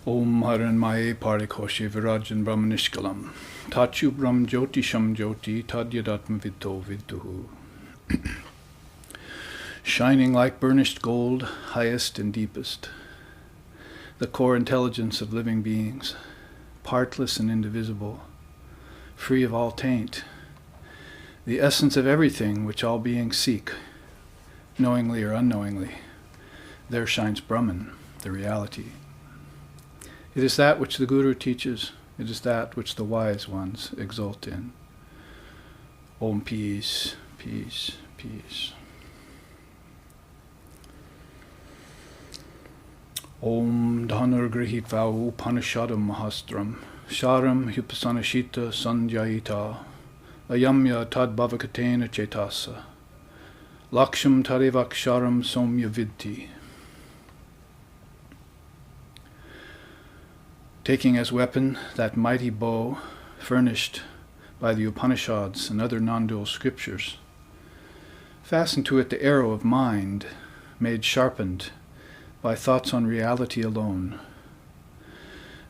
Om Haranmaye Parikoshe Virajan Brahmanishkalam Tachu Brahm Jyoti Sham Jyoti Tadyadatma Vidto Vidduhu. Shining like burnished gold, highest and deepest, the core intelligence of living beings, partless and indivisible, free of all taint, the essence of everything which all beings seek, knowingly or unknowingly, there shines Brahman, the reality. It is that which the Guru teaches, it is that which the wise ones exult in. Om peace, peace, peace. Om Dhanurgrahitva Upanishadam Mahastram Sharam Hupasanashita Sanjayita Ayamya Tadbhavakatena Chetasa Laksham Tarevaksharam Somya Vidti. Taking as weapon that mighty bow furnished by the Upanishads and other non-dual scriptures, fasten to it the arrow of mind, made sharpened by thoughts on reality alone.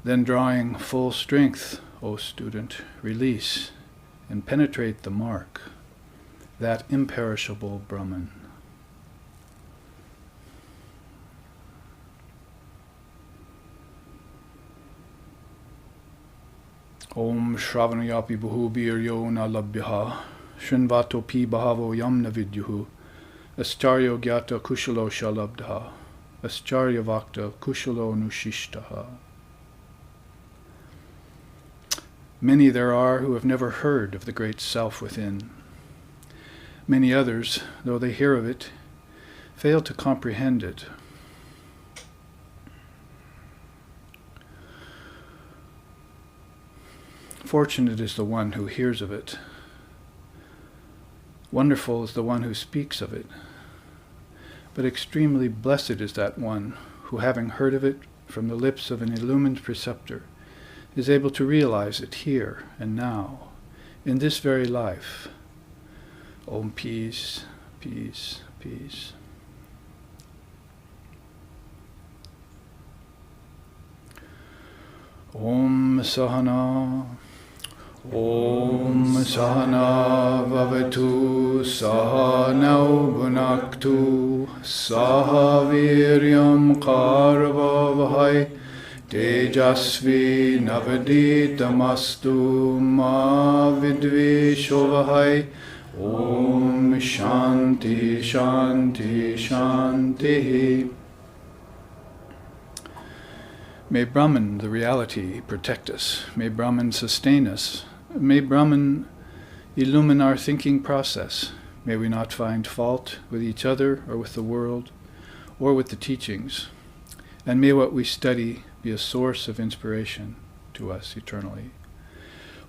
Then drawing full strength, O student, release and penetrate the mark, that imperishable Brahman. Om Shravanayapi Bhubiryo na labhyaha Shrinvato pi bhavo yam na vidyuhu Ascharyo gyata kushalo shalabdha Ascharya vakta kushalo nushishtaha. Many there are who have never heard of the great self within. Many others, though they hear of it, fail to comprehend it. Fortunate is the one who hears of it. Wonderful is the one who speaks of it. But extremely blessed is that one who, having heard of it from the lips of an illumined preceptor, is able to realize it here and now, in this very life. Om peace, peace, peace. Om Sahana. Om Sahana Vavatu Sahanau Bhunaktu Sahaviryam Karvavahai Tejasvi Navaditamastu Ma Vidvishovahai. Om Shanti Shanti Shanti. May Brahman, the reality, protect us. May Brahman sustain us. May Brahman illumine our thinking process. May we not find fault with each other or with the world or with the teachings. And may what we study be a source of inspiration to us eternally.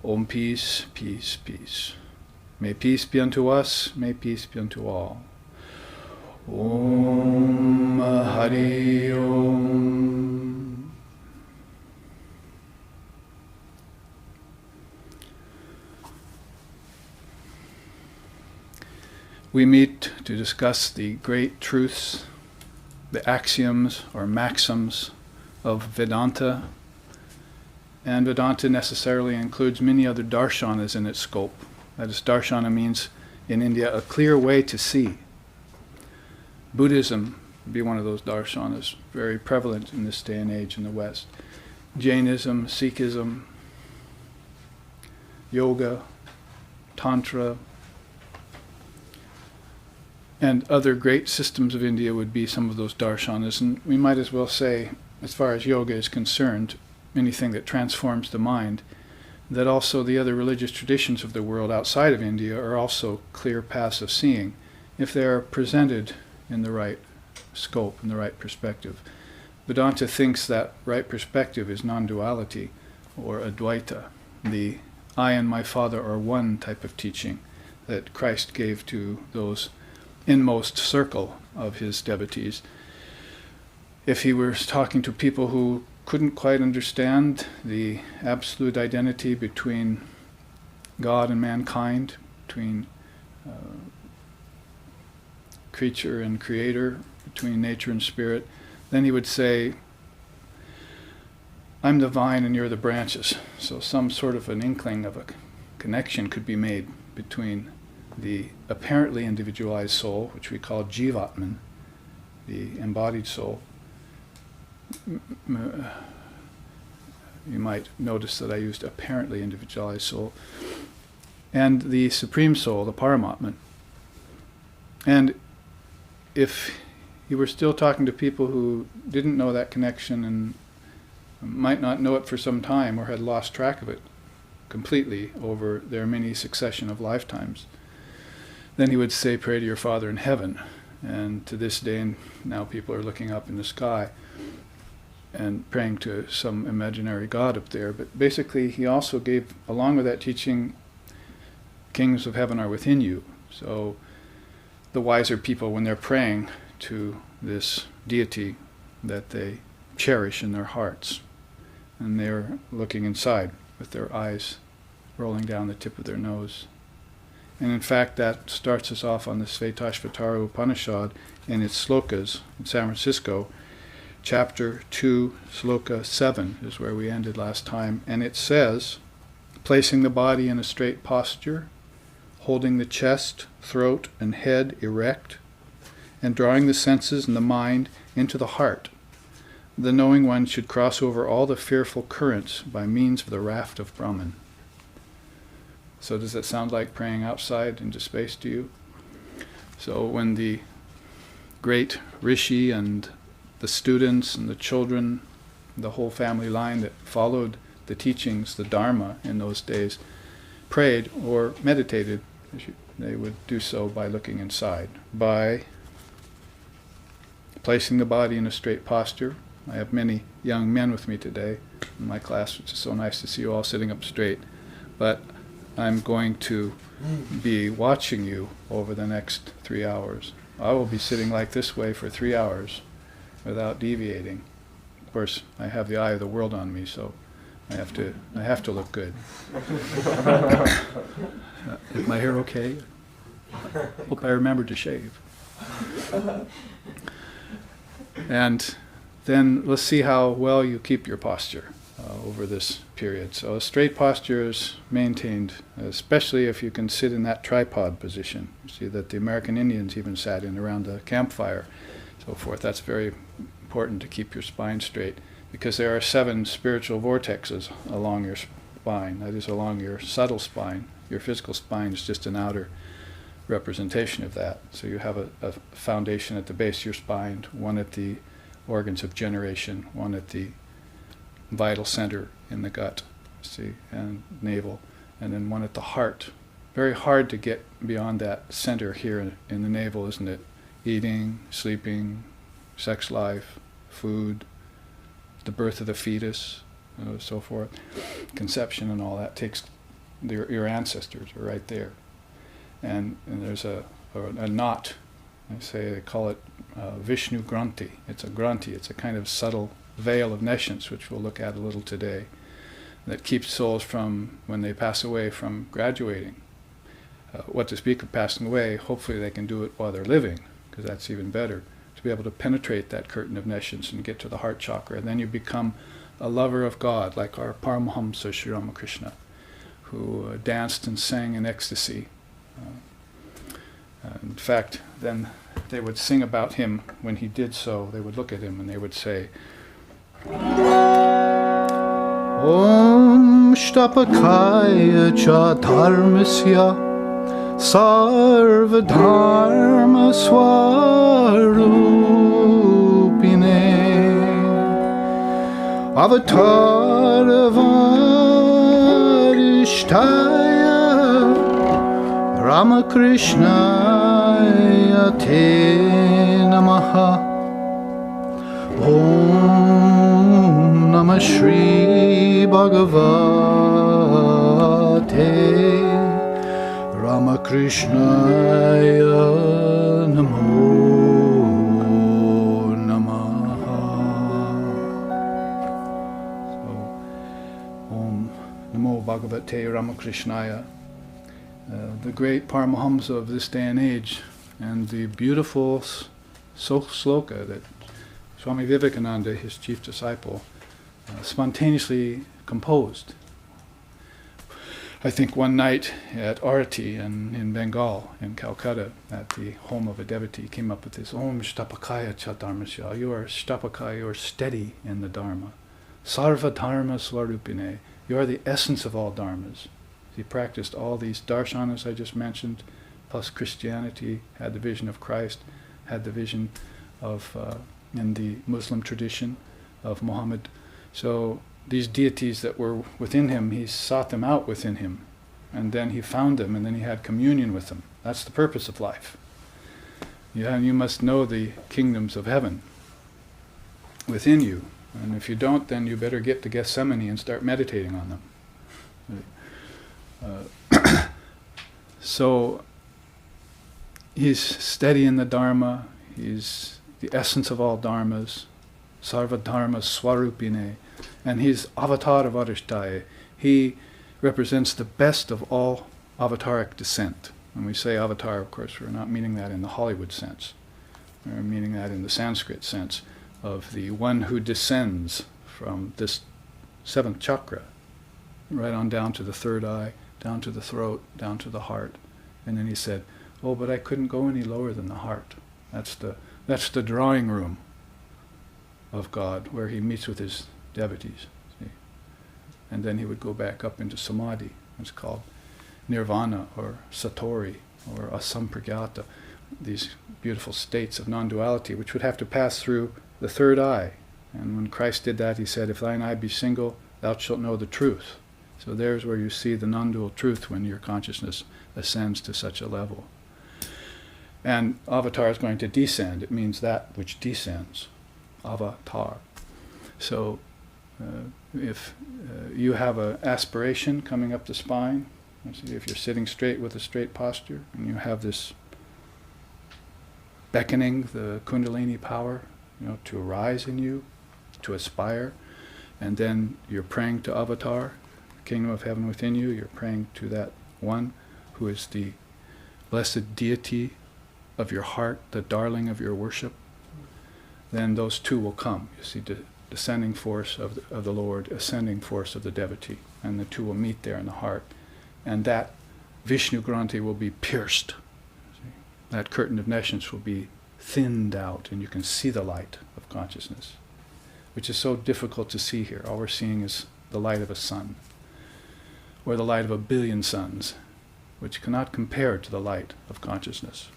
Om peace, peace, peace. May peace be unto us, may peace be unto all. Om Hari Om. We meet to discuss the great truths, the axioms or maxims of Vedanta. And Vedanta necessarily includes many other darshanas in its scope. That is, darshana means in India a clear way to see. Buddhism would be one of those darshanas, very prevalent in this day and age in the West. Jainism, Sikhism, yoga, tantra, and other great systems of India would be some of those darshanas. And we might as well say, as far as yoga is concerned, anything that transforms the mind, that also the other religious traditions of the world outside of India are also clear paths of seeing, if they are presented in the right scope, in the right perspective. Vedanta thinks that right perspective is non-duality, or Advaita, the I and my Father are one type of teaching that Christ gave to those inmost circle of his devotees. If he were talking to people who couldn't quite understand the absolute identity between God and mankind, between creature and creator, between nature and spirit, then he would say, I'm the vine and you're the branches. So some sort of an inkling of a connection could be made between the apparently individualized soul, which we call Jivatman, the embodied soul. You might notice that I used apparently individualized soul, and the Supreme Soul, the Paramatman. And if you were still talking to people who didn't know that connection and might not know it for some time or had lost track of it completely over their many succession of lifetimes, then he would say, pray to your Father in heaven. And to this day, and now people are looking up in the sky and praying to some imaginary God up there. But basically, he also gave, along with that teaching, kings of heaven are within you. So the wiser people, when they're praying to this deity that they cherish in their hearts, and they're looking inside with their eyes rolling down the tip of their nose. And in fact, that starts us off on the Shvetashvatara Upanishad in its slokas in San Francisco. Chapter 2, sloka 7 is where we ended last time. And it says, placing the body in a straight posture, holding the chest, throat, and head erect, and drawing the senses and the mind into the heart, the knowing one should cross over all the fearful currents by means of the raft of Brahman. So does that sound like praying outside into space to you? So when the great Rishi and the students and the children, the whole family line that followed the teachings, the Dharma in those days, prayed or meditated, they would do so by looking inside, by placing the body in a straight posture. I have many young men with me today in my class, which is so nice to see you all sitting up straight. But I'm going to be watching you over the next 3 hours. I will be sitting like this way for 3 hours without deviating. Of course, I have the eye of the world on me, so I have to look good. Is my hair okay? Hope I remember to shave. And then let's see how well you keep your posture over this period. So a straight posture is maintained, especially if you can sit in that tripod position. You see that the American Indians even sat in around the campfire, so forth. That's very important to keep your spine straight, because there are 7 spiritual vortexes along your spine, that is along your subtle spine. Your physical spine is just an outer representation of that. So you have a foundation at the base of your spine, one at the organs of generation, one at the vital center in the gut, see, and navel, and then one at the heart. Very hard to get beyond that center here in the navel, isn't it? Eating, sleeping, sex life, food, the birth of the fetus, so forth, conception and all that takes, your ancestors are right there. And there's a knot, they call it Vishnu Granthi. It's a Granthi, it's a kind of subtle veil of nescience, which we'll look at a little today, that keeps souls from, when they pass away, from graduating. What to speak of passing away, hopefully they can do it while they're living, because that's even better, to be able to penetrate that curtain of nescience and get to the heart chakra. And then you become a lover of God, like our Paramahamsa Sri Ramakrishna, who danced and sang in ecstasy. In fact, then they would sing about him when he did so. They would look at him and they would say, Om Shtapakaya Cha Dharmasya Sarva Dharma Swarupine Avatara Varishtaya Ramakrishnaya Te Namaha Om Namah Shri Bhagavate Ramakrishnaya Namo Namaha. So, Om Namo Bhagavate Ramakrishnaya, the great Paramahamsa of this day and age, and the beautiful sloka that Swami Vivekananda, his chief disciple, spontaneously composed. I think one night at Arati in Bengal, in Calcutta, at the home of a devotee, came up with this, Om Shtapakaya Cha Dharmasya. You are Shtapakaya, you are steady in the Dharma. Sarva Dharma Swarupine. You are the essence of all Dharmas. He practiced all these darshanas I just mentioned, plus Christianity, had the vision of Christ, had the vision of, in the Muslim tradition, of Muhammad. So these deities that were within him, he sought them out within him. And then he found them, and then he had communion with them. That's the purpose of life. You must know the kingdoms of heaven within you. And if you don't, then you better get to Gethsemane and start meditating on them. So he's steady in the Dharma. He's the essence of all Dharmas. Sarva Dharma Swarupine. And he's avatar of Adhyatma. He represents the best of all avataric descent. When we say avatar, of course, we're not meaning that in the Hollywood sense. We're meaning that in the Sanskrit sense of the one who descends from this seventh chakra, right on down to the third eye, down to the throat, down to the heart. And then he said, oh, but I couldn't go any lower than the heart. That's the drawing room of God, where he meets with his devotees. See? And then he would go back up into samadhi. It's called nirvana or satori or asampragyata, these beautiful states of non-duality, which would have to pass through the third eye. And when Christ did that, he said, if thine eye be single, thou shalt know the truth. So there's where you see the non-dual truth when your consciousness ascends to such a level. And avatar is going to descend. It means that which descends. Avatar. So if you have an aspiration coming up the spine, if you're sitting straight with a straight posture, and you have this beckoning, the Kundalini power, to arise in you, to aspire, and then you're praying to Avatar, the kingdom of heaven within you, you're praying to that one who is the blessed deity of your heart, the darling of your worship, then those two will come. You see, descending force of the Lord, ascending force of the devotee, and the two will meet there in the heart. And that Vishnu Granthi will be pierced. See? That curtain of nescience will be thinned out, and you can see the light of consciousness, which is so difficult to see here. All we're seeing is the light of a sun, or the light of a billion suns, which cannot compare to the light of consciousness.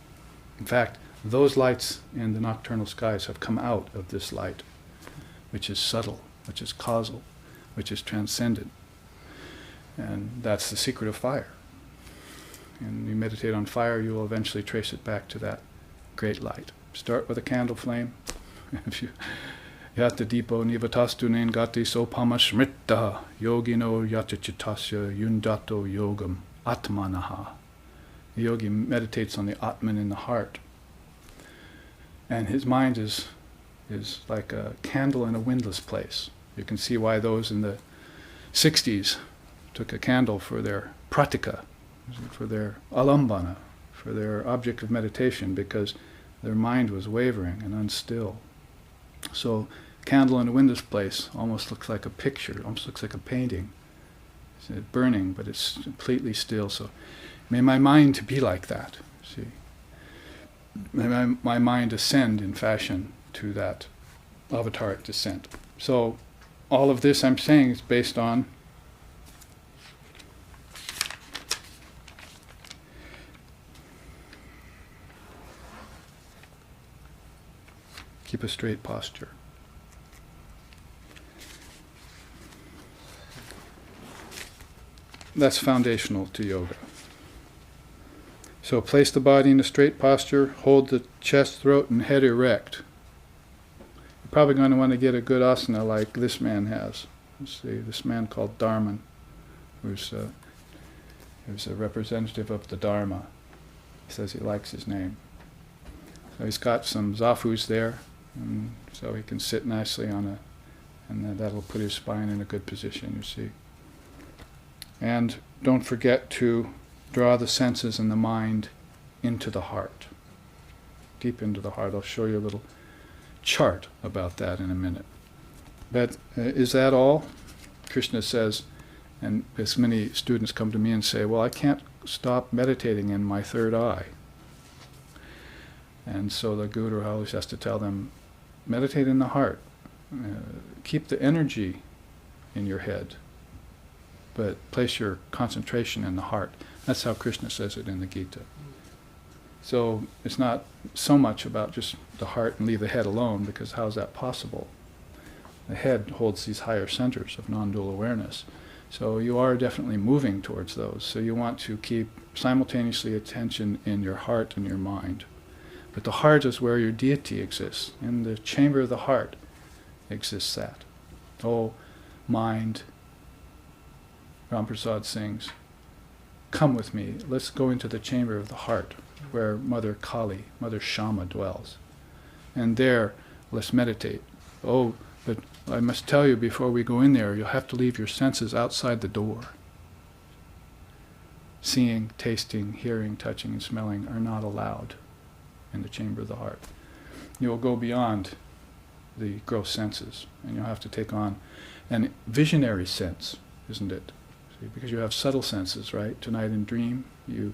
In fact, those lights in the nocturnal skies have come out of this light, which is subtle, which is causal, which is transcendent. And that's the secret of fire. And you meditate on fire, you will eventually trace it back to that great light. Start with a candle flame. If you yata dipo nivatastu nengati sopama smritta yogino yachachitasya yundato yogam atmanaha. The yogi meditates on the Atman in the heart. And his mind is like a candle in a windless place. You can see why those in the 60s took a candle for their pratika, for their alambana, for their object of meditation, because their mind was wavering and unstill. So candle in a windless place almost looks like a picture, almost looks like a painting. It's burning, but it's completely still. So may my mind be like that, see. May my mind ascend in fashion to that avataric descent. So all of this I'm saying is based on keep a straight posture. That's foundational to yoga. So place the body in a straight posture, hold the chest, throat, and head erect. You're probably going to want to get a good asana like this man has. Let's see, this man called Dharman, who's a representative of the Dharma. He says he likes his name. So he's got some zafus there, and so he can sit nicely on and then that'll put his spine in a good position, you see. And don't forget to draw the senses and the mind into the heart, deep into the heart. I'll show you a little chart about that in a minute. But is that all? Krishna says, and as many students come to me and say, well, I can't stop meditating in my third eye. And so the Guru always has to tell them, meditate in the heart. Keep the energy in your head, but place your concentration in the heart. That's how Krishna says it in the Gita. So it's not so much about just the heart and leave the head alone, because how's that possible? The head holds these higher centers of non-dual awareness. So you are definitely moving towards those. So you want to keep simultaneously attention in your heart and your mind. But the heart is where your deity exists. In the chamber of the heart exists that. Oh, mind, Ram Prasad sings, come with me, let's go into the chamber of the heart, where Mother Kali, Mother Shama dwells. And there, let's meditate. Oh, but I must tell you, before we go in there, you'll have to leave your senses outside the door. Seeing, tasting, hearing, touching, and smelling are not allowed in the chamber of the heart. You'll go beyond the gross senses, and you'll have to take on an visionary sense, isn't it? See, because you have subtle senses, right? Tonight in dream, you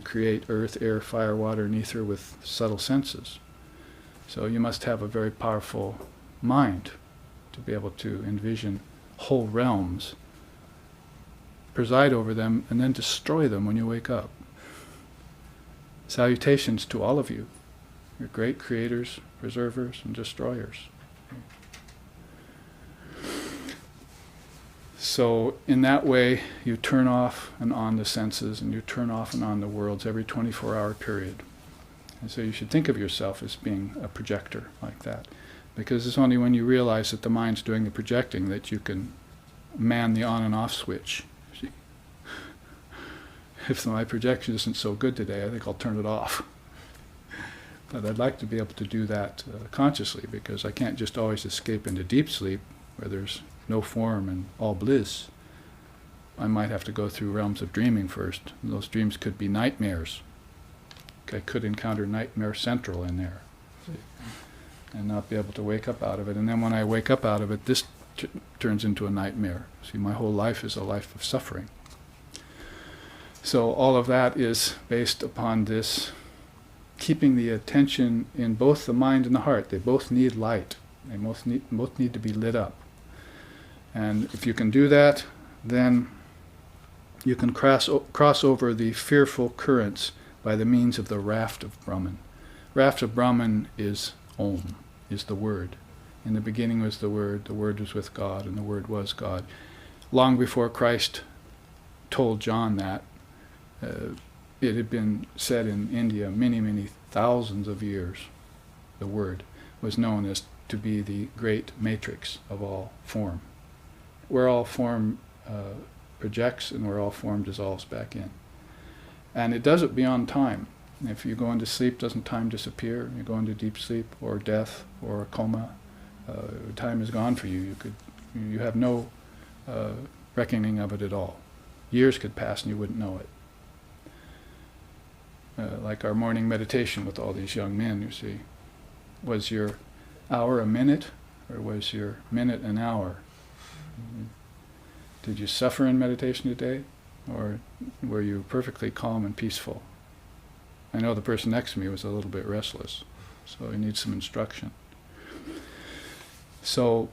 create earth, air, fire, water, and ether with subtle senses. So you must have a very powerful mind to be able to envision whole realms, preside over them, and then destroy them when you wake up. Salutations to all of you. You're great creators, preservers, and destroyers. So in that way, you turn off and on the senses, and you turn off and on the worlds every 24-hour period. And so you should think of yourself as being a projector like that. Because it's only when you realize that the mind's doing the projecting that you can man the on and off switch. See? If my projection isn't so good today, I think I'll turn it off. But I'd like to be able to do that consciously, because I can't just always escape into deep sleep where there's no form and all bliss. I might have to go through realms of dreaming first. And those dreams could be nightmares. I could encounter nightmare central in there. See? And not be able to wake up out of it. And then when I wake up out of it, this turns into a nightmare. See, my whole life is a life of suffering. So all of that is based upon this, keeping the attention in both the mind and the heart. They both need light. They both need to be lit up. And if you can do that, then you can cross over the fearful currents by the means of the raft of Brahman. Raft of Brahman is Om, is the Word. In the beginning was the Word was with God, and the Word was God. Long before Christ told John that, it had been said in India many, many thousands of years. The Word was known as to be the great matrix of all form, where all form projects and where all form dissolves back in. And it does it beyond time. If you go into sleep, doesn't time disappear? You go into deep sleep or death or a coma, time is gone for you. You have no reckoning of it at all. Years could pass and you wouldn't know it. Like our morning meditation with all these young men, you see. Was your hour a minute, or was your minute an hour? Did you suffer in meditation today, or were you perfectly calm and peaceful? I know the person next to me was a little bit restless, so he needs some instruction. So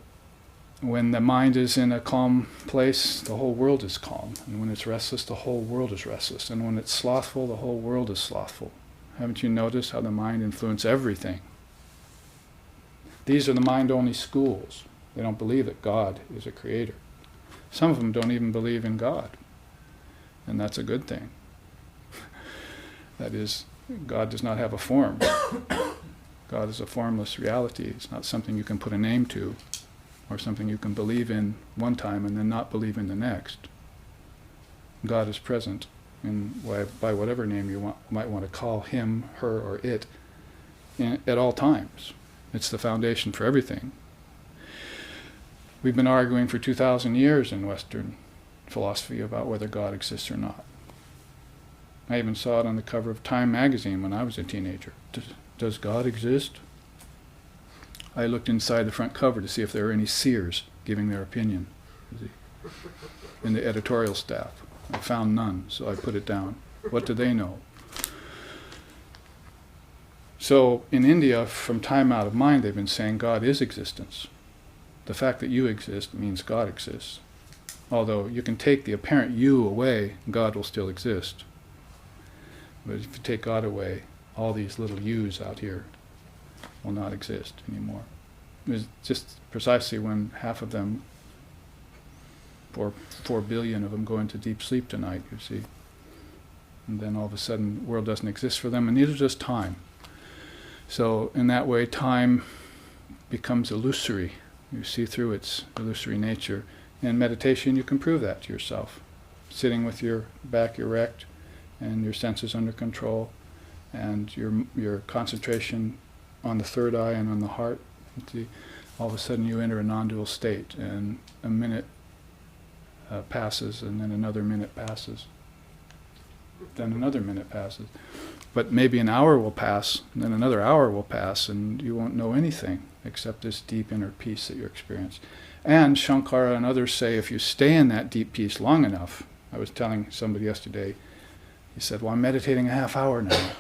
when the mind is in a calm place, the whole world is calm. And when it's restless, the whole world is restless. And when it's slothful, the whole world is slothful. Haven't you noticed how the mind influences everything? These are the mind-only schools. They don't believe that God is a creator. Some of them don't even believe in God. And that's a good thing. That is, God does not have a form. God is a formless reality. It's not something you can put a name to, or something you can believe in one time and then not believe in the next. God is present by whatever name you might want to call him, her, or it at all times. It's the foundation for everything. We've been arguing for 2,000 years in Western philosophy about whether God exists or not. I even saw it on the cover of Time magazine when I was a teenager. Does God exist? I looked inside the front cover to see if there were any seers giving their opinion in the editorial staff. I found none, so I put it down. What do they know? So in India, from time out of mind, they've been saying God is existence. The fact that you exist means God exists. Although you can take the apparent you away, God will still exist. But if you take God away, all these little yous out here will not exist anymore. It's just precisely when half of them, 4 billion of them, go into deep sleep tonight, you see. And then all of a sudden, the world doesn't exist for them, and neither does time. So in that way, time becomes illusory. You see through its illusory nature. In meditation, you can prove that to yourself. Sitting with your back erect and your senses under control, and your concentration on the third eye and on the heart. See, all of a sudden you enter a non-dual state, and a minute passes, and then another minute passes. Then another minute passes. But maybe an hour will pass, and then another hour will pass, and you won't know anything except this deep inner peace that you're experiencing. And Shankara and others say if you stay in that deep peace long enough, I was telling somebody yesterday, he said, well, I'm meditating a half hour now,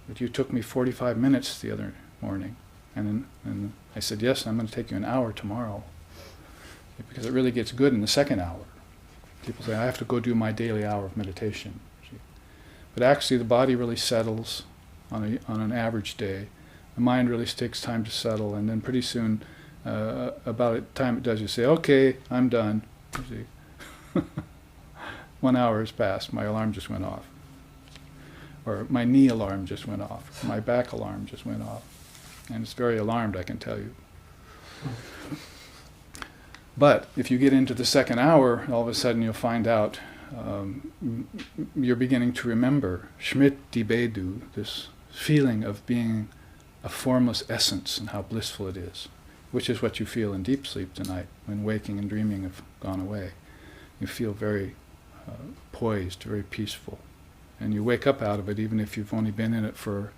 but you took me 45 minutes the other morning. And I said, yes, I'm going to take you an hour tomorrow, because it really gets good in the second hour. People say, I have to go do my daily hour of meditation. But actually the body really settles on an average day. The mind really takes time to settle, and then pretty soon, about the time it does, you say, okay, I'm done. You see. 1 hour has passed, my alarm just went off. Or my knee alarm just went off. My back alarm just went off. And it's very alarmed, I can tell you. But if you get into the second hour, all of a sudden you'll find out you're beginning to remember Smriti Bedu, this feeling of being a formless essence and how blissful it is, which is what you feel in deep sleep tonight when waking and dreaming have gone away. You feel very poised, very peaceful. And you wake up out of it even if you've only been in it for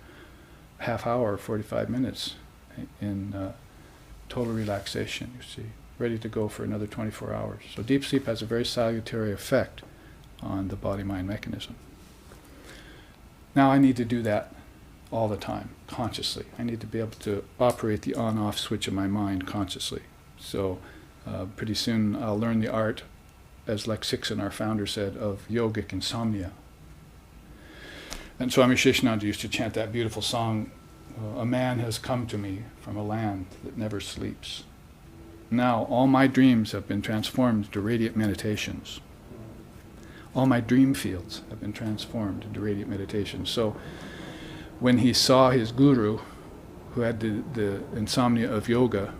half hour, 45 minutes in total relaxation, you see, ready to go for another 24 hours. So deep sleep has a very salutary effect on the body-mind mechanism. Now I need to do that all the time, consciously. I need to be able to operate the on-off switch of my mind consciously. So pretty soon I'll learn the art, as Lex Sixon, our founder, said, of yogic insomnia. And Swami Shishnanda used to chant that beautiful song, a man has come to me from a land that never sleeps. Now all my dreams have been transformed into radiant meditations. All my dream fields have been transformed into radiant meditations. So when he saw his guru, who had the insomnia of yoga,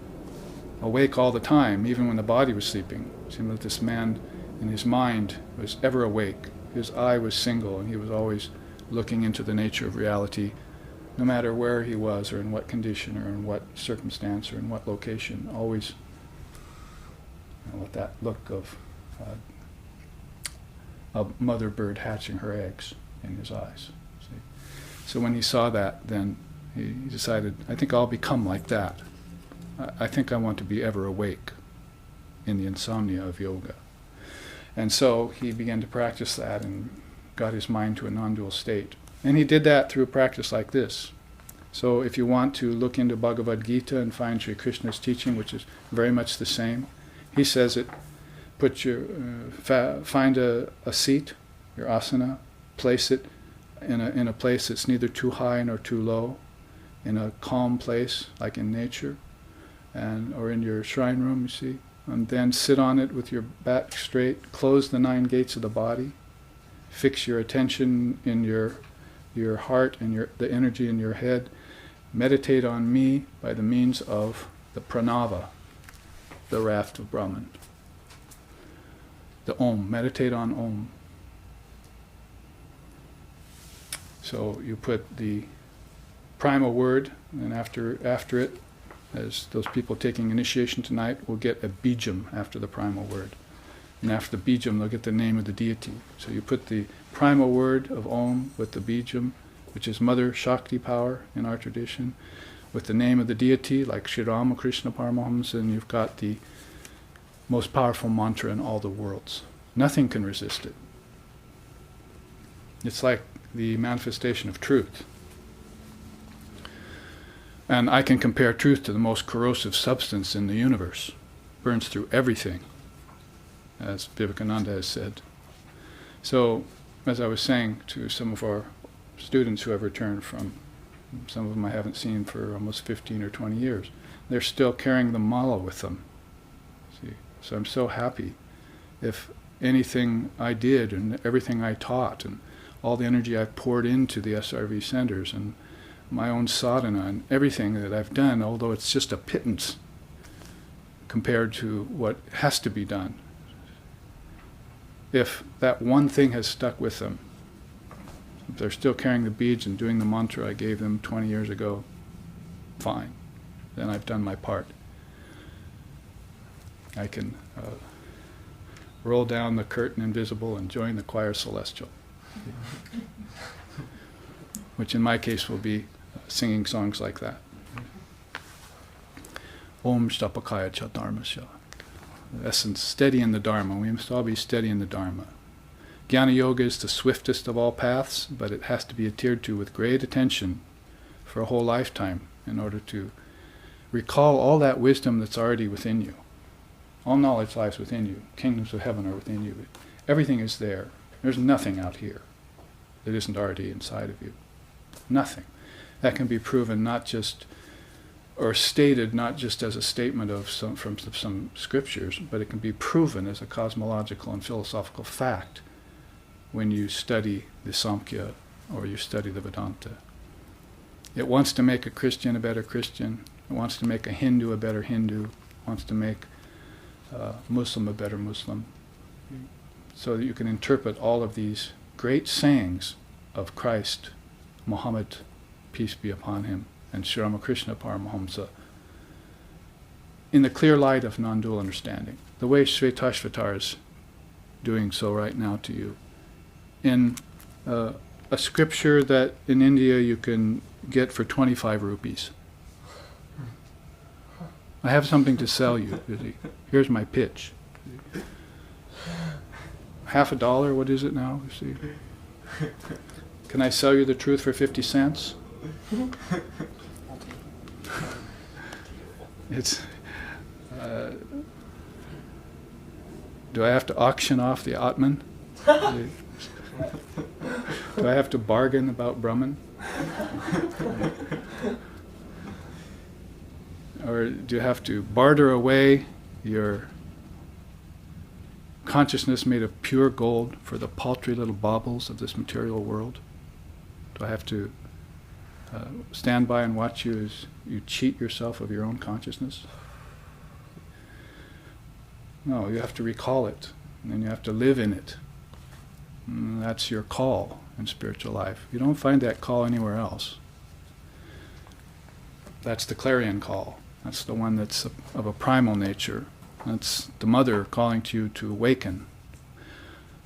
awake all the time, even when the body was sleeping, it seemed that this man in his mind was ever awake. His eye was single, and he was always looking into the nature of reality, no matter where he was, or in what condition, or in what circumstance, or in what location, always with that look of a mother bird hatching her eggs in his eyes. See? So when he saw that, then he decided, I think I'll become like that. I think I want to be ever awake in the insomnia of yoga. And so he began to practice that and got his mind to a non-dual state. And he did that through a practice like this. So if you want to look into Bhagavad Gita and find Sri Krishna's teaching, which is very much the same, he says it, find a seat, your asana, place it in a place that's neither too high nor too low, in a calm place, like in nature, or in your shrine room, you see, and then sit on it with your back straight, close the 9 gates of the body, fix your attention in your heart and the energy in your head, meditate on me by the means of the pranava, the raft of Brahman. The Om, meditate on Om. So you put the primal word, and after it, as those people taking initiation tonight will get a bijam after the primal word. And after the bijam, they'll get the name of the deity. So you put the primal word of Om with the bijam, which is Mother Shakti power in our tradition, with the name of the deity, like Sri Ramakrishna Paramahamsa, and you've got the most powerful mantra in all the worlds. Nothing can resist it. It's like the manifestation of truth. And I can compare truth to the most corrosive substance in the universe. Burns through everything, as Vivekananda has said. So, as I was saying to some of our students who have returned from, some of them I haven't seen for almost 15 or 20 years, they're still carrying the mala with them. See? So I'm so happy if anything I did and everything I taught and all the energy I've poured into the SRV centers and my own sadhana and everything that I've done, although it's just a pittance compared to what has to be done. If that one thing has stuck with them, if they're still carrying the beads and doing the mantra I gave them 20 years ago, fine. Then I've done my part. I can roll down the curtain invisible and join the choir celestial, which in my case will be singing songs like that. Om Shtapakaya Cha Dharmasya. The essence, steady in the Dharma. We must all be steady in the Dharma. Jnana Yoga is the swiftest of all paths, but it has to be adhered to with great attention for a whole lifetime in order to recall all that wisdom that's already within you. All knowledge lies within you. Kingdoms of heaven are within you. Everything is there. There's nothing out here that isn't already inside of you. Nothing. That can be proven not just, or stated not just as a statement of from some scriptures, but it can be proven as a cosmological and philosophical fact when you study the Samkhya or you study the Vedanta. It wants to make a Christian a better Christian. It wants to make a Hindu a better Hindu. It wants to make a Muslim a better Muslim. So that you can interpret all of these great sayings of Christ, Muhammad, peace be upon him, and Sri Ramakrishna Paramahamsa in the clear light of non-dual understanding, the way Shvetashvatara is doing so right now to you. In a scripture that in India you can get for 25 rupees. I have something to sell you. Here's my pitch. $50, what is it now? You see? Can I sell you the truth for 50 cents? It's. Do I have to auction off the Atman? Do I have to bargain about Brahman? Or do you have to barter away your consciousness made of pure gold for the paltry little baubles of this material world? Do I have to stand by and watch you as you cheat yourself of your own consciousness? No, you have to recall it, and then you have to live in it. And that's your call in spiritual life. You don't find that call anywhere else. That's the clarion call. That's the one that's of a primal nature. That's the mother calling to you to awaken.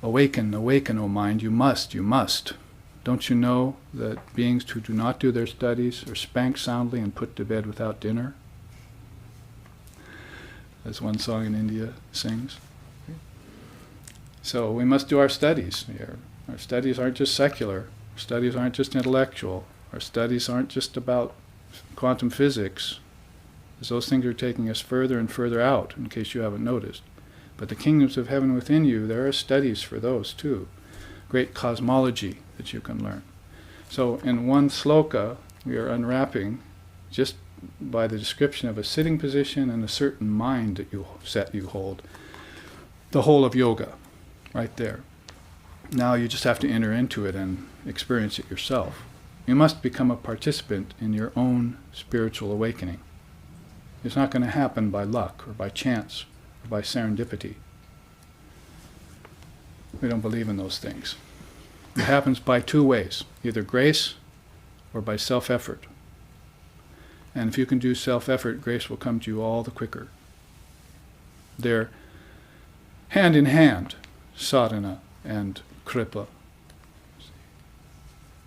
Awaken, awaken, O mind, you must, you must. Don't you know that beings who do not do their studies are spanked soundly and put to bed without dinner? As one song in India sings. So we must do our studies here. Our studies aren't just secular. Our studies aren't just intellectual. Our studies aren't just about quantum physics. Because those things are taking us further and further out, in case you haven't noticed. But the kingdoms of heaven within you, there are studies for those too. Great cosmology that you can learn. So in one sloka, we are unwrapping, just by the description of a sitting position and a certain mind that you hold, the whole of yoga, right there. Now you just have to enter into it and experience it yourself. You must become a participant in your own spiritual awakening. It's not going to happen by luck or by chance or by serendipity. We don't believe in those things. It happens by two ways, either grace or by self-effort. And if you can do self-effort, grace will come to you all the quicker. They're hand in hand, sadhana and kripa.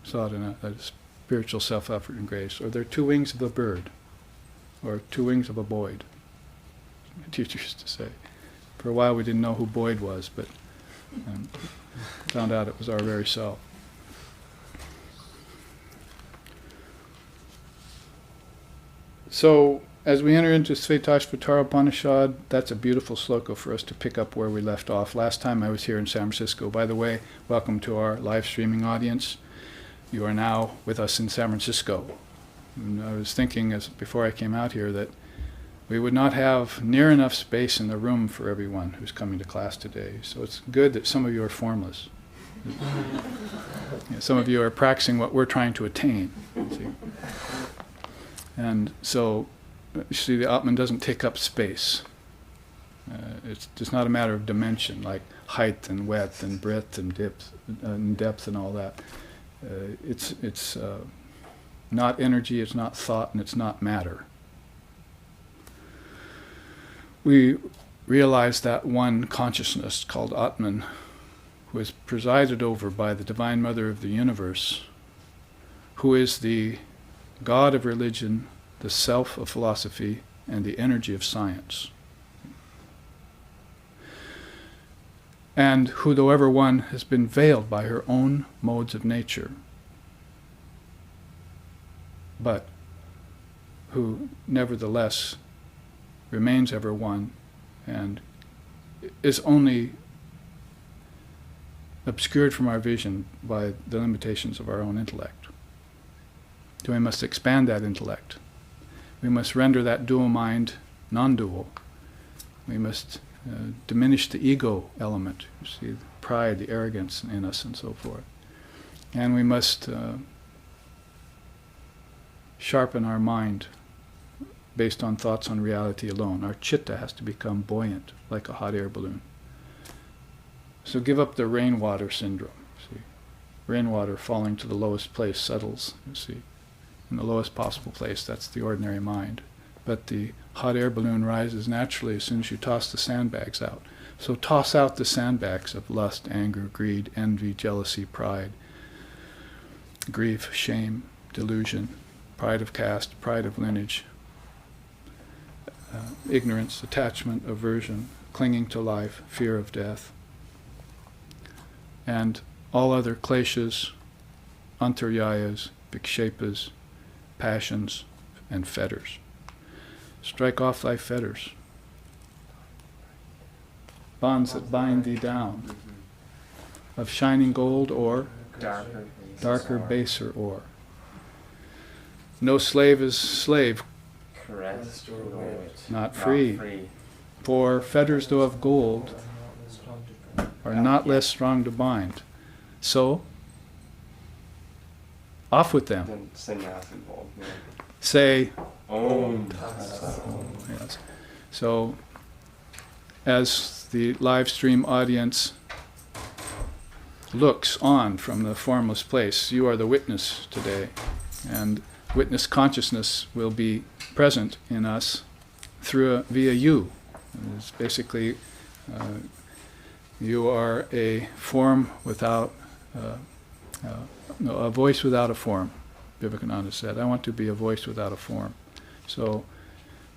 Sadhana, that is spiritual self-effort and grace, or they're two wings of a bird, or two wings of a Boyd. My teacher used to say. For a while we didn't know who Boyd was, but found out it was our very self. So, as we enter into Shvetashvatara Upanishad, that's a beautiful sloka for us to pick up where we left off. Last time I was here in San Francisco. By the way, welcome to our live streaming audience. You are now with us in San Francisco. And I was thinking before I came out here that we would not have near enough space in the room for everyone who's coming to class today. So it's good that some of you are formless. Some of you are practicing what we're trying to attain. See? And so, you see, the Atman doesn't take up space. It's just not a matter of dimension, like height and width and breadth and depth and all that. It's not energy, it's not thought, and it's not matter. We realize that one consciousness called Atman, who is presided over by the Divine Mother of the Universe, who is the God of religion, the self of philosophy, and the energy of science. And who, though ever one, has been veiled by her own modes of nature, but who nevertheless remains ever one and is only obscured from our vision by the limitations of our own intellect. So we must expand that intellect. We must render that dual mind non-dual. We must diminish the ego element, you see, the pride, the arrogance in us, and so forth. And we must sharpen our mind based on thoughts on reality alone. Our chitta has to become buoyant, like a hot air balloon. So give up the rainwater syndrome. See, rainwater falling to the lowest place settles, you see. In the lowest possible place, that's the ordinary mind. But the hot air balloon rises naturally as soon as you toss the sandbags out. So toss out the sandbags of lust, anger, greed, envy, jealousy, pride, grief, shame, delusion, pride of caste, pride of lineage, ignorance, attachment, aversion, clinging to life, fear of death, and all other kleshas, antaryayas, vikshepas, passions, and fetters. Strike off thy fetters, bonds that bind thee down, of shining gold or darker, baser ore. No slave is slave, not free. For fetters though of gold are not less strong to bind. So, off with them. Say, Om. Yes. So, as the live stream audience looks on from the formless place, you are the witness today. And witness consciousness will be present in us via you. It's basically, you are a form without, a voice without a form. Vivekananda said, I want to be a voice without a form. So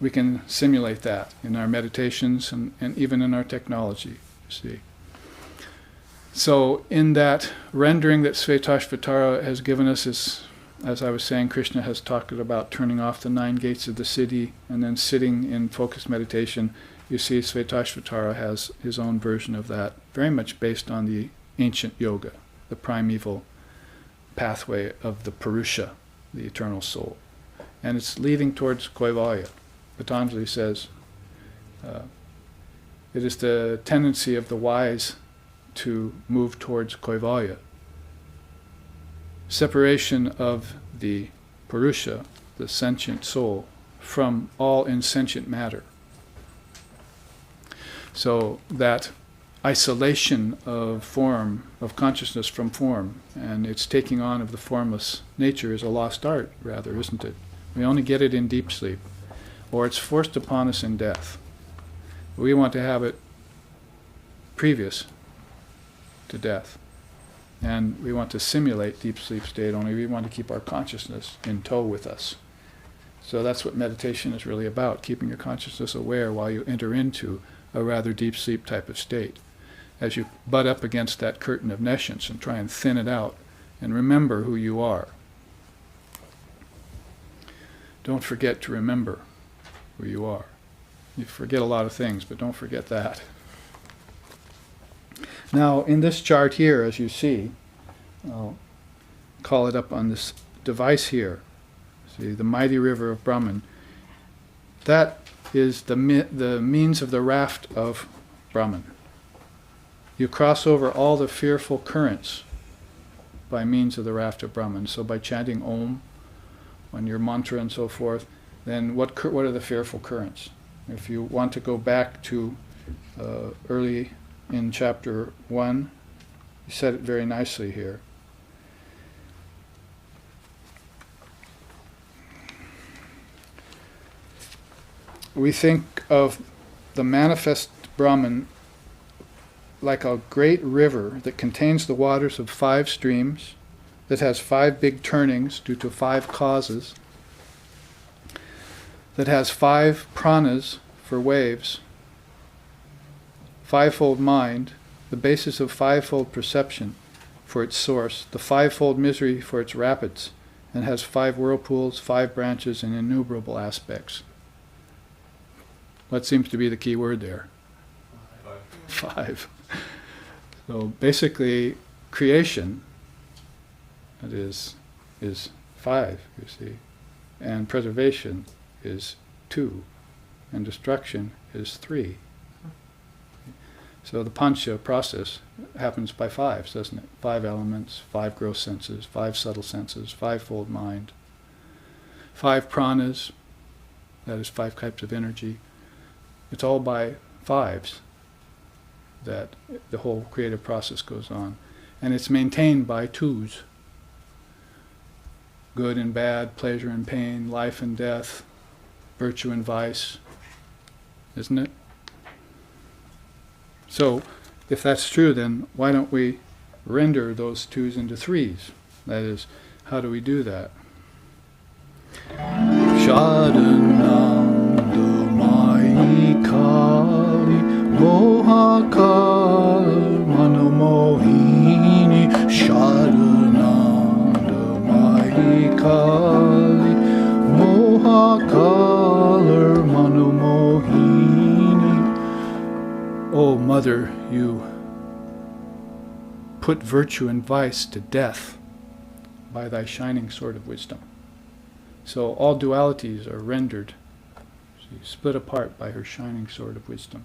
we can simulate that in our meditations and even in our technology, you see. So in that rendering that Shvetashvatara has given us, as I was saying, Krishna has talked about turning off the 9 gates of the city and then sitting in focused meditation. You see, Shvetashvatara has his own version of that, very much based on the ancient yoga, the primeval pathway of the Purusha, the eternal soul. And it's leading towards Kaivalya. Patanjali says, it is the tendency of the wise to move towards Kaivalya. Separation of the Purusha, the sentient soul, from all insentient matter. So that isolation of form, of consciousness from form, and its taking on of the formless nature is a lost art, rather, isn't it? We only get it in deep sleep, or it's forced upon us in death. We want to have it previous to death. And we want to simulate deep sleep state only. We want to keep our consciousness in tow with us. So that's what meditation is really about, keeping your consciousness aware while you enter into a rather deep sleep type of state. As you butt up against that curtain of nescience and try and thin it out, and remember who you are. Don't forget to remember who you are. You forget a lot of things, but don't forget that. Now, in this chart here, as you see, I'll call it up on this device here. See, the mighty river of Brahman. That is the means of the raft of Brahman. You cross over all the fearful currents by means of the raft of Brahman. So by chanting Om on your mantra and so forth, then what are the fearful currents? If you want to go back to early in chapter 1, you said it very nicely here. We think of the manifest Brahman like a great river that contains the waters of 5 streams, that has 5 big turnings due to 5 causes, that has 5 pranas for waves, 5-fold mind, the basis of 5-fold perception for its source, the 5-fold misery for its rapids, and has 5 whirlpools, 5 branches, and innumerable aspects. What seems to be the key word there? 5. So basically, creation, that is 5, you see, and preservation is 2, and destruction is 3. So the pancha process happens by 5s, doesn't it? 5 elements, 5 gross senses, 5 subtle senses, 5-fold mind, 5 pranas, that is 5 types of energy. It's all by 5s that the whole creative process goes on. And it's maintained by 2s. Good and bad, pleasure and pain, life and death, virtue and vice, isn't it? So, if that's true, then why don't we render those 2s into 3s? That is, how do we do that? Sharanam Dumai Kali Mohakal Manomohini Sharanam Dumai Kali Mohakal Manomohini. Oh, Mother, you put virtue and vice to death by thy shining sword of wisdom. So all dualities are rendered, split apart by her shining sword of wisdom.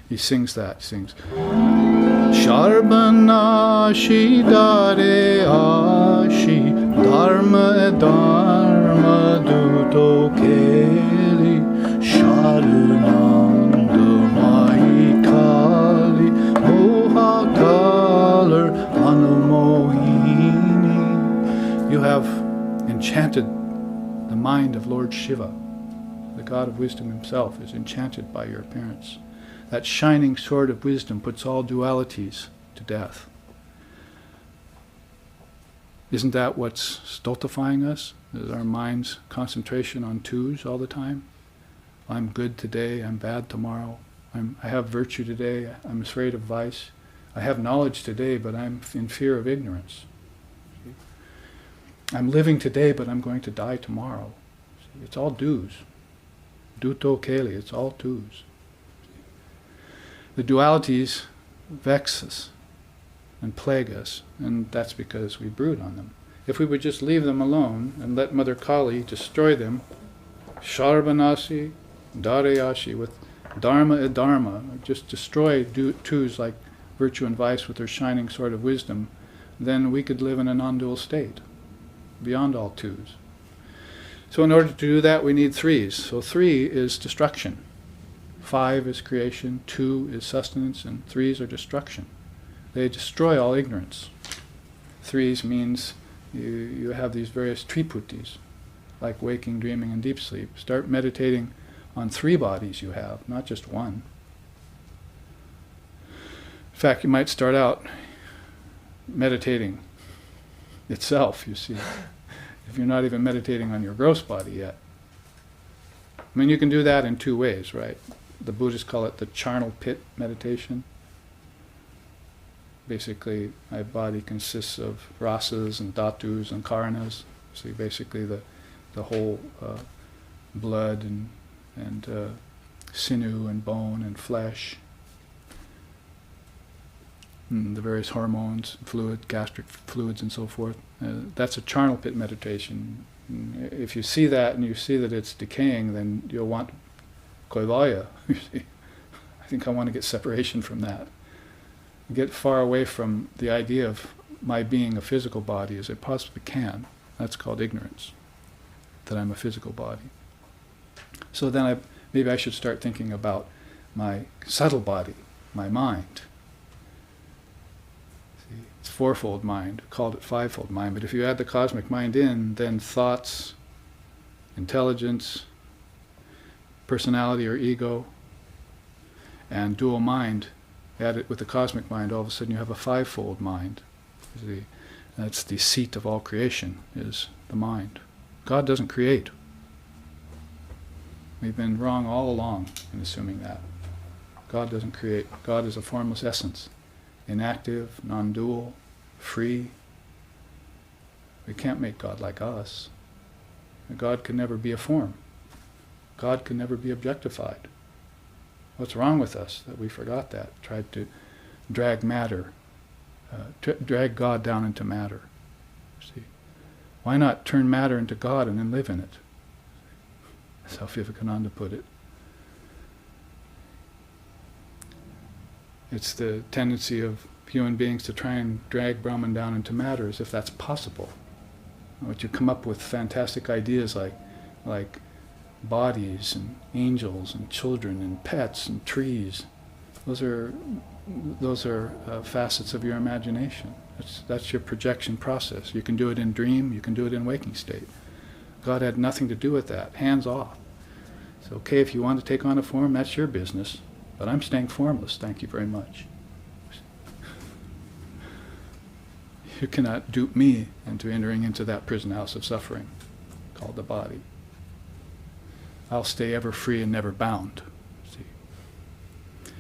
He sings that, Sharbanashi Dare Ashi Dharma Dharma Duto Keli Sharananda Mai Kali Mohakalar Anumohini. You have enchanted the mind of Lord Shiva. The God of wisdom himself is enchanted by your appearance. That shining sword of wisdom puts all dualities to death. Isn't that what's stultifying us? Is our mind's concentration on 2s all the time? I'm good today, I'm bad tomorrow. I have virtue today, I'm afraid of vice. I have knowledge today, but I'm in fear of ignorance. I'm living today, but I'm going to die tomorrow. It's all dues. Duto Keli, it's all 2s. The dualities vex us and plague us, and that's because we brood on them. If we would just leave them alone and let Mother Kali destroy them, Sharbanasi, Dareyashi, with Dharma Adharma, just destroy 2s like virtue and vice with her shining sword of wisdom, then we could live in a non-dual state, beyond all 2s. So in order to do that, we need 3s. So 3 is destruction. 5 is creation, 2 is sustenance, and 3s are destruction. They destroy all ignorance. 3s means you have these various triputis, like waking, dreaming, and deep sleep. Start meditating on 3 bodies you have, not just 1. In fact, you might start out meditating itself, you see. If you're not even meditating on your gross body yet. I mean, you can do that in two ways, right? The Buddhists call it the charnel pit meditation. Basically, my body consists of rasas and dhatus and karanas. So basically the whole blood and sinew and bone and flesh, and the various hormones, fluid, gastric fluids and so forth. That's a charnel pit meditation. If you see that and you see that it's decaying, then you'll want Kailaya. You see, I think I want to get separation from that. Get far away from the idea of my being a physical body as I possibly can. That's called ignorance, that I'm a physical body. So then maybe I should start thinking about my subtle body, my mind. See, it's fourfold mind, called it fivefold mind, but if you add the cosmic mind in, then thoughts, intelligence, personality or ego, and dual mind, add it with the cosmic mind, all of a sudden you have a fivefold mind. That's the seat of all creation, is the mind. God doesn't create. We've been wrong all along in assuming that. God doesn't create. God is a formless essence, inactive, non-dual, free. We can't make God like us. God can never be a form. God can never be objectified. What's wrong with us that we forgot that? Tried to drag matter, drag God down into matter. See, why not turn matter into God and then live in it? That's how Vivekananda put it. It's the tendency of human beings to try and drag Brahman down into matter as if that's possible. But you come up with fantastic ideas like bodies and angels and children and pets and trees. Those are facets of your imagination. That's your projection process. You can do it in dream, you can do it in waking state. God had nothing to do with that. Hands off. It's okay if you want to take on a form, that's your business. But I'm staying formless, thank you very much. You cannot dupe me into entering into that prison house of suffering called the body. I'll stay ever free and never bound. See?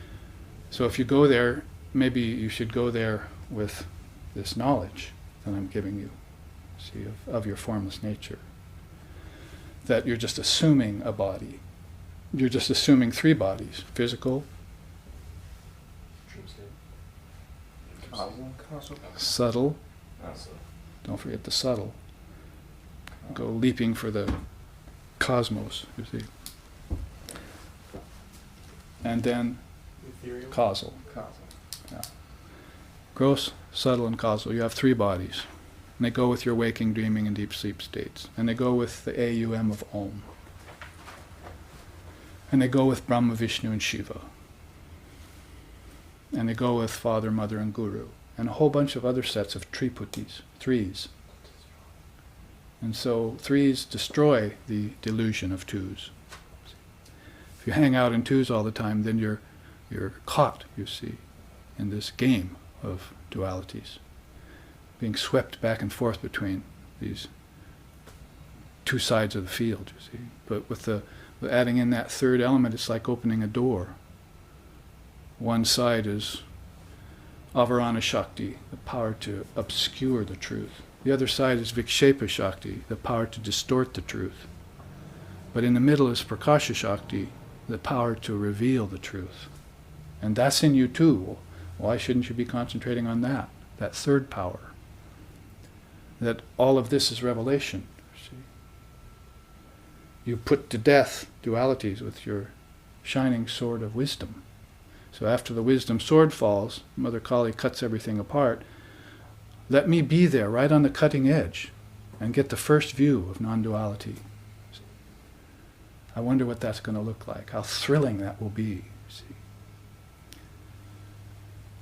So if you go there, maybe you should go there with this knowledge that I'm giving you, see, of your formless nature. That you're just assuming a body. You're just assuming three bodies: physical, subtle. Don't forget the subtle. Go leaping for the cosmos, you see. And then Ethereal? causal. Yeah. Gross, subtle, and causal. You have three bodies. And they go with your waking, dreaming, and deep sleep states. And they go with the AUM of Om. And they go with Brahma, Vishnu, and Shiva. And they go with Father, Mother, and Guru. And a whole bunch of other sets of triputis, threes. And so threes destroy the delusion of twos. If you hang out in twos all the time, then you're caught, you see, in this game of dualities, being swept back and forth between these two sides of the field, you see. But with adding in that third element, it's like opening a door. One side is Avarana Shakti, the power to obscure the truth. The other side is Vikshepa Shakti, the power to distort the truth. But in the middle is Prakasha Shakti, the power to reveal the truth. And that's in you too. Why shouldn't you be concentrating on that third power? That all of this is revelation. See? You put to death dualities with your shining sword of wisdom. So after the wisdom sword falls, Mother Kali cuts everything apart. Let me be there, right on the cutting edge, and get the first view of non-duality. I wonder what that's going to look like, how thrilling that will be. See?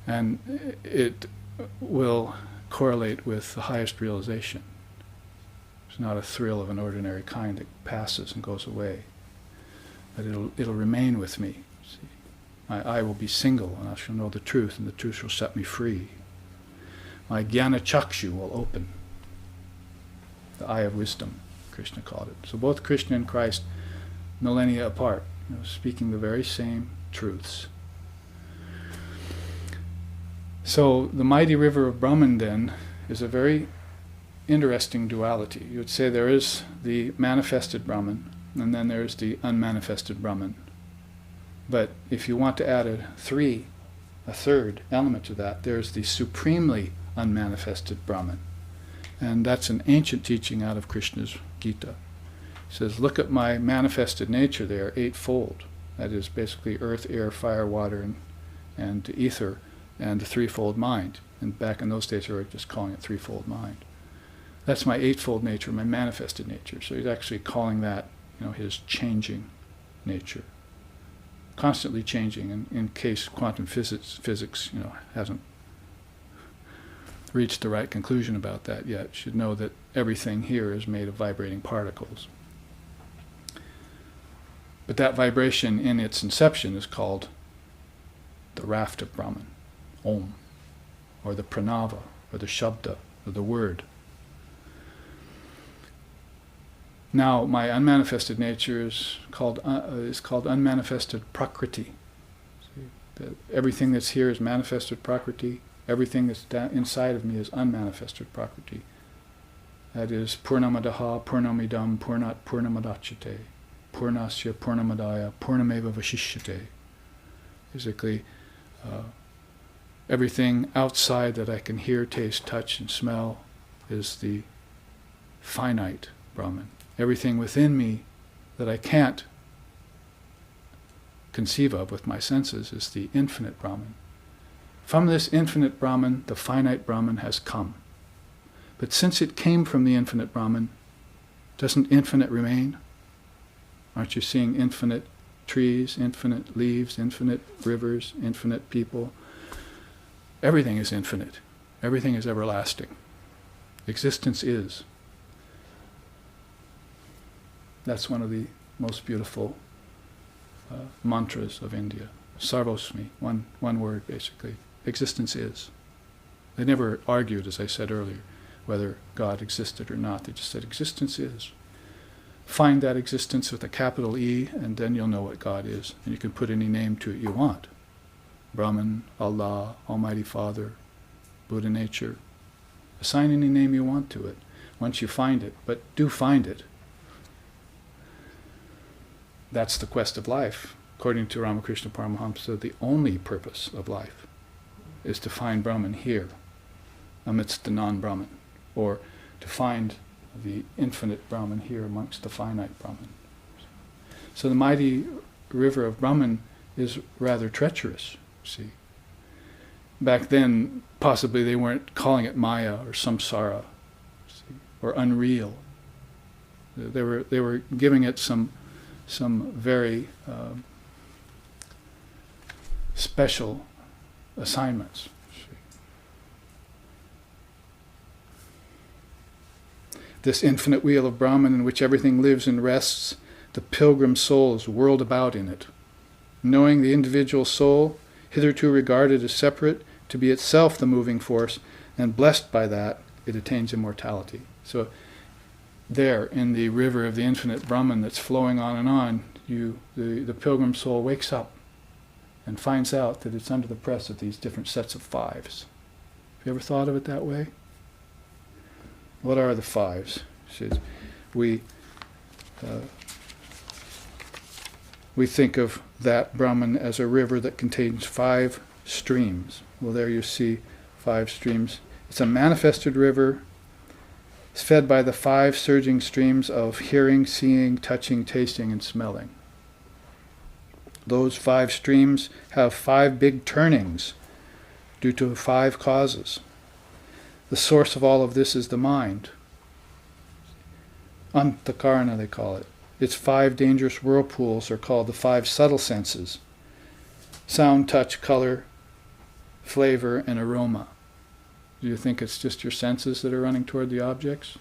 And it will correlate with the highest realization. It's not a thrill of an ordinary kind that passes and goes away, but it'll remain with me. See? My eye will be single, and I shall know the truth, and the truth shall set me free. my jnana chakshu will open. The eye of wisdom, Krishna called it. So both Krishna and Christ, millennia apart, speaking the very same truths. So the mighty river of Brahman then is a very interesting duality. You would say there is the manifested Brahman, and then there's the unmanifested Brahman. But if you want to add a third element to that, there's the supremely unmanifested Brahman. And that's an ancient teaching out of Krishna's Gita. He says, look at my manifested nature there, eightfold. That is basically earth, air, fire, water, and ether, and the threefold mind. And back in those days, they were just calling it threefold mind. That's my eightfold nature, my manifested nature. So he's actually calling that, his changing nature. Constantly changing, in case quantum physics, hasn't reached the right conclusion about that yet. You should know that everything here is made of vibrating particles. But that vibration in its inception is called the raft of Brahman, Om, or the pranava, or the shabda, or the word. Now, my unmanifested nature is called unmanifested prakriti. Everything that's here is manifested prakriti. Everything that's inside of me is unmanifested prakriti. That is Purnamadaha, Purnamidam, Purnat, Purnamadachyate, Purnasya, Purnamadaya, Purnameva Vashishyate. Basically, everything outside that I can hear, taste, touch, and smell is the finite Brahman. Everything within me that I can't conceive of with my senses is the infinite Brahman. From this infinite Brahman, the finite Brahman has come. But since it came from the infinite Brahman, doesn't infinite remain? Aren't you seeing infinite trees, infinite leaves, infinite rivers, infinite people? Everything is infinite. Everything is everlasting. Existence is. That's one of the most beautiful mantras of India. Sarvosmi, one word basically. Existence is. They never argued, as I said earlier, whether God existed or not. They just said existence is. Find that existence with a capital E, and then you'll know what God is. And you can put any name to it you want. Brahman, Allah, Almighty Father, Buddha nature. Assign any name you want to it once you find it, but do find it. That's the quest of life. According to Ramakrishna Paramahamsa, the only purpose of life is to find Brahman here, amidst the non-Brahman, or to find the infinite Brahman here amongst the finite Brahman. So the mighty river of Brahman is rather treacherous, see. Back then, possibly they weren't calling it Maya or Samsara, see, or unreal. They were giving it some very special assignments. This infinite wheel of Brahman in which everything lives and rests, the pilgrim soul is whirled about in it. Knowing the individual soul, hitherto regarded as separate, to be itself the moving force, and blessed by that, it attains immortality. So there, in the river of the infinite Brahman that's flowing on, the pilgrim soul wakes up and finds out that it's under the press of these different sets of fives. Have you ever thought of it that way? What are the fives? We think of that Brahman as a river that contains 5 streams. Well, there you see 5 streams. It's a manifested river. It's fed by the 5 surging streams of hearing, seeing, touching, tasting, and smelling. Those 5 streams have 5 big turnings due to 5 causes. The source of all of this is the mind. Antakarana, they call it. Its 5 dangerous whirlpools are called the 5 subtle senses. Sound, touch, color, flavor, and aroma. Do you think it's just your senses that are running toward the objects?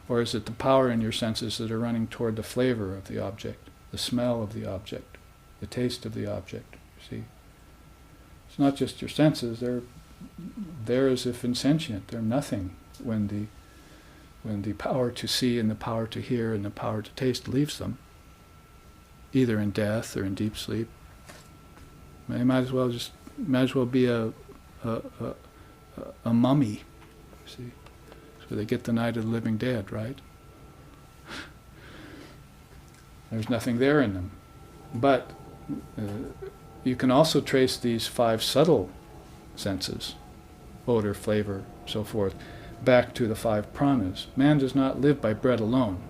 Or is it the power in your senses that are running toward the flavor of the object, the smell of the object, the taste of the object? You see? It's not just your senses, they're they're as if insentient. They're nothing when the power to see and the power to hear and the power to taste leaves them, either in death or in deep sleep. They might as well be a mummy. See, so they get the night of the living dead, right? There's nothing there in them, but you can also trace these 5 subtle senses, odor, flavor, so forth, back to the 5 pranas. Man does not live by bread alone.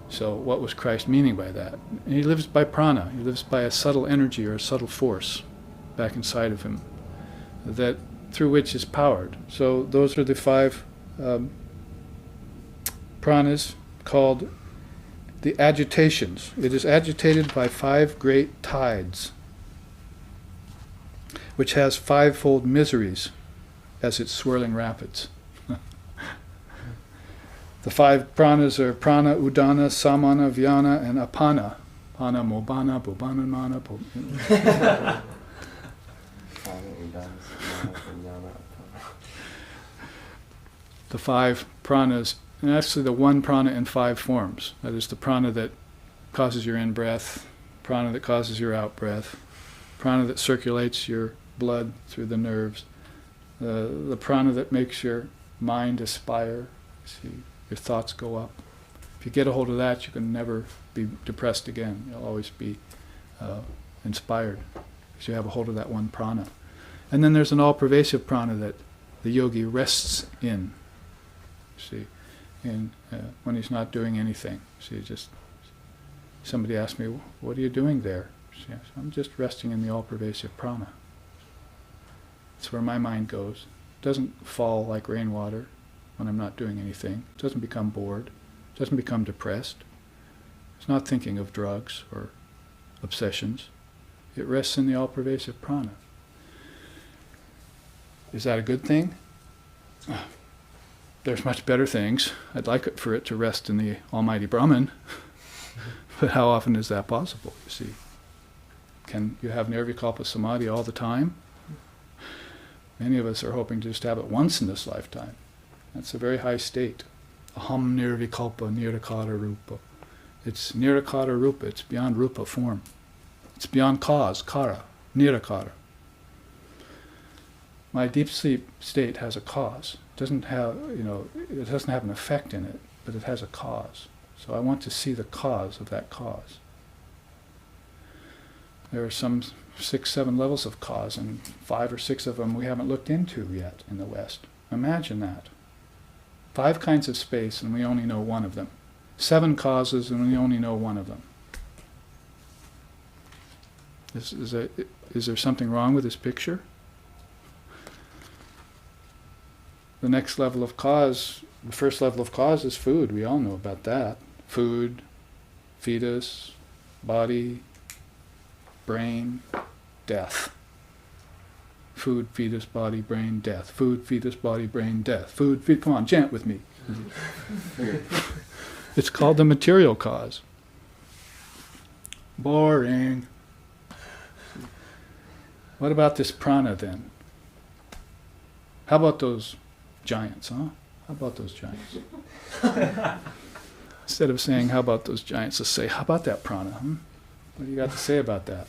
So what was Christ meaning by that? He lives by prana. He lives by a subtle energy or a subtle force back inside of him, that through which is powered. So those are the 5 pranas called the agitations. It is agitated by 5 great tides, which has 5-fold miseries as its swirling rapids. The 5 pranas are prana, udana, samana, vyana, and apana. Pana, mobana, bobana, mana. The 5 pranas, and actually the one prana in 5 forms. That is the prana that causes your in-breath, prana that causes your out-breath, prana that circulates your blood through the nerves, the prana that makes your mind aspire. See, your thoughts go up. If you get a hold of that, you can never be depressed again. You'll always be inspired because you have a hold of that one prana. And then there's an all-pervasive prana that the yogi rests in. See, and when he's not doing anything. See, just somebody asked me, "What are you doing there?" See, I'm just resting in the all-pervasive prana. It's where my mind goes. It doesn't fall like rainwater when I'm not doing anything. It doesn't become bored. It doesn't become depressed. It's not thinking of drugs or obsessions. It rests in the all-pervasive prana. Is that a good thing? There's much better things. I'd like it for it to rest in the Almighty Brahman. But how often is that possible, you see? Can you have Nirvikalpa Samadhi all the time? Many of us are hoping to just have it once in this lifetime. That's a very high state. Aham nirvikalpa nirakata rupa. It's nirakata rupa. It's beyond rupa form. It's beyond cause, kara, nirakata. My deep sleep state has a cause. It doesn't have, it doesn't have an effect in it, but it has a cause. So I want to see the cause of that cause. There are some 6, 7 levels of cause, and 5 or 6 of them we haven't looked into yet in the West. Imagine that. 5 kinds of space, and we only know one of them. 7 causes, and we only know one of them. Is there something wrong with this picture? The next level of cause, the first level of cause is food. We all know about that. Food, fetus, body, brain, death. Food, fetus, body, brain, death. Food, fetus, body, brain, death. Food, come on, chant with me. It's called the material cause. Boring. What about this prana then? How about those giants, huh? How about those giants? Instead of saying, how about those giants, let's say, how about that prana? What do you got to say about that?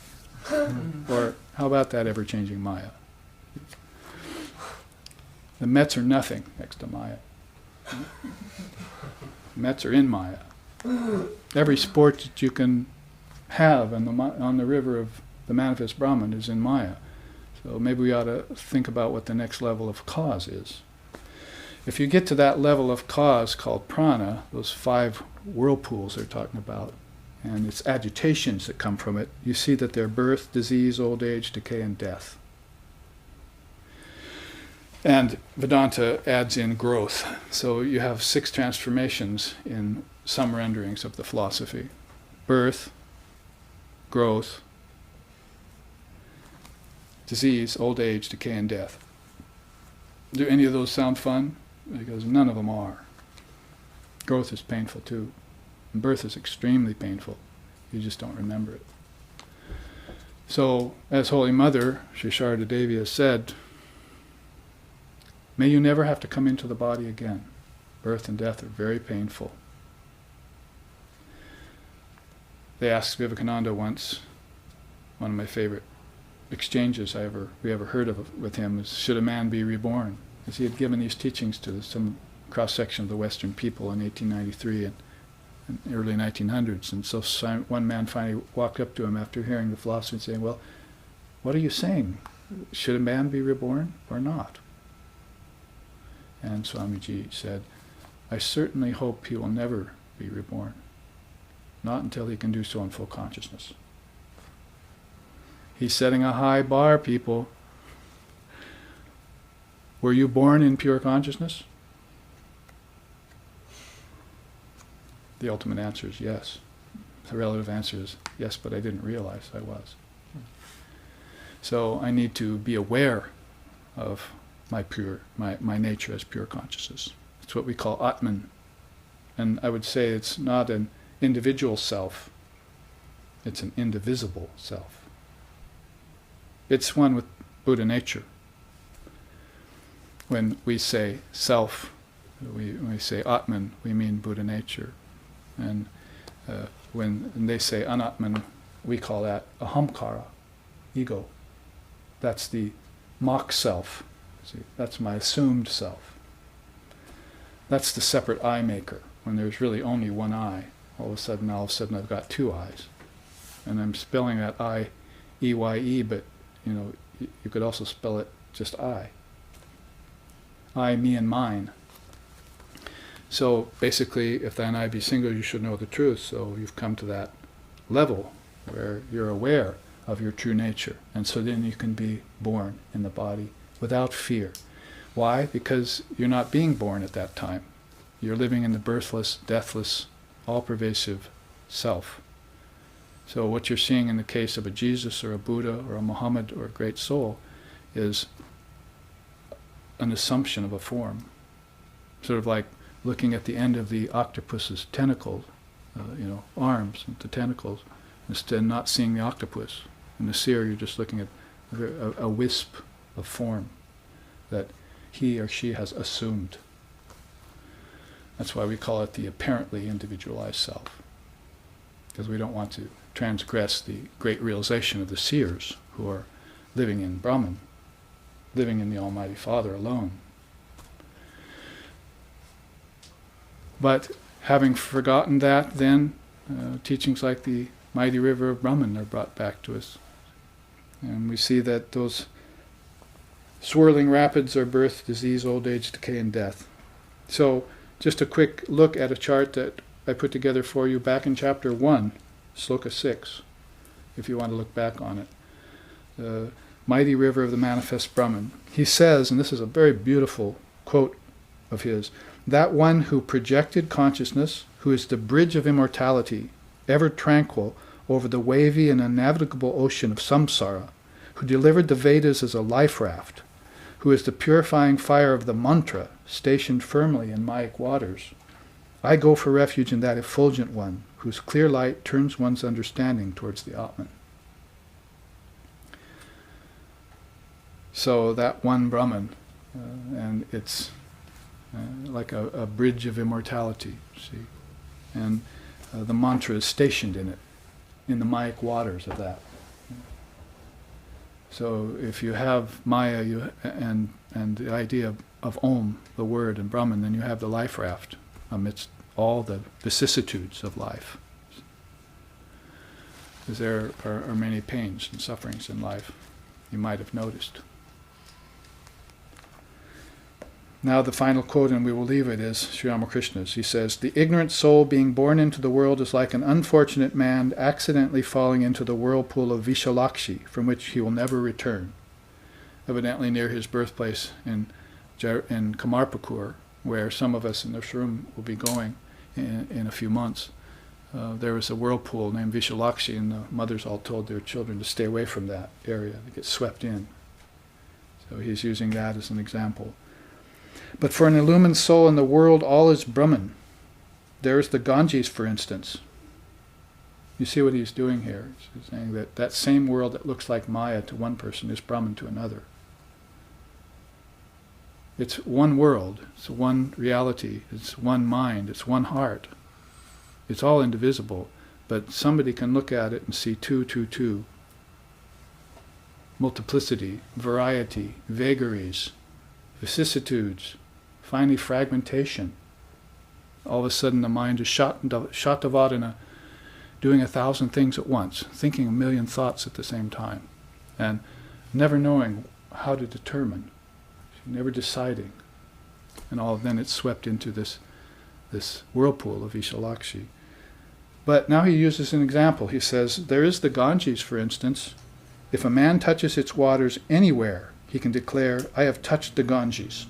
Or how about that ever-changing Maya? The Mets are nothing next to Maya. Mets are in Maya. Every sport that you can have on the river of the manifest Brahman is in Maya. So maybe we ought to think about what the next level of cause is. If you get to that level of cause called prana, those 5 whirlpools they're talking about, and its agitations that come from it, you see that they're birth, disease, old age, decay, and death. And Vedanta adds in growth. So you have 6 transformations in some renderings of the philosophy. Birth, growth, disease, old age, decay, and death. Do any of those sound fun? Because none of them are. Growth is painful too. And birth is extremely painful. You just don't remember it. So, as Holy Mother, Sri Sharada Devi has said, May you never have to come into the body again. Birth and death are very painful. They asked Vivekananda once, one of my favorite exchanges we ever heard of with him is, should a man be reborn? Because he had given these teachings to some cross-section of the Western people in 1893 and early 1900s. And so one man finally walked up to him after hearing the philosophy and saying, well, what are you saying? Should a man be reborn or not? And Swamiji said, I certainly hope he will never be reborn. Not until he can do so in full consciousness. He's setting a high bar, people. Were you born in pure consciousness? The ultimate answer is yes. The relative answer is yes, but I didn't realize I was. So I need to be aware of my nature as pure consciousness. It's what we call Atman. And I would say it's not an individual self, it's an indivisible self. It's one with Buddha nature. When we say self, when we say Atman, we mean Buddha nature. And when they say Anatman, we call that ahamkara, ego. That's the mock self. See, that's my assumed self. That's the separate eye maker. When there's really only one eye, all of a sudden I've got two eyes. And I'm spelling that I, E-Y-E, but you could also spell it just I. I, me, and mine. So basically, if thine eye be single, you should know the truth. So you've come to that level where you're aware of your true nature. And so then you can be born in the body without fear. Why? Because you're not being born at that time. You're living in the birthless, deathless, all-pervasive self. So what you're seeing in the case of a Jesus or a Buddha or a Muhammad or a great soul is an assumption of a form. Sort of like looking at the end of the octopus's tentacles, arms and the tentacles, instead not seeing the octopus. In the seer, you're just looking at a wisp of form that he or she has assumed. That's why we call it the apparently individualized self, because we don't want to transgress the great realization of the seers who are living in Brahman, living in the Almighty Father alone. But having forgotten that, then teachings like the mighty river of Brahman are brought back to us. And we see that those swirling rapids are birth, disease, old age, decay, and death. So just a quick look at a chart that I put together for you back in chapter 1, sloka 6, if you want to look back on it. The mighty river of the manifest Brahman. He says, and this is a very beautiful quote of his, that one who projected consciousness, who is the bridge of immortality, ever tranquil over the wavy and unnavigable ocean of samsara, who delivered the Vedas as a life raft, who is the purifying fire of the mantra, stationed firmly in Mayic waters. I go for refuge in that effulgent one, whose clear light turns one's understanding towards the Atman. So that one Brahman, and it's like a bridge of immortality, see? And the mantra is stationed in it, in the Mayic waters of that. So if you have Maya and the idea of Om, the word, and Brahman, then you have the life raft amidst all the vicissitudes of life. Because there are many pains and sufferings in life, you might have noticed. Now the final quote, and we will leave it, is Sri Ramakrishna's. He says, the ignorant soul being born into the world is like an unfortunate man accidentally falling into the whirlpool of Vishalakshi, from which he will never return. Evidently near his birthplace in Kamarpakur, where some of us in this room will be going in a few months, there was a whirlpool named Vishalakshi, and the mothers all told their children to stay away from that area, to get swept in. So he's using that as an example. But for an illumined soul in the world, all is Brahman. There is the Ganges, for instance. You see what he's doing here. He's saying that that same world that looks like Maya to one person is Brahman to another. It's one world, it's one reality, it's one mind, it's one heart. It's all indivisible, but somebody can look at it and see two, multiplicity, variety, vagaries, vicissitudes, finally fragmentation. All of a sudden the mind is Shatavadana, doing 1,000 things at once, thinking 1,000,000 thoughts at the same time, and never knowing how to determine, never deciding. And then it's swept into this whirlpool of Vishalakshi. But now he uses an example. He says, there is the Ganges, for instance. If a man touches its waters anywhere, he can declare, I have touched the Ganges.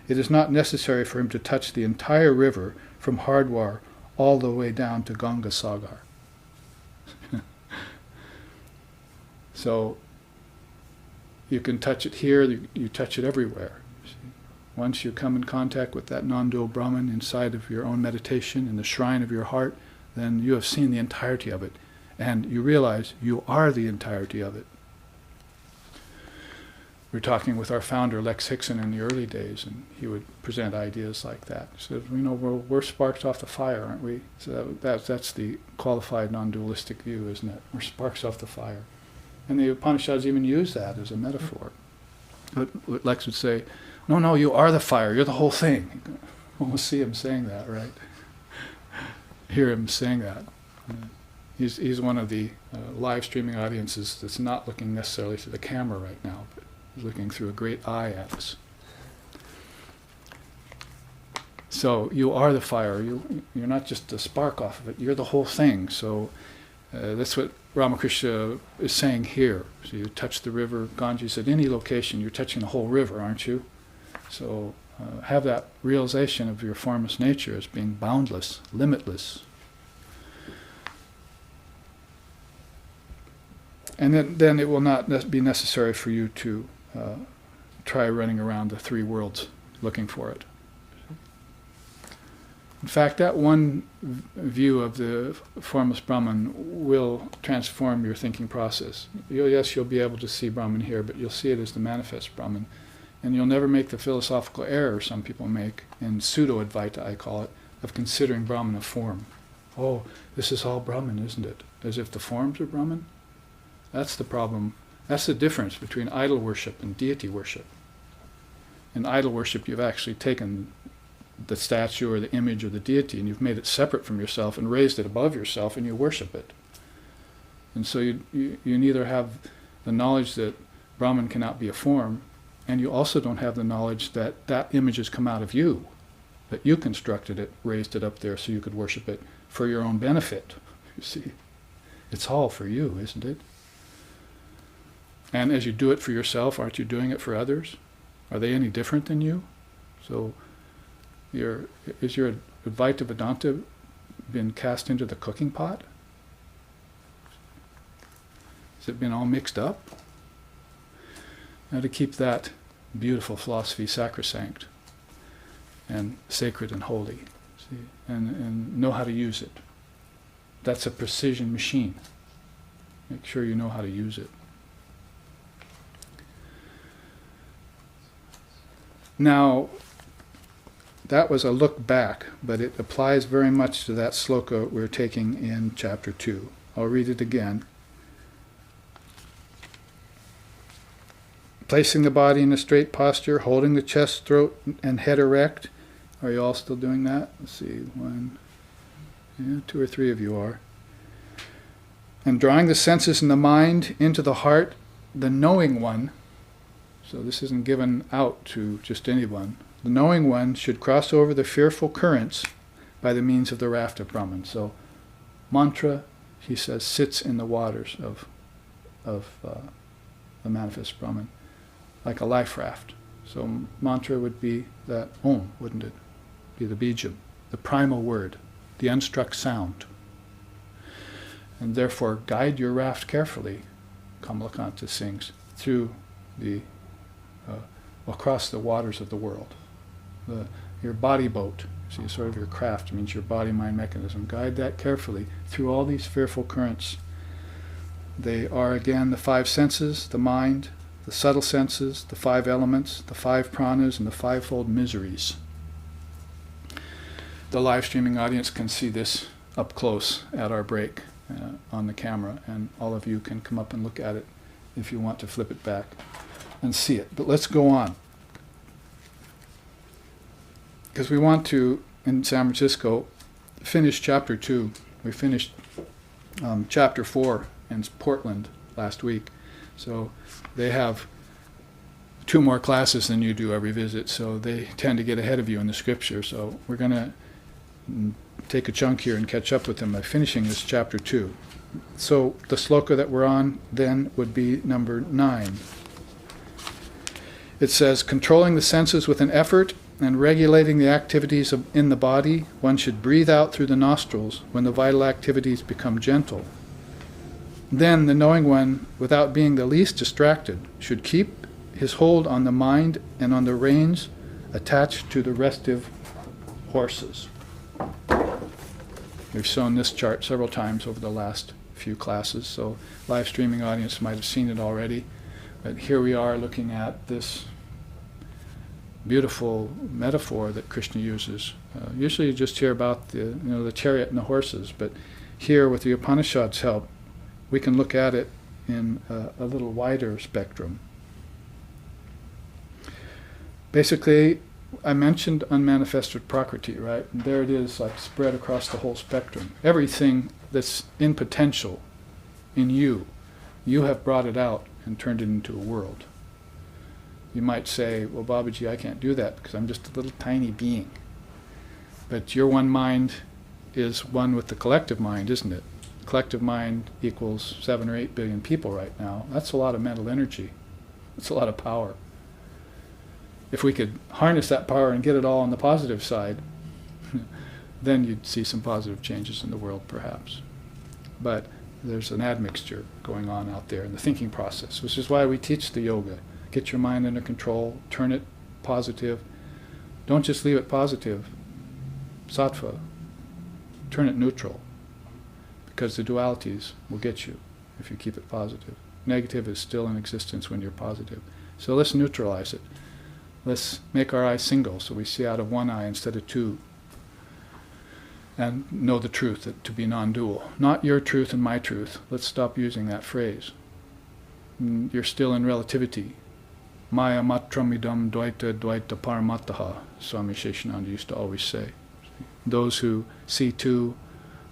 It is not necessary for him to touch the entire river from Hardwar all the way down to Ganga Sagar. So you can touch it here, you touch it everywhere. Once you come in contact with that non-dual Brahman inside of your own meditation, in the shrine of your heart, then you have seen the entirety of it. And you realize you are the entirety of it. We were talking with our founder, Lex Hickson, in the early days, and he would present ideas like that. He said, we're sparks off the fire, aren't we? So that's the qualified non-dualistic view, isn't it? We're sparks off the fire. And the Upanishads even use that as a metaphor. But Lex would say, no, you are the fire, you're the whole thing. You can almost see him saying that, right? Hear him saying that. He's one of the live streaming audiences that's not looking necessarily to the camera right now, but he's looking through a great eye at us. So you are the fire. You're not just a spark off of it. You're the whole thing. So that's what Ramakrishna is saying here. So you touch the river Ganges at any location. You're touching the whole river, aren't you? So have that realization of your formless nature as being boundless, limitless. And then it will not be necessary for you to try running around the three worlds looking for it. In fact, that one view of the formless Brahman will transform your thinking process. You'll be able to see Brahman here, but you'll see it as the manifest Brahman. And you'll never make the philosophical error some people make, in pseudo-Advaita I call it, of considering Brahman a form. Oh, this is all Brahman, isn't it? As if the forms are Brahman? That's the problem. That's the difference between idol worship and deity worship. In idol worship, you've actually taken the statue or the image or the deity and you've made it separate from yourself and raised it above yourself and you worship it. And so you neither have the knowledge that Brahman cannot be a form, and you also don't have the knowledge that that image has come out of you, that you constructed it, raised it up there so you could worship it for your own benefit. You see, it's all for you, isn't it? And as you do it for yourself, aren't you doing it for others? Are they any different than you? So is your Advaita Vedanta been cast into the cooking pot? Has it been all mixed up? Now to keep that beautiful philosophy sacrosanct and sacred and holy, see, and know how to use it. That's a precision machine. Make sure you know how to use it. Now, that was a look back, but it applies very much to that sloka we're taking in chapter 2. I'll read it again. Placing the body in a straight posture, holding the chest, throat, and head erect. Are you all still doing that? Let's see, 2 or 3 of you are. And drawing the senses and the mind into the heart, the knowing one. So this isn't given out to just anyone. The knowing one should cross over the fearful currents by the means of the raft of Brahman. So mantra, he says, sits in the waters of the manifest Brahman, like a life raft. So mantra would be that Om, wouldn't it? Be the bijam, the primal word, the unstruck sound. And therefore guide your raft carefully, Kamalakanta sings, through the across the waters of the world. Your body boat, see, sort of your craft, means your body-mind mechanism. Guide that carefully through all these fearful currents. They are, again, the 5 senses, the mind, the subtle senses, the 5 elements, the 5 pranas, and the 5-fold miseries. The live streaming audience can see this up close at our break on the camera, and all of you can come up and look at it if you want to flip it back and see it. But let's go on, because we want to, in San Francisco, finish chapter 2. We finished chapter 4 in Portland last week, so they have 2 more classes than you do every visit, so they tend to get ahead of you in the scripture. So we're going to take a chunk here and catch up with them by finishing this chapter 2. So the sloka that we're on then would be number 9. It says, controlling the senses with an effort and regulating the activities in the body, one should breathe out through the nostrils when the vital activities become gentle. Then the knowing one, without being the least distracted, should keep his hold on the mind and on the reins attached to the restive horses. We've shown this chart several times over the last few classes, so live streaming audience might have seen it already. But here we are looking at this beautiful metaphor that Krishna uses. Usually you just hear about the chariot and the horses, but here with the Upanishad's help, we can look at it in a little wider spectrum. Basically, I mentioned unmanifested prakriti, right? And there it is, like spread across the whole spectrum. Everything that's in potential in you, you have brought it out and turned it into a world. You might say, well, Babaji, I can't do that because I'm just a little tiny being. But your one mind is one with the collective mind, isn't it? Collective mind equals 7 or 8 billion people right now. That's a lot of mental energy. That's a lot of power. If we could harness that power and get it all on the positive side, then you'd see some positive changes in the world, perhaps. But there's an admixture going on out there in the thinking process, which is why we teach the yoga. Get your mind under control, turn it positive. Don't just leave it positive, sattva. Turn it neutral, because the dualities will get you if you keep it positive. Negative is still in existence when you're positive. So let's neutralize it. Let's make our eyes single so we see out of one eye instead of 2. And know the truth, to be non-dual. Not your truth and my truth. Let's stop using that phrase. You're still in relativity. Maya matramidam dvaita dvaita paramataha, Swami Sheshananda used to always say. Those who see 2,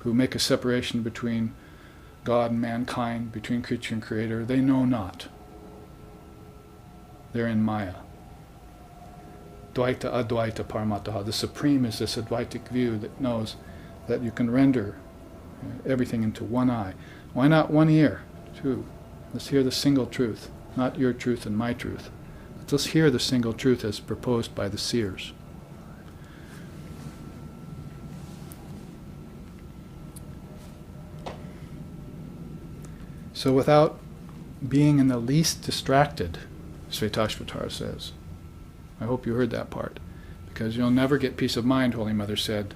who make a separation between God and mankind, between creature and creator, they know not. They're in Maya. Dvaita advaita paramataha. The supreme is this advaitic view that knows that you can render everything into one eye. Why not one ear, too? Let's hear the single truth, not your truth and my truth. Let's hear the single truth as proposed by the seers. So without being in the least distracted, Shvetashvatara says. I hope you heard that part, because you'll never get peace of mind, Holy Mother said,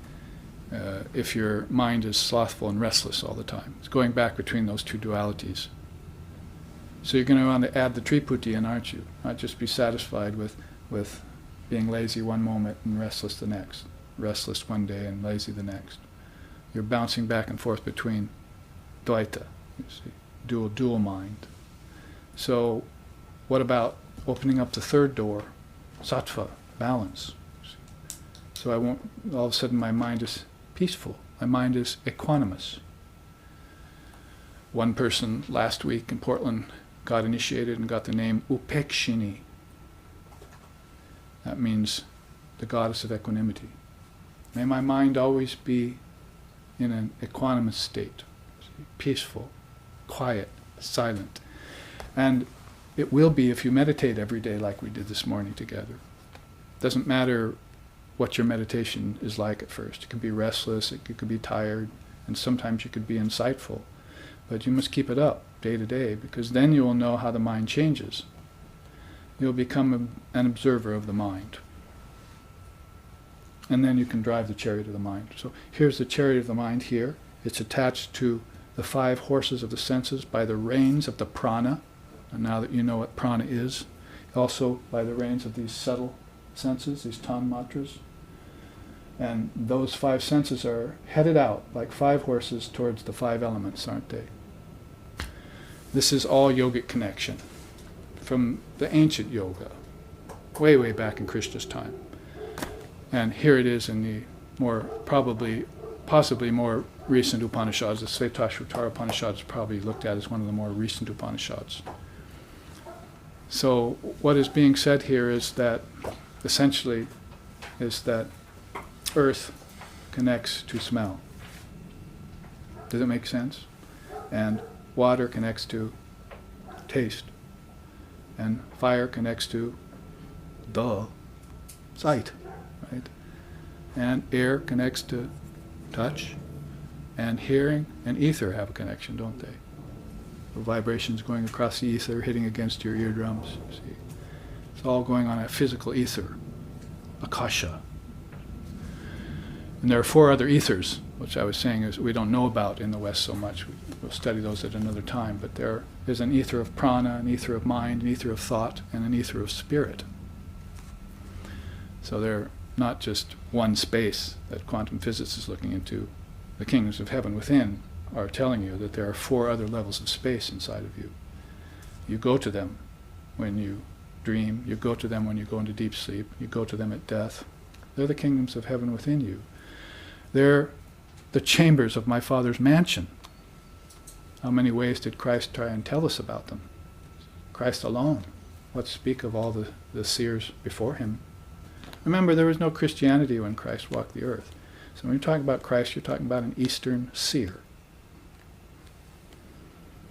if your mind is slothful and restless all the time. It's going back between those 2 dualities. So you're going to want to add the triputi in, aren't you? Not just be satisfied with being lazy one moment and restless the next. Restless one day and lazy the next. You're bouncing back and forth between Dvaita, you see, dual mind. So what about opening up the 3rd door? Sattva, balance. So I won't, all of a sudden my mind is peaceful. My mind is equanimous. One person last week in Portland got initiated and got the name Upekshini. That means the goddess of equanimity. May my mind always be in an equanimous state, peaceful, quiet, silent. And it will be if you meditate every day like we did this morning together. Doesn't matter what your meditation is like at first. It can be restless, it could be tired, and sometimes you could be insightful. But you must keep it up day to day, because then you will know how the mind changes. You'll become an observer of the mind. And then you can drive the chariot of the mind. So here's the chariot of the mind here. It's attached to the 5 horses of the senses by the reins of the prana. And now that you know what prana is, also by the reins of these subtle senses, these tanmatras, and those 5 senses are headed out like 5 horses towards the 5 elements, aren't they? This is all yogic connection from the ancient yoga, way, way back in Krishna's time. And here it is in the more, possibly more recent Upanishads. The Shvetashvatara Upanishad is probably looked at as one of the more recent Upanishads. So what is being said here is that, essentially, is that earth connects to smell. Does it make sense? And water connects to taste. And fire connects to the sight, right? And air connects to touch. And hearing and ether have a connection, don't they? The vibrations going across the ether, hitting against your eardrums. See? It's all going on a physical ether, akasha. And there are 4 other ethers, which I was saying is we don't know about in the West so much. We'll study those at another time. But there is an ether of prana, an ether of mind, an ether of thought, and an ether of spirit. So they're not just one space that quantum physics is looking into. The kingdoms of heaven within are telling you that there are 4 other levels of space inside of you. You go to them when you dream. You go to them when you go into deep sleep. You go to them at death. They're the kingdoms of heaven within you. They're the chambers of my Father's mansion. How many ways did Christ try and tell us about them? Christ alone. What speak of all the seers before him? Remember, there was no Christianity when Christ walked the earth. So when you're talking about Christ, you're talking about an Eastern seer.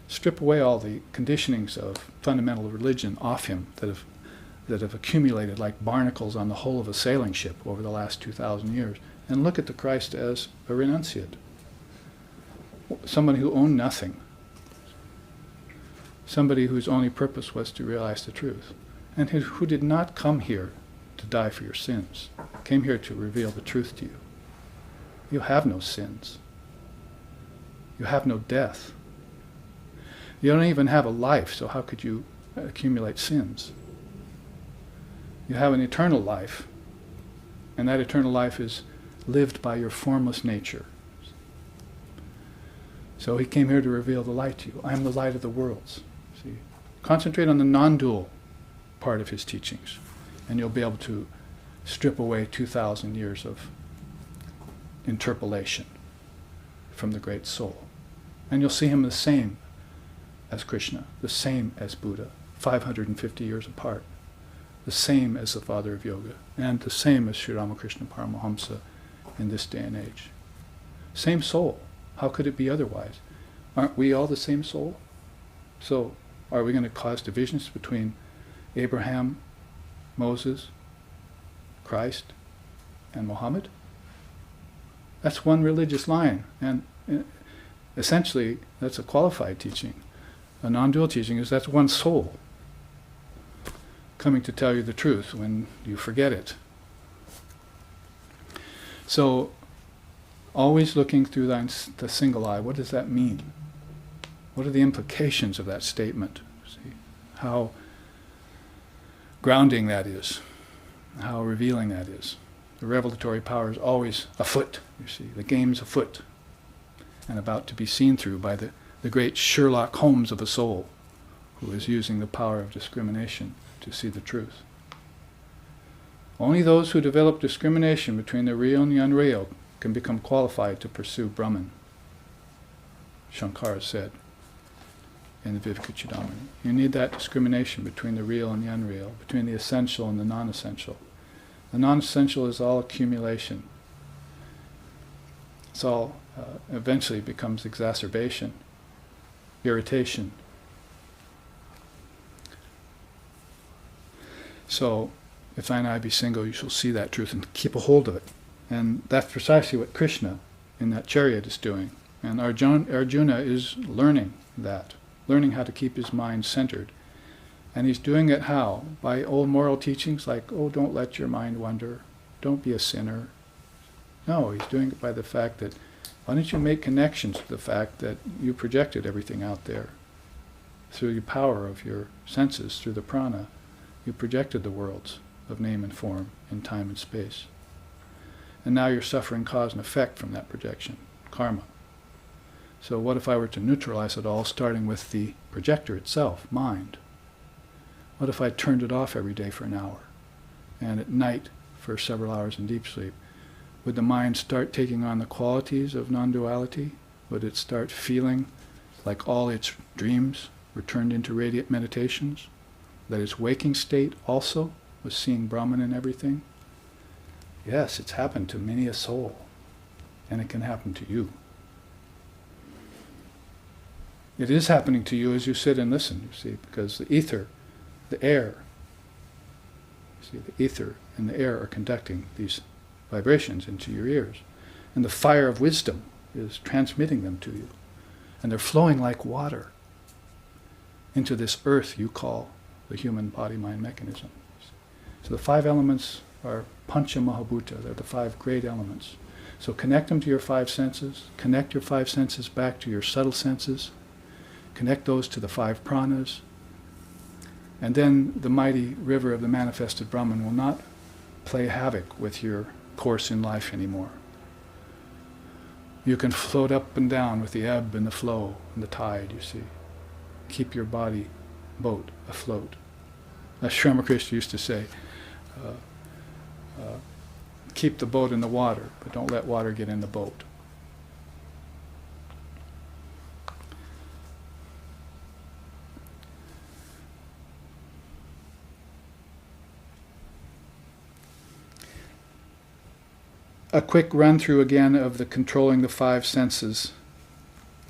Strip away all the conditionings of fundamental religion off him that have accumulated like barnacles on the hull of a sailing ship over the last 2,000 years, and look at the Christ as a renunciate, somebody who owned nothing, somebody whose only purpose was to realize the truth, and who did not come here to die for your sins, came here to reveal the truth to you. You have no sins. You have no death. You don't even have a life, so how could you accumulate sins? You have an eternal life, and that eternal life is lived by your formless nature. So he came here to reveal the light to you. I am the light of the worlds. See? Concentrate on the non-dual part of his teachings, and you'll be able to strip away 2,000 years of interpolation from the great soul. And you'll see him the same as Krishna, the same as Buddha, 550 years apart, the same as the father of yoga, and the same as Sri Ramakrishna Paramahamsa in this day and age. Same soul. How could it be otherwise? Aren't we all the same soul? So are we going to cause divisions between Abraham, Moses, Christ, and Muhammad? That's one religious line, and essentially that's a qualified teaching. A non-dual teaching is that's one soul coming to tell you the truth when you forget it. So always looking through the single eye, what does that mean? What are the implications of that statement? See how grounding that is, how revealing that is. The revelatory power is always afoot, you see. The game's afoot and about to be seen through by the great Sherlock Holmes of a soul who is using the power of discrimination to see the truth. Only those who develop discrimination between the real and the unreal can become qualified to pursue Brahman, Shankara said in the Vivekachudamani. You need that discrimination between the real and the unreal, between the essential and the non-essential. The non-essential is all accumulation. It's all eventually becomes exacerbation, irritation. So, if thine eye be single, you shall see that truth and keep a hold of it. And that's precisely what Krishna in that chariot is doing. And Arjuna is learning that, learning how to keep his mind centered. And he's doing it how? By old moral teachings like, oh, don't let your mind wander, don't be a sinner. No, he's doing it by the fact that, why don't you make connections to the fact that you projected everything out there through the power of your senses, through the prana, you projected the worlds of name and form in time and space. And now you're suffering cause and effect from that projection, karma. So what if I were to neutralize it all, starting with the projector itself, mind? What if I turned it off every day for an hour, and at night for several hours in deep sleep? Would the mind start taking on the qualities of non-duality? Would it start feeling like all its dreams were turned into radiant meditations? That its waking state also was seeing Brahman in everything? Yes, it's happened to many a soul, and it can happen to you. It is happening to you as you sit and listen, you see, because the ether, the air, you see, the ether and the air are conducting these vibrations into your ears. And the fire of wisdom is transmitting them to you. And they're flowing like water into this earth you call the human body-mind mechanism. So the 5 elements are Pancha Mahabhuta. They're the 5 great elements. So connect them to your 5 senses. Connect your 5 senses back to your subtle senses. Connect those to the 5 pranas. And then the mighty river of the manifested Brahman will not play havoc with your course in life anymore. You can float up and down with the ebb and the flow and the tide, you see. Keep your body, boat, afloat. As Sri Ramakrishna used to say, keep the boat in the water, but don't let water get in the boat. A quick run through again of the controlling the 5 senses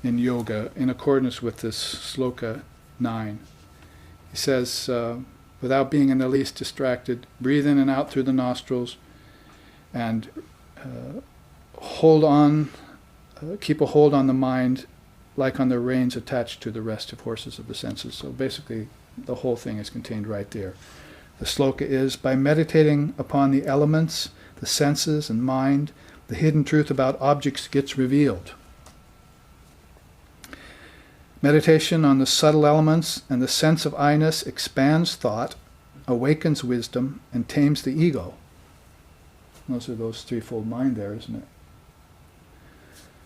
in yoga in accordance with this sloka 9. He says, without being in the least distracted, breathe in and out through the nostrils and keep a hold on the mind like on the reins attached to the restive horses of the senses. So basically the whole thing is contained right there. The sloka is, by meditating upon the elements, the senses and mind, the hidden truth about objects gets revealed. Meditation on the subtle elements and the sense of I-ness expands thought, awakens wisdom, and tames the ego. Those are those threefold mind there, isn't it?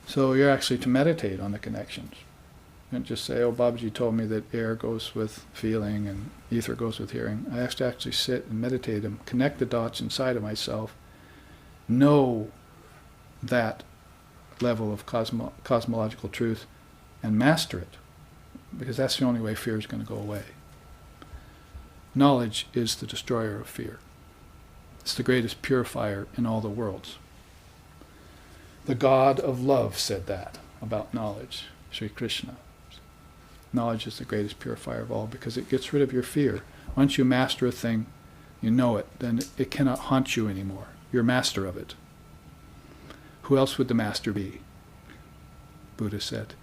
So you're actually to meditate on the connections. You don't just say, oh, Babaji told me that air goes with feeling and ether goes with hearing. I have to actually sit and meditate and connect the dots inside of myself, know that level of cosmological truth, and master it, because that's the only way fear is going to go away. Knowledge is the destroyer of fear. It's the greatest purifier in all the worlds. The God of love said that about knowledge, Sri Krishna. Knowledge is the greatest purifier of all because it gets rid of your fear. Once you master a thing, you know it, then it cannot haunt you anymore. You're master of it. Who else would the master be? Buddha said.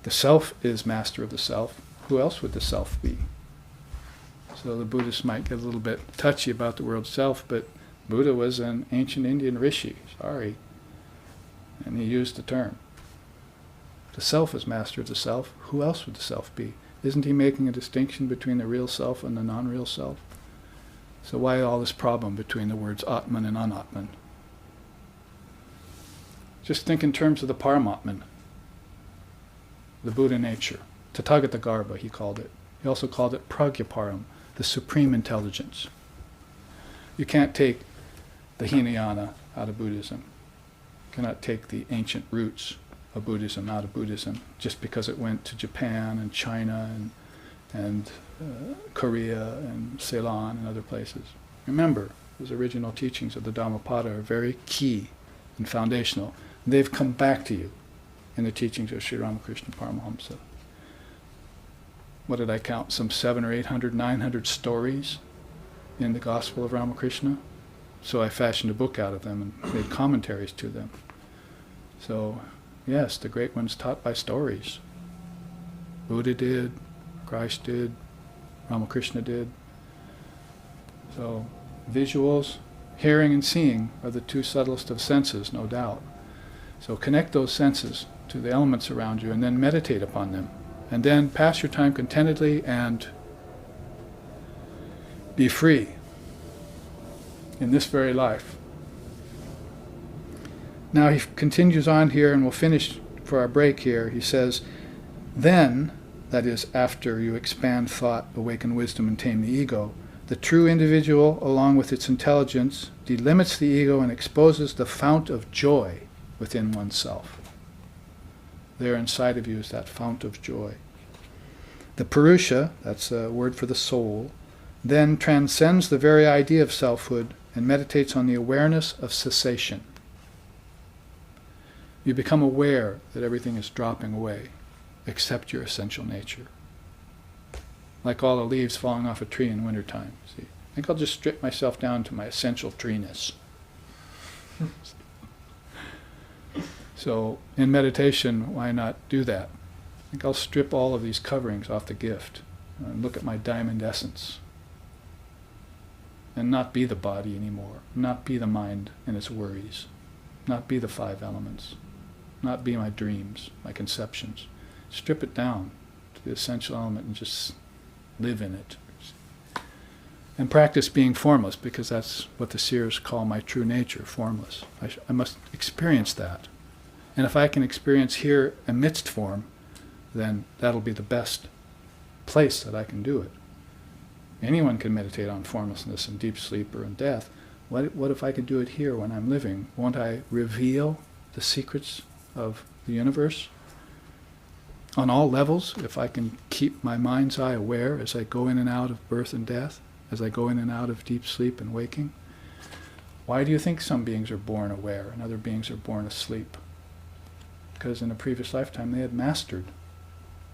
The self is master of the self. Who else would the self be? So the Buddhists might get a little bit touchy about the word self, but Buddha was an ancient Indian rishi, and he used the term. The self is master of the self. Who else would the self be? Isn't he making a distinction between the real self and the non-real self? So why all this problem between the words Atman and Anatman? Just think in terms of the Paramatman, the Buddha nature. Tathagata Garbha, he called it. He also called it Pragyaparam, the supreme intelligence. You can't take the Hinayana out of Buddhism. You cannot take the ancient roots of Buddhism out of Buddhism just because it went to Japan and China and Korea and Ceylon and other places. Remember, those original teachings of the Dhammapada are very key and foundational. They've come back to you in the teachings of Sri Ramakrishna Paramahamsa. What did I count? Some 700 or 800, 900 stories in the Gospel of Ramakrishna. So I fashioned a book out of them and made commentaries to them. So, yes, the great ones taught by stories. Buddha did, Christ did, Ramakrishna did. So, visuals, hearing and seeing are the 2 subtlest of senses, no doubt. So connect those senses to the elements around you and then meditate upon them. And then pass your time contentedly and be free in this very life. Now he continues on here, and we'll finish for our break here. He says, then, that is, after you expand thought, awaken wisdom, and tame the ego, the true individual, along with its intelligence, delimits the ego and exposes the fount of joy within oneself. There inside of you is that fount of joy. The Purusha, that's a word for the soul, then transcends the very idea of selfhood and meditates on the awareness of cessation. You become aware that everything is dropping away, except your essential nature. Like all the leaves falling off a tree in wintertime. See, I think I'll just strip myself down to my essential treeness. So in meditation, why not do that? I think I'll strip all of these coverings off the gift and look at my diamond essence and not be the body anymore, not be the mind and its worries, not be the 5 elements, not be my dreams, my conceptions. Strip it down to the essential element and just live in it. And practice being formless, because that's what the seers call my true nature, formless. I must experience that. And if I can experience here amidst form, then that'll be the best place that I can do it. Anyone can meditate on formlessness and deep sleep or in death. What if I could do it here when I'm living? Won't I reveal the secrets of the universe? On all levels, if I can keep my mind's eye aware as I go in and out of birth and death, as I go in and out of deep sleep and waking. Why do you think some beings are born aware and other beings are born asleep? Because in a previous lifetime they had mastered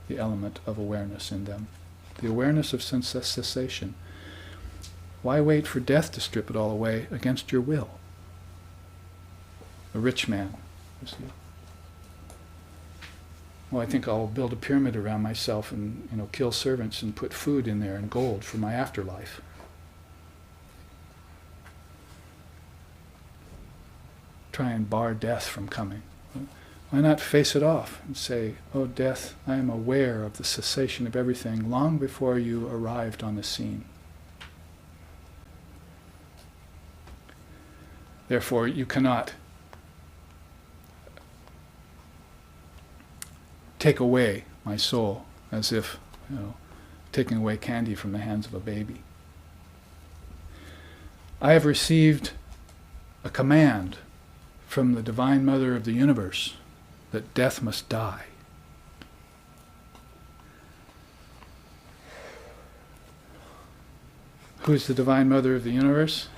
the element of awareness in them, the awareness of cessation. Why wait for death to strip it all away against your will? A rich man, you see. Well, I think I'll build a pyramid around myself and, kill servants and put food in there and gold for my afterlife. Try and bar death from coming. Why not face it off and say, oh death, I am aware of the cessation of everything long before you arrived on the scene. Therefore, you cannot take away my soul as if, taking away candy from the hands of a baby. I have received a command from the Divine Mother of the universe that death must die. Who's the Divine Mother of the universe?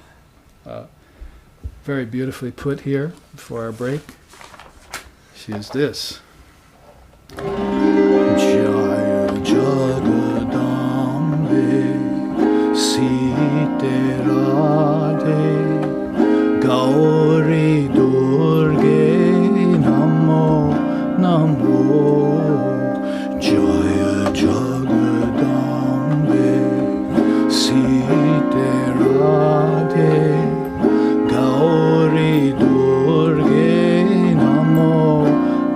Very beautifully put here before our break. She is this. Jaya Jagadambe Site Radhe Gauri Durge Namo Namo Jaya Jagadambe Site Radhe Gauri Durge Namo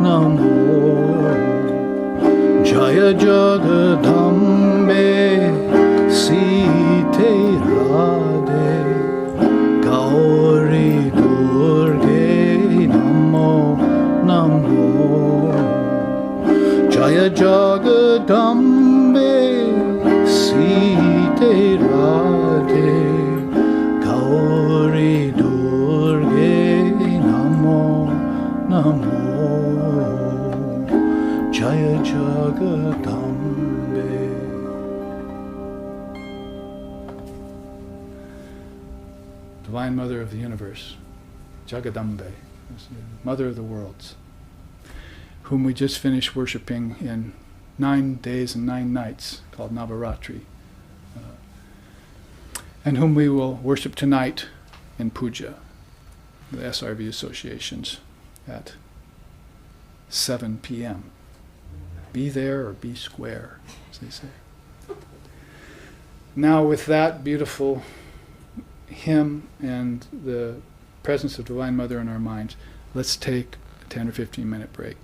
Namo Jaya Jagadambe Site Radhe Gauri Durge Namo Namo Jaya Jagadambe Site Radhe Gauri Durge Namo Namo Jaya Jagadambe. Divine Mother of the Universe, Jagadambe, Mother of the Worlds, whom we just finished worshipping in 9 days and 9 nights, called Navaratri, and whom we will worship tonight in Puja, the SRV associations, at 7 p.m. Be there or be square, as they say. Now with that beautiful hymn and the presence of Divine Mother in our minds, let's take a 10 or 15 minute break.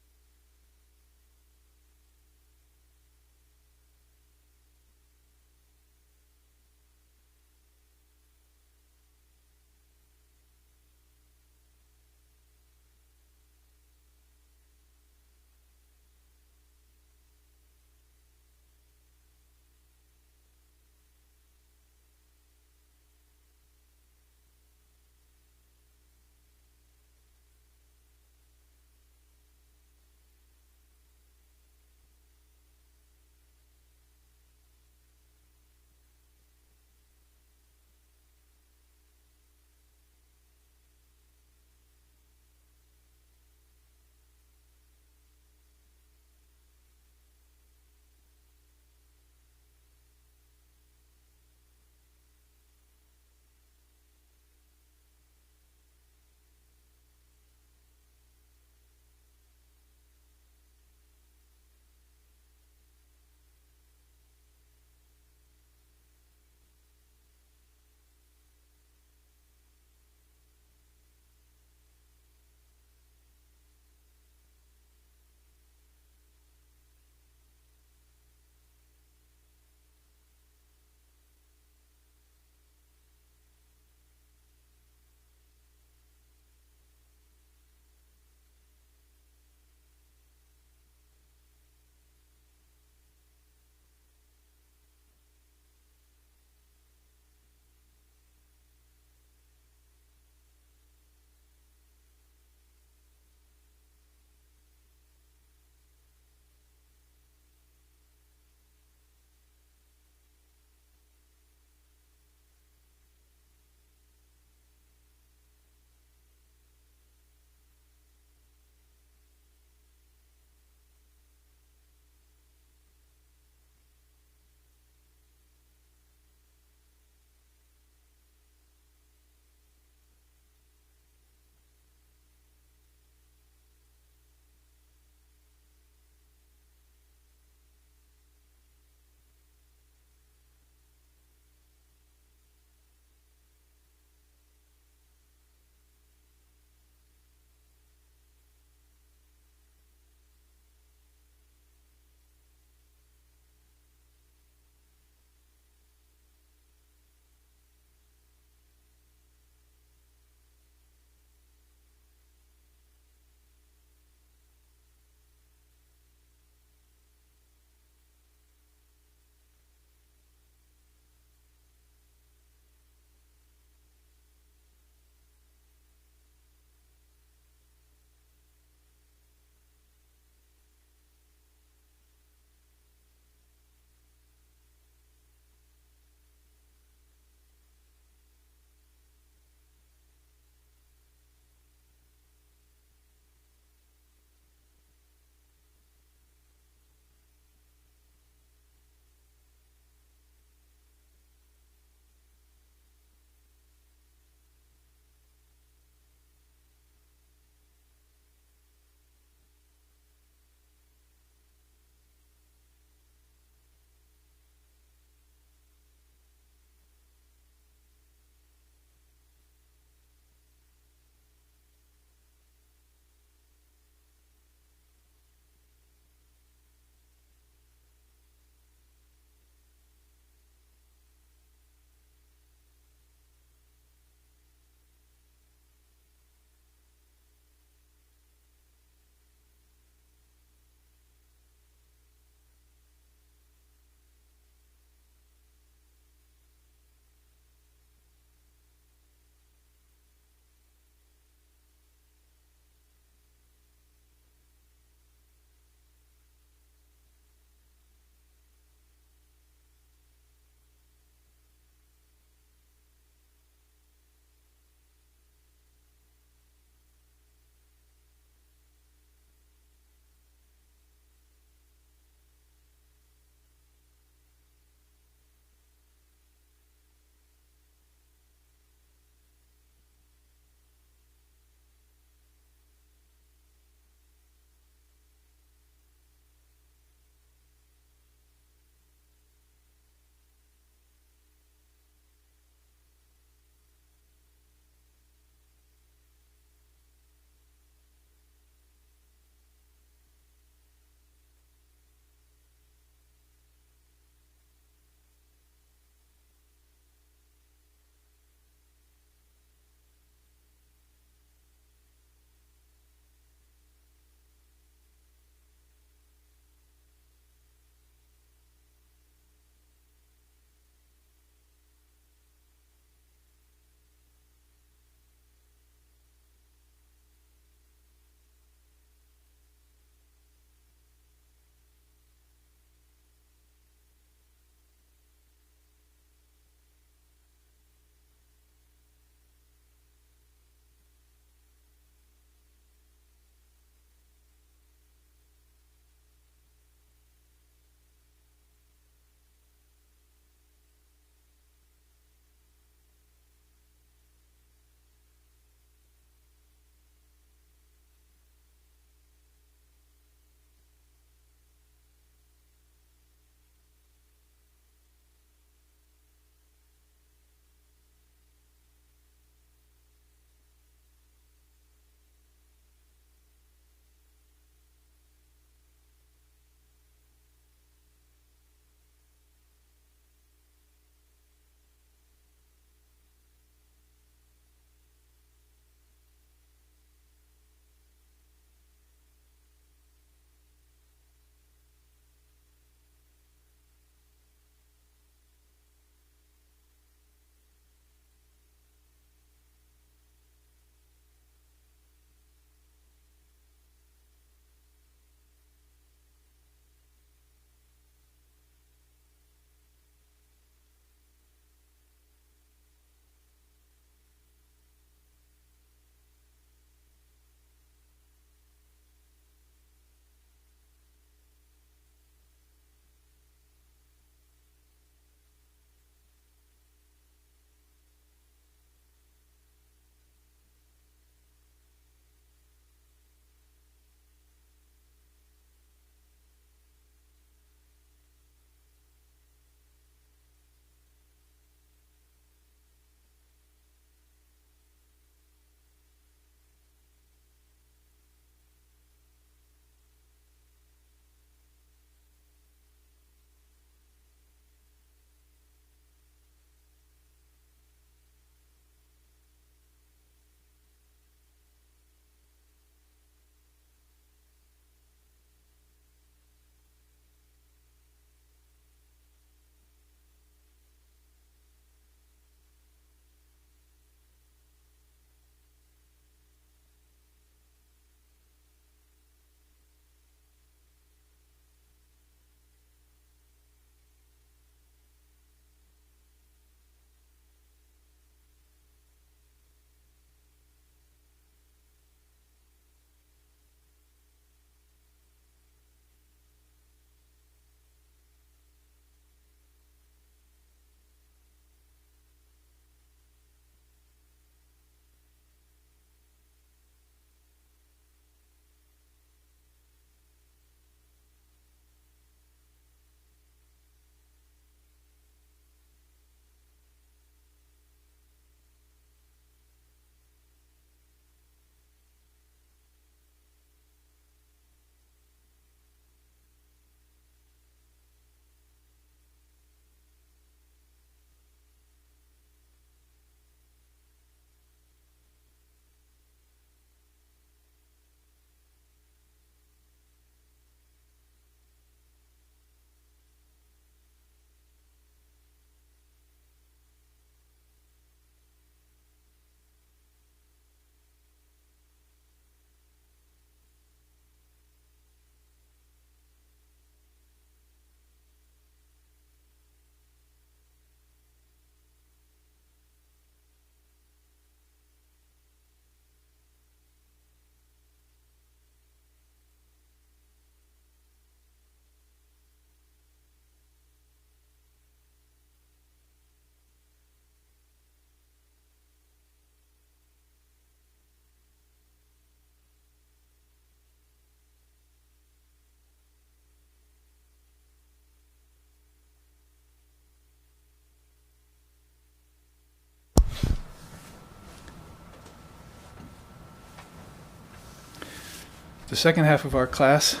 The second half of our class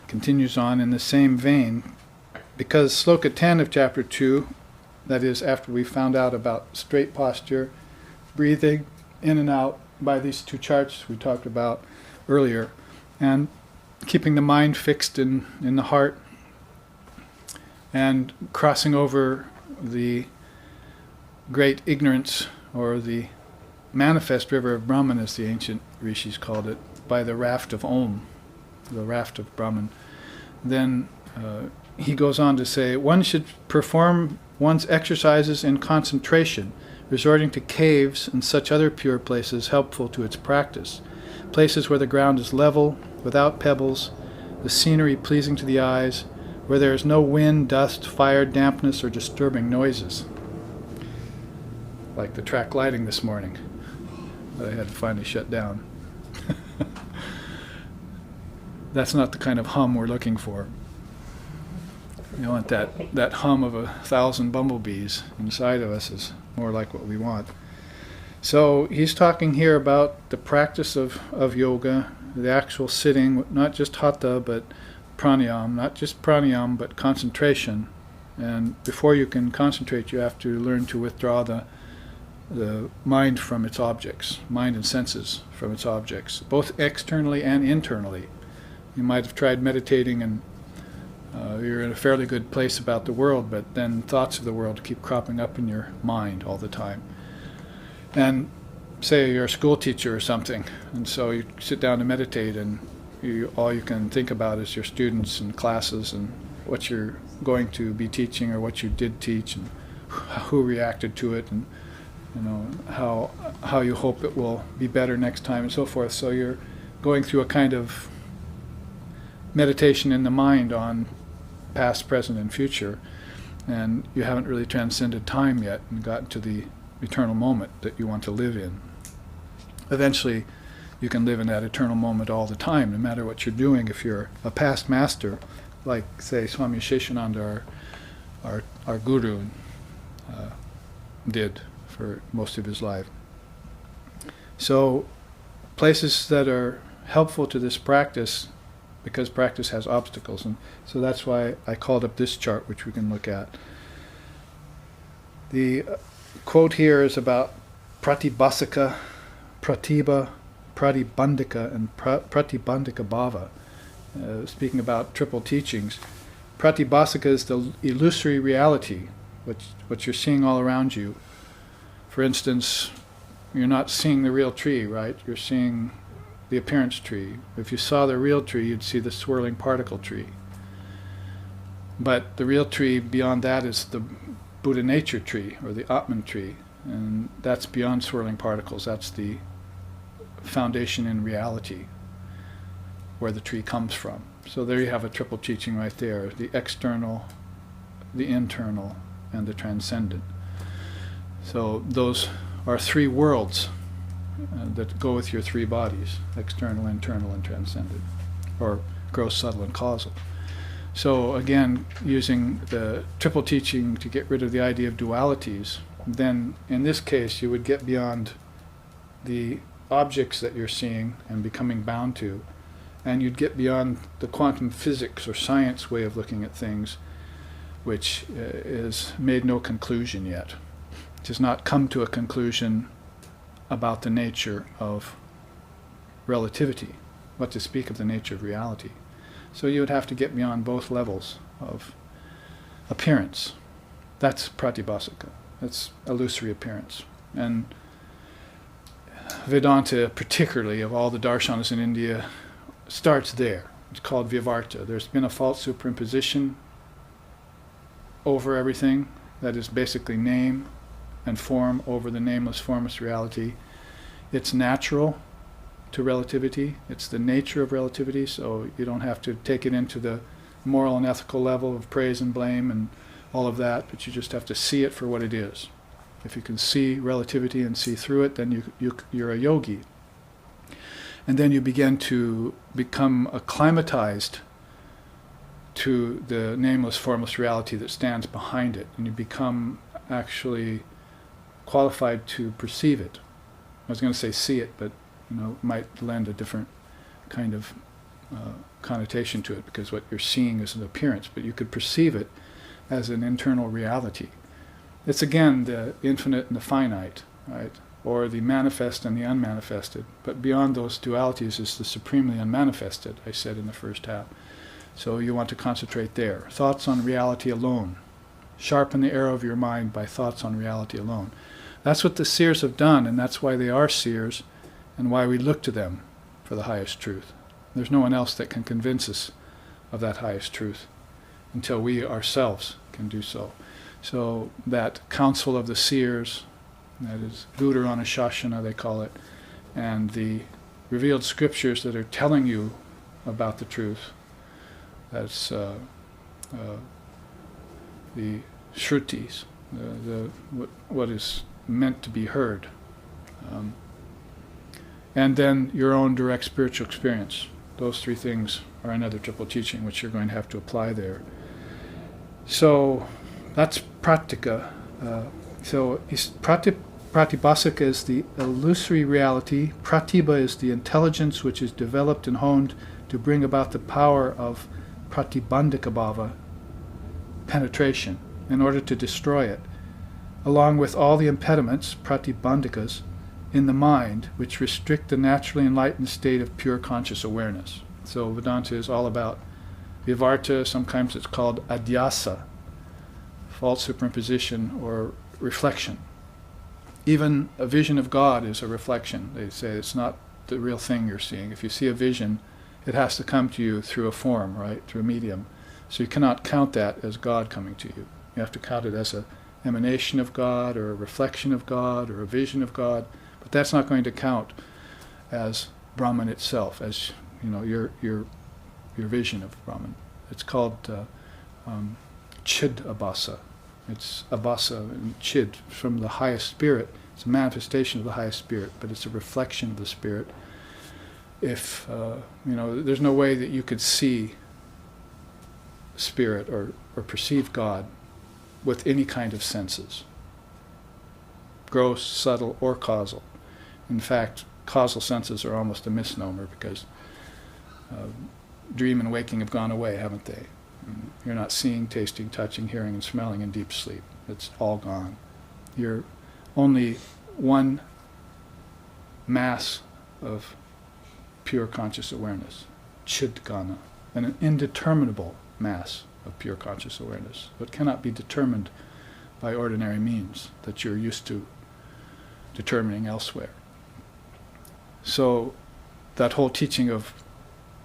continues on in the same vein, because Sloka 10 of chapter 2, that is after we found out about straight posture, breathing in and out by these two charts we talked about earlier, and keeping the mind fixed in the heart, and crossing over the great ignorance, or the manifest river of Brahman, as the ancient rishis called it, by the raft of Om, the raft of Brahman. Then he goes on to say, one should perform one's exercises in concentration, resorting to caves and such other pure places helpful to its practice, places where the ground is level, without pebbles, the scenery pleasing to the eyes, where there is no wind, dust, fire, dampness, or disturbing noises. Like the track lighting this morning that I had to finally shut down. That's not the kind of hum we're looking for. You want that hum of 1,000 bumblebees inside of us is more like what we want. So he's talking here about the practice of yoga, the actual sitting, not just hatha, but pranayam, not just pranayam, but concentration. And before you can concentrate, you have to learn to withdraw the mind from its objects, mind and senses from its objects, both externally and internally. You might have tried meditating and you're in a fairly good place about the world, but then thoughts of the world keep cropping up in your mind all the time. And say you're a school teacher or something, and so you sit down to meditate, and all you can think about is your students and classes and what you're going to be teaching or what you did teach and who reacted to it, and how you hope it will be better next time and so forth. So you're going through a kind of meditation in the mind on past, present, and future, and you haven't really transcended time yet and gotten to the eternal moment that you want to live in. Eventually, you can live in that eternal moment all the time, no matter what you're doing. If you're a past master, like, say, Swami Sheshananda, our guru, did for most of his life. So, places that are helpful to this practice, because practice has obstacles, and so that's why I called up this chart, which we can look at. The quote here is about pratibhasaka, pratibha, pratibandhika, and pratibandhika bhava, speaking about triple teachings. Pratibhasaka is the illusory reality, what you're seeing all around you. For instance, you're not seeing the real tree, right? You're seeing the appearance tree. If you saw the real tree, you'd see the swirling particle tree. But the real tree beyond that is the Buddha nature tree, or the Atman tree, and that's beyond swirling particles. That's the foundation in reality, where the tree comes from. So there you have a triple teaching right there: the external, the internal, and the transcendent. So those are three worlds that go with your three bodies: external, internal, and transcendent, or gross, subtle, and causal. So again, using the triple teaching to get rid of the idea of dualities, then in this case you would get beyond the objects that you're seeing and becoming bound to, and you'd get beyond the quantum physics or science way of looking at things, which is made no conclusion yet. It has not come to a conclusion about the nature of relativity, what to speak of the nature of reality. So you would have to get beyond both levels of appearance. That's pratibhasaka. That's illusory appearance. And Vedanta, particularly of all the darshanas in India, starts there. It's called Vyavarta. There's been a false superimposition over everything, that is basically name and form over the nameless, formless reality. It's natural to relativity. It's the nature of relativity, so you don't have to take it into the moral and ethical level of praise and blame and all of that, but you just have to see it for what it is. If you can see relativity and see through it, then you're a yogi. And then you begin to become acclimatized to the nameless, formless reality that stands behind it, and you become actually qualified to perceive it. I was going to say see it, but it might lend a different kind of connotation to it, because what you're seeing is an appearance, but you could perceive it as an internal reality. It's again the infinite and the finite, right? Or the manifest and the unmanifested. But beyond those dualities is the supremely unmanifested, I said in the first half. So you want to concentrate there. Thoughts on reality alone. Sharpen the arrow of your mind by thoughts on reality alone. That's what the seers have done, and that's why they are seers, and why we look to them for the highest truth. There's no one else that can convince us of that highest truth until we ourselves can do so. So that council of the seers, that is Guru-Anusashana they call it, and the revealed scriptures that are telling you about the truth, that's the Shrutis, what is meant to be heard. And then your own direct spiritual experience. Those three things are another triple teaching, which you're going to have to apply there. So that's pratika. Pratibhasaka is the illusory reality. Pratibha is the intelligence which is developed and honed to bring about the power of pratibandhika bhava, penetration, in order to destroy it, along with all the impediments, pratibandhikas, in the mind, which restrict the naturally enlightened state of pure conscious awareness. So Vedanta is all about vivarta, sometimes it's called adhyasa, false superimposition or reflection. Even a vision of God is a reflection. They say it's not the real thing you're seeing. If you see a vision, it has to come to you through a form, right, through a medium. So you cannot count that as God coming to you. You have to count it as an emanation of God, or a reflection of God, or a vision of God. But that's not going to count as Brahman itself, as your vision of Brahman. It's called Chid Abhasa. It's Abhasa and Chid from the highest spirit. It's a manifestation of the highest spirit, but it's a reflection of the spirit. If there's no way that you could see spirit or perceive God with any kind of senses, gross, subtle, or causal. In fact, causal senses are almost a misnomer, because dream and waking have gone away, haven't they? You're not seeing, tasting, touching, hearing, and smelling in deep sleep. It's all gone. You're only one mass of pure conscious awareness, Chidgana, and an indeterminable mass of pure conscious awareness. It cannot be determined by ordinary means that you're used to determining elsewhere. So that whole teaching of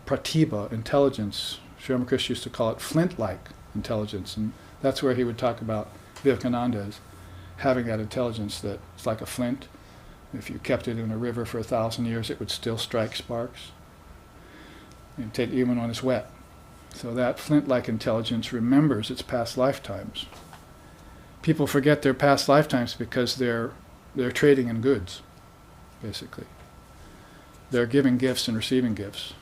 pratibha, intelligence, Sri Ramakrishna used to call it flint-like intelligence, and that's where he would talk about Vivekananda as having that intelligence that it's like a flint. If you kept it in a river for 1,000 years, it would still strike sparks, even when it's wet. So that flint-like intelligence remembers its past lifetimes. People forget their past lifetimes because they're trading in goods, basically. They're giving gifts and receiving gifts.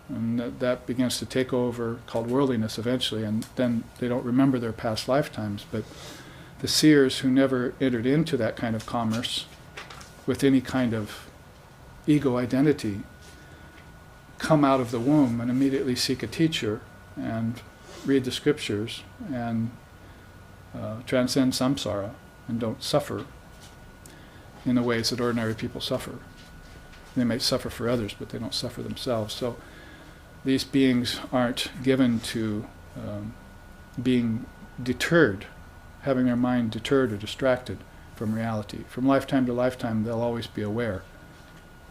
And that begins to take over, called worldliness eventually, and then they don't remember their past lifetimes. But the seers who never entered into that kind of commerce with any kind of ego identity come out of the womb and immediately seek a teacher and read the scriptures and transcend samsara and don't suffer in the ways that ordinary people suffer. They may suffer for others, but they don't suffer themselves. So these beings aren't given to being deterred, having their mind deterred or distracted from reality. From lifetime to lifetime, they'll always be aware.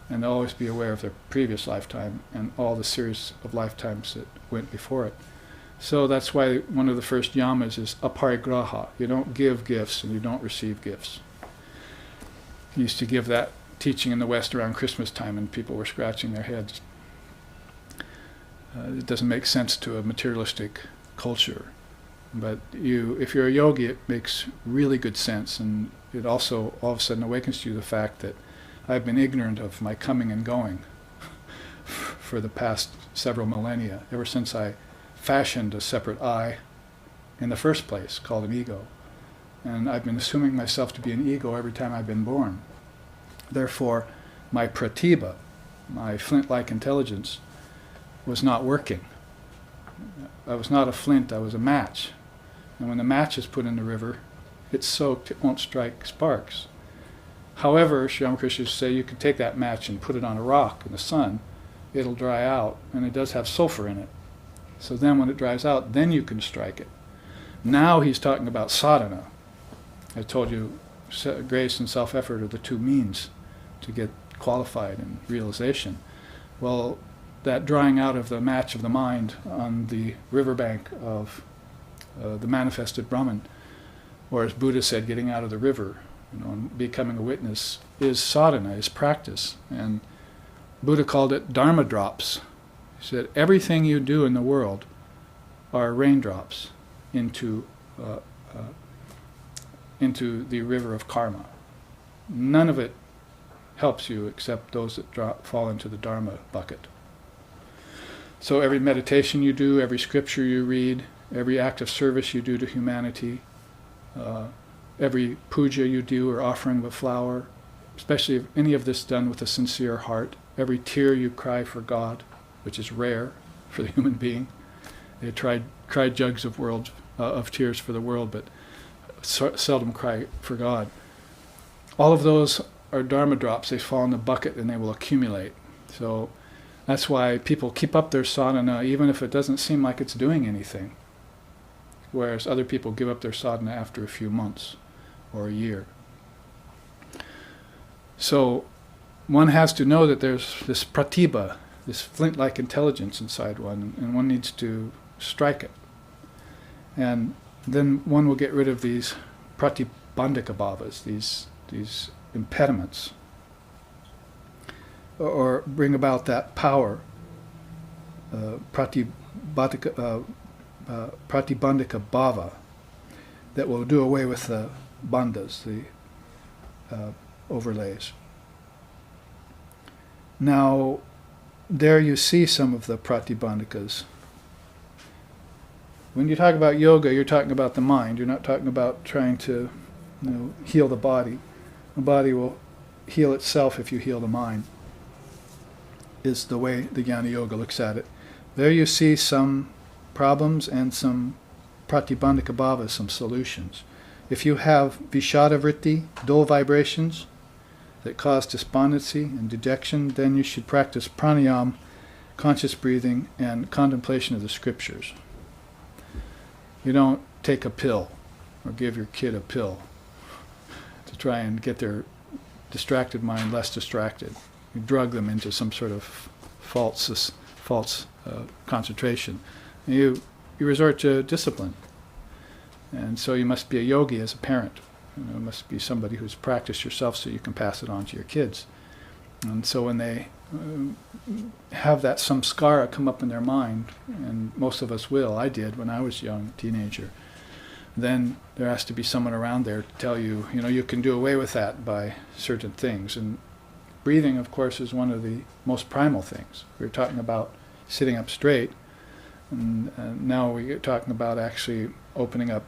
And they'll always be aware of their previous lifetime and all the series of lifetimes that went before it. So that's why one of the first yamas is aparigraha. You don't give gifts and you don't receive gifts. I used to give that teaching in the West around Christmas time, and people were scratching their heads. It doesn't make sense to a materialistic culture. But if you're a yogi, it makes really good sense, and it also all of a sudden awakens to you the fact that I've been ignorant of my coming and going for the past several millennia, ever since I fashioned a separate I in the first place, called an ego. And I've been assuming myself to be an ego every time I've been born. Therefore, my pratibha, my flint-like intelligence, was not working. I was not a flint, I was a match. And when the match is put in the river, it's soaked, it won't strike sparks. However, Sri Ramakrishna used to say you could take that match and put it on a rock in the sun, it'll dry out, and it does have sulfur in it. So then when it dries out, then you can strike it. Now he's talking about sadhana. I told you grace and self-effort are the two means to get qualified in realization. Well, that drying out of the match of the mind on the riverbank of the manifested Brahman, or as Buddha said, getting out of the river, and becoming a witness, is sadhana, is practice. And Buddha called it dharma drops. He said everything you do in the world are raindrops into the river of karma. None of it helps you except those that fall into the dharma bucket. So every meditation you do, every scripture you read, every act of service you do to humanity, every puja you do or offering of a flower, especially if any of this done with a sincere heart, every tear you cry for God, which is rare for the human being. They cried jugs of tears for the world, but seldom cry for God. All of those are dharma drops. They fall in the bucket and they will accumulate. So that's why people keep up their sadhana even if it doesn't seem like it's doing anything, whereas other people give up their sadhana after a few months or a year. So one has to know that there's this pratibha, this flint-like intelligence inside one, and one needs to strike it. And then one will get rid of these pratibandhika bhavas, these impediments, or bring about that power, pratibandhika bhava, that will do away with the bandhas, the overlays. Now, there you see some of the pratibandhikas. When you talk about yoga, you're talking about the mind. You're not talking about trying to, heal the body. The body will heal itself if you heal the mind, is the way the Jnana Yoga looks at it. There you see some problems and some pratibandhika bhavas, some solutions. If you have vishada vritti, dull vibrations that cause despondency and dejection, then you should practice pranayama, conscious breathing, and contemplation of the scriptures. You don't take a pill or give your kid a pill to try and get their distracted mind less distracted. You drug them into some sort of false concentration. You resort to discipline. And so you must be a yogi as a parent. You must be somebody who's practiced yourself so you can pass it on to your kids. And so when they have that samskara come up in their mind, and most of us will, I did when I was young, teenager, then there has to be someone around there to tell you, you can do away with that by certain things. And breathing, of course, is one of the most primal things. We're talking about sitting up straight, and now we're talking about actually opening up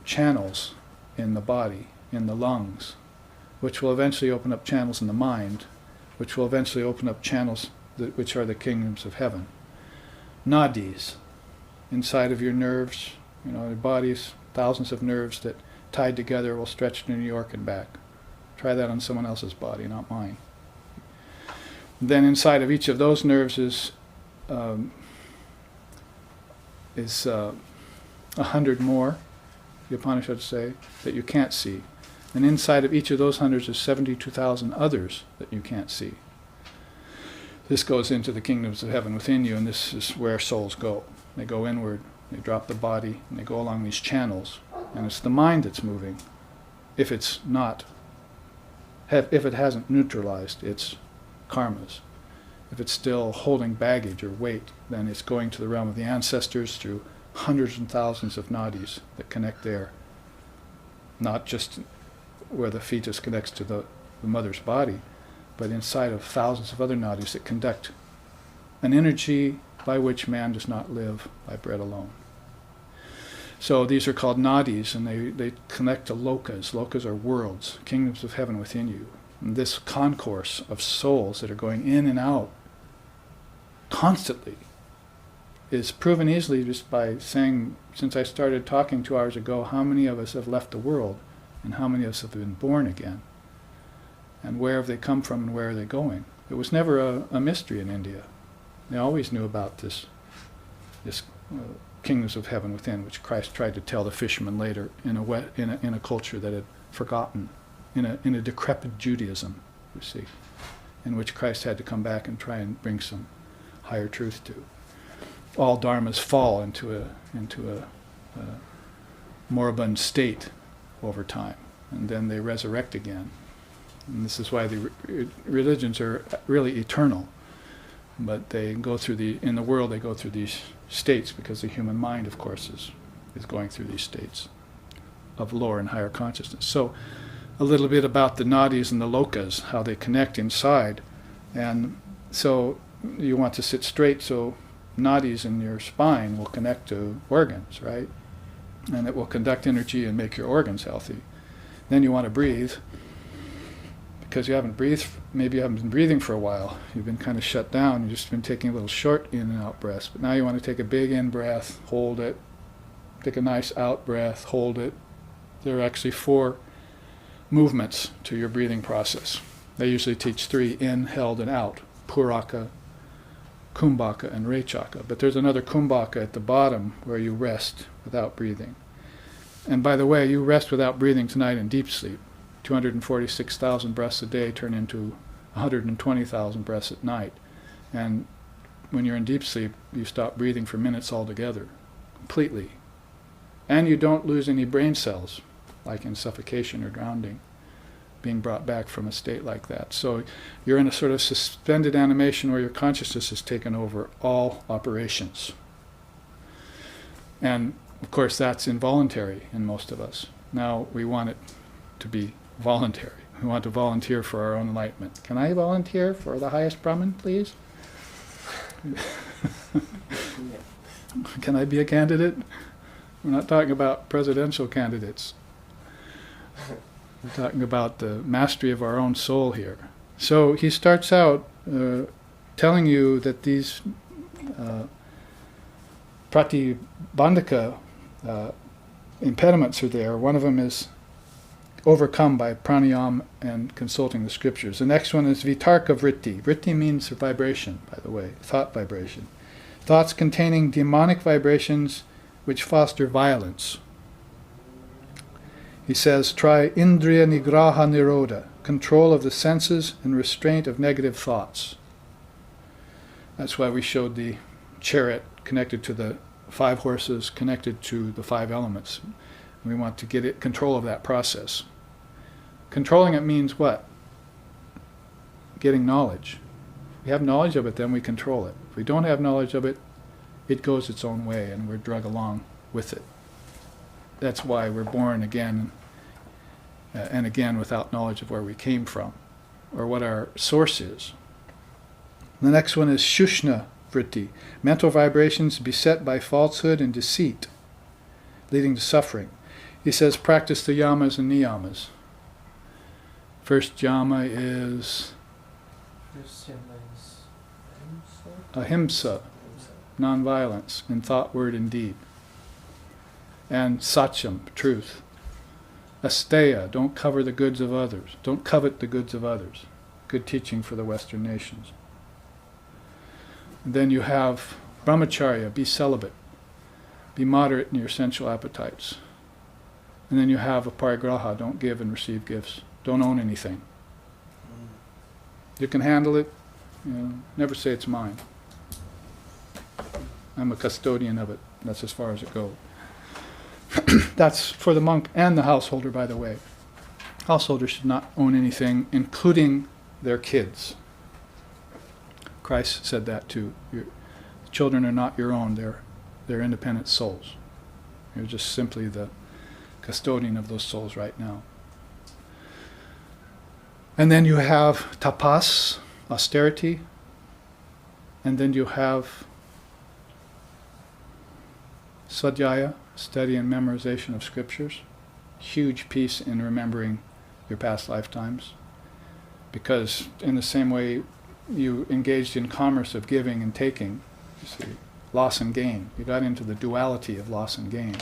channels in the body, in the lungs, which will eventually open up channels in the mind, which will eventually open up channels which are the kingdoms of heaven. Nadis, inside of your nerves, your body's thousands of nerves that tied together will stretch to New York and back. Try that on someone else's body, not mine. Then inside of each of those nerves is 100 more, the Upanishads say, that you can't see. And inside of each of those hundreds is 72,000 others that you can't see. This goes into the kingdoms of heaven within you, and this is where souls go. They go inward, they drop the body, and they go along these channels. And it's the mind that's moving. If it hasn't neutralized its karmas, if it's still holding baggage or weight, then it's going to the realm of the ancestors through hundreds and thousands of nadis that connect there. Not just where the fetus connects to the mother's body, but inside of thousands of other nadis that conduct an energy by which man does not live by bread alone. So these are called nadis, and they connect to lokas. Lokas are worlds, kingdoms of heaven within you. And this concourse of souls that are going in and out constantly is proven easily just by saying, since I started talking 2 hours ago, how many of us have left the world and how many of us have been born again? And where have they come from and where are they going? It was never a mystery in India. They always knew about this kingdoms of heaven within, which Christ tried to tell the fishermen later in a culture that had forgotten, in a decrepit Judaism, you see, in which Christ had to come back and try and bring some higher truth to. All dharmas fall into a moribund state over time, and then they resurrect again. And this is why the religions are really eternal. But they go through in the world they go through these states because the human mind, of course, is going through these states of lower and higher consciousness. So a little bit about the nadis and the lokas, how they connect inside. And so you want to sit straight, so nadis in your spine will connect to organs, right? And it will conduct energy and make your organs healthy. Then you want to breathe, because you haven't breathed, maybe you haven't been breathing for a while. You've been kind of shut down. You've just been taking little short in and out breaths. But now you want to take a big in breath, hold it, take a nice out breath, hold it. There are actually 4 movements to your breathing process. They usually teach 3, in, held, and out. Puraka, Kumbhaka, and Rechaka. But there's another Kumbhaka at the bottom where you rest without breathing. And by the way, you rest without breathing tonight in deep sleep. 246,000 breaths a day turn into 120,000 breaths at night. And when you're in deep sleep, you stop breathing for minutes altogether, completely. And you don't lose any brain cells, like in suffocation or drowning, being brought back from a state like that. So you're in a sort of suspended animation where your consciousness has taken over all operations. And of course that's involuntary in most of us. Now we want it to be voluntary. We want to volunteer for our own enlightenment. Can I volunteer for the highest Brahman, please? Can I be a candidate? We're not talking about presidential candidates. We're talking about the mastery of our own soul here. So he starts out telling you that these pratibandhaka impediments are there. One of them is overcome by pranayama and consulting the scriptures. The next one is vitarka vritti. Vritti means vibration, by the way, thought vibration. Thoughts containing demonic vibrations which foster violence. He says, try indriya nigraha nirodha, control of the senses and restraint of negative thoughts. That's why we showed the chariot connected to the 5 horses, connected to the 5 elements. We want to get control of that process. Controlling it means what? Getting knowledge. If we have knowledge of it, then we control it. If we don't have knowledge of it, it goes its own way and we're drug along with it. That's why we're born again and again without knowledge of where we came from or what our source is. The next one is shushna vritti, mental vibrations beset by falsehood and deceit, leading to suffering. He says practice the yamas and niyamas. First yama is ahimsa, non-violence in thought, word, and deed. And satyam, truth. Asteya, don't cover the goods of others. Don't covet the goods of others. Good teaching for the Western nations. And then you have brahmacharya, be celibate. Be moderate in your sensual appetites. And then you have aparigraha, don't give and receive gifts. Don't own anything. You can handle it, never say it's mine. I'm a custodian of it. That's as far as it goes. That's for the monk and the householder, by the way. Householders should not own anything, including their kids. Christ said that too. Your children are not your own. They're independent souls. You're just simply the custodian of those souls right now. And then you have tapas, austerity. And then you have svadhyaya, study and memorization of scriptures. Huge piece in remembering your past lifetimes. Because in the same way you engaged in commerce of giving and taking, you see, loss and gain. You got into the duality of loss and gain.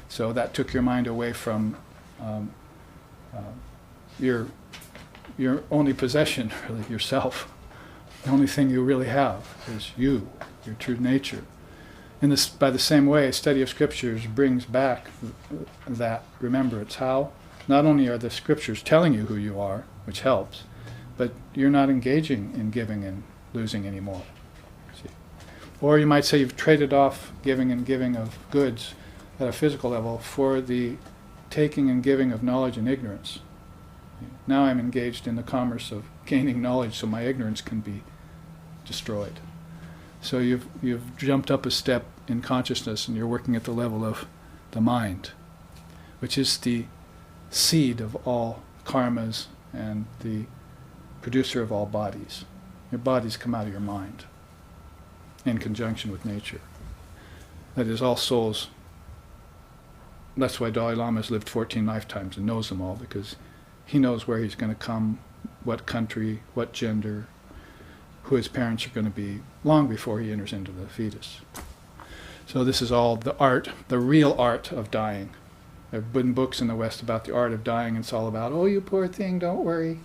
So that took your mind away from your only possession, really, yourself. The only thing you really have is you, your true nature. In this, by the same way, a study of scriptures brings back that remembrance. How? Not only are the scriptures telling you who you are, which helps, but you're not engaging in giving and losing anymore. See? Or you might say you've traded off giving and giving of goods at a physical level for the taking and giving of knowledge and ignorance. Now I'm engaged in the commerce of gaining knowledge so my ignorance can be destroyed. So you've jumped up a step in consciousness and you're working at the level of the mind, which is the seed of all karmas and the producer of all bodies. Your bodies come out of your mind in conjunction with nature. That is, all souls. That's why Dalai Lama has lived 14 lifetimes and knows them all, because he knows where he's going to come, what country, what gender, who his parents are going to be, long before he enters into the fetus. So this is all the art, the real art of dying. There have been books in the West about the art of dying, and it's all about, oh, you poor thing, don't worry.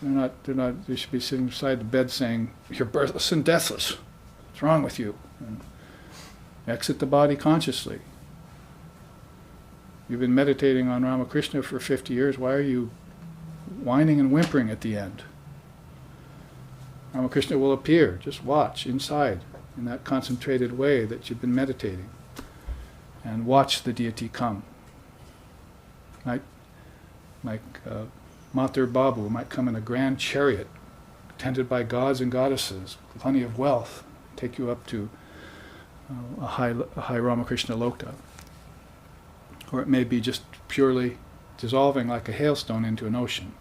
They're not. They should be sitting beside the bed saying, you're birthless and deathless. What's wrong with you? And exit the body consciously. You've been meditating on Ramakrishna for 50 years. Why are you whining and whimpering at the end? Ramakrishna will appear. Just watch inside in that concentrated way that you've been meditating. And watch the deity come. Like Mater Babu might come in a grand chariot, tended by gods and goddesses, plenty of wealth, take you up to a high Ramakrishna Loka. Or it may be just purely dissolving like a hailstone into an ocean.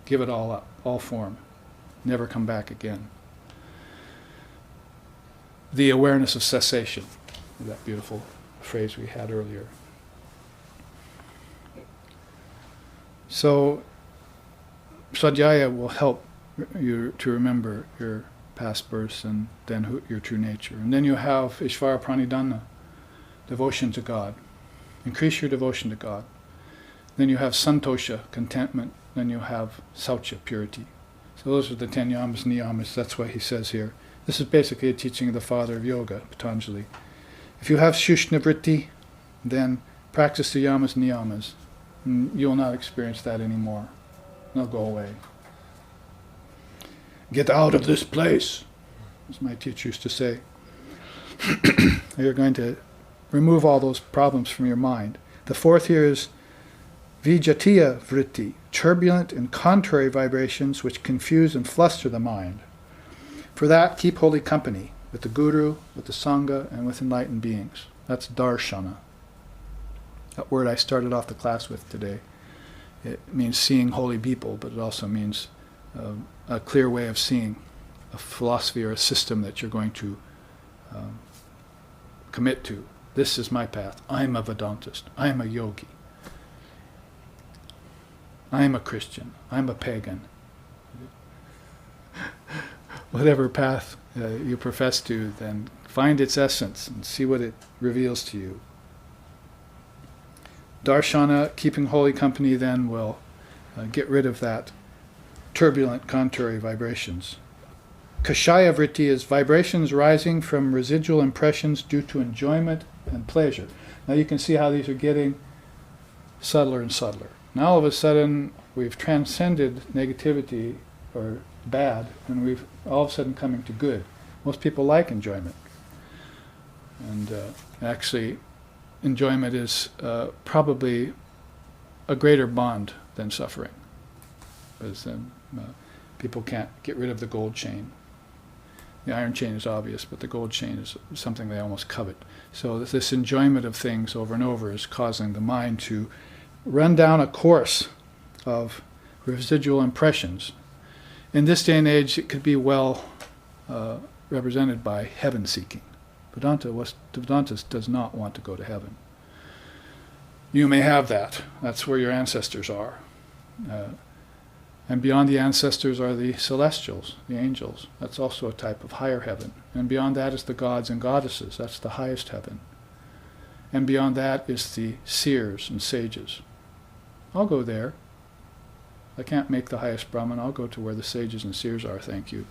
Give it all up, all form. Never come back again. The awareness of cessation, that beautiful phrase we had earlier. So, Sadhyaya will help you to remember your past births and then your true nature. And then you have Ishvara Pranidhana, devotion to God. Increase your devotion to God. Then you have Santosha, contentment. Then you have Saucha, purity. So those are the 10 yamas, niyamas. That's what he says here. This is basically a teaching of the father of yoga, Patanjali. If you have Shushna-vritti, then practice the yamas, niyamas. You'll not experience that anymore. They'll go away. Get out of this place, as my teacher used to say. You're going to remove all those problems from your mind. The fourth here is Vijatiya vritti, turbulent and contrary vibrations which confuse and fluster the mind. For that, keep holy company with the Guru, with the Sangha, and with enlightened beings. That's darshana. That word I started off the class with today. It means seeing holy people, but it also means a clear way of seeing, a philosophy or a system that you're going to commit to. This is my path. I'm a Vedantist. I'm a yogi. I'm a Christian. I'm a pagan. Whatever path you profess to, then find its essence and see what it reveals to you. Darshana, keeping holy company, then will get rid of that turbulent, contrary vibrations. Kashaya vritti is vibrations rising from residual impressions due to enjoyment and pleasure. Now you can see how these are getting subtler and subtler. Now all of a sudden we've transcended negativity or bad, and we've all of a sudden coming to good. Most people like enjoyment. And actually, enjoyment is probably a greater bond than suffering. Because people can't get rid of the gold chain. The iron chain is obvious, but the gold chain is something they almost covet. So this enjoyment of things over and over is causing the mind to run down a course of residual impressions. In this day and age, it could be well represented by heaven-seeking. Vedanta does not want to go to heaven. You may have that. That's where your ancestors are. And beyond the ancestors are the celestials, the angels. That's also a type of higher heaven. And beyond that is the gods and goddesses. That's the highest heaven. And beyond that is the seers and sages. I'll go there. I can't make the highest Brahman. I'll go to where the sages and seers are, thank you.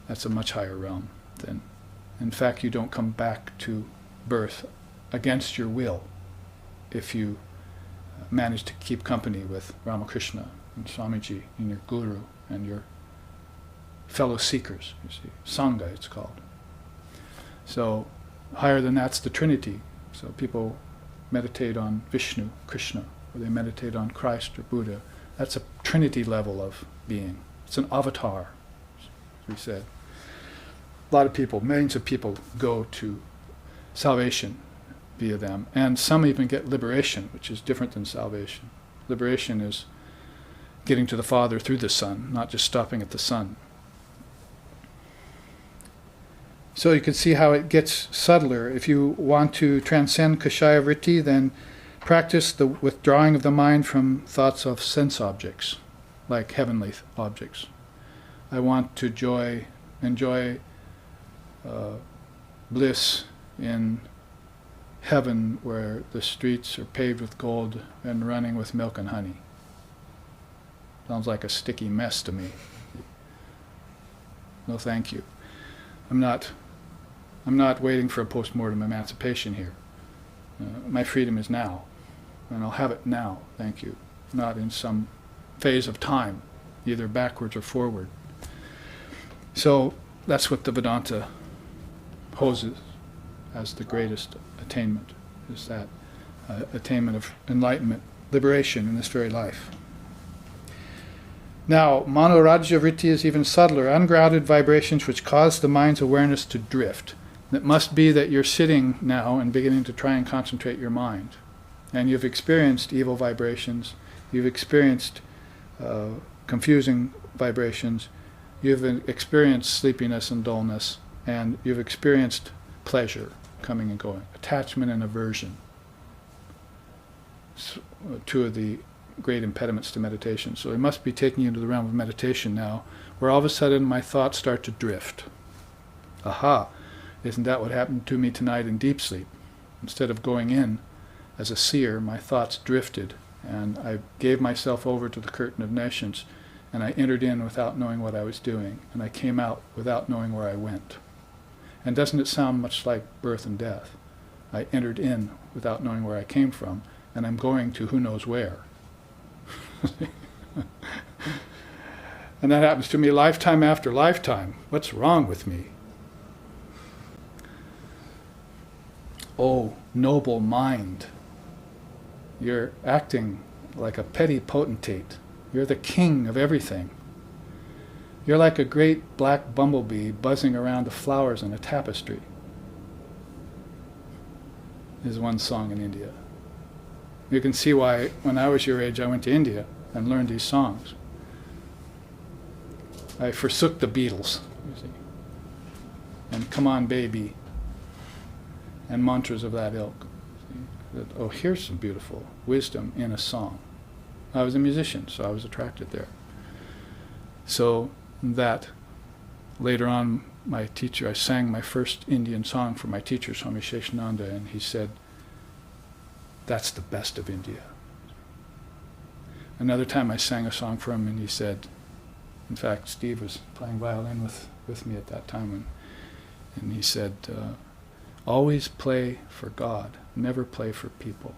That's a much higher realm than... In fact, you don't come back to birth against your will if you manage to keep company with Ramakrishna and Swamiji and your guru and your fellow seekers, you see. Sangha, it's called. So higher than that's the Trinity. So people meditate on Vishnu, Krishna, or they meditate on Christ or Buddha. That's a Trinity level of being. It's an avatar, as we said. A lot of people, millions of people go to salvation via them. And some even get liberation, which is different than salvation. Liberation is getting to the Father through the Son, not just stopping at the Son. So you can see how it gets subtler. If you want to transcend Kashaya Vritti, then practice the withdrawing of the mind from thoughts of sense objects, like heavenly objects. I want to enjoy bliss in heaven where the streets are paved with gold and running with milk and honey. Sounds like a sticky mess to me. No thank you. I'm not waiting for a post-mortem emancipation here. My freedom is now, and I'll have it now, thank you. Not in some phase of time, either backwards or forward. So that's what the Vedanta poses as the greatest attainment, is that attainment of enlightenment, liberation in this very life. Now, Manorajya Vritti is even subtler, ungrounded vibrations which cause the mind's awareness to drift. It must be that you're sitting now and beginning to try and concentrate your mind. And you've experienced evil vibrations, you've experienced confusing vibrations, you've experienced sleepiness and dullness, and you've experienced pleasure coming and going, attachment and aversion. Two of the great impediments to meditation. So it must be taking you into the realm of meditation now, where all of a sudden my thoughts start to drift. Aha, isn't that what happened to me tonight in deep sleep? Instead of going in as a seer, my thoughts drifted, and I gave myself over to the curtain of nescience, and I entered in without knowing what I was doing, and I came out without knowing where I went. And doesn't it sound much like birth and death? I entered in without knowing where I came from, and I'm going to who knows where. And that happens to me lifetime after lifetime. What's wrong with me? Oh, noble mind. You're acting like a petty potentate. You're the king of everything. You're like a great black bumblebee buzzing around the flowers in a tapestry. Is one song in India. You can see why, when I was your age, I went to India and learned these songs. I forsook the Beatles, you see, and Come On Baby, and mantras of that ilk. That, oh, here's some beautiful wisdom in a song. I was a musician, so I was attracted there. So that, later on, my teacher, I sang my first Indian song for my teacher, Swami Sheshananda, and he said, "That's the best of India." Another time I sang a song for him, and he said, in fact, Steve was playing violin with me at that time, and he said, always play for God, never play for people.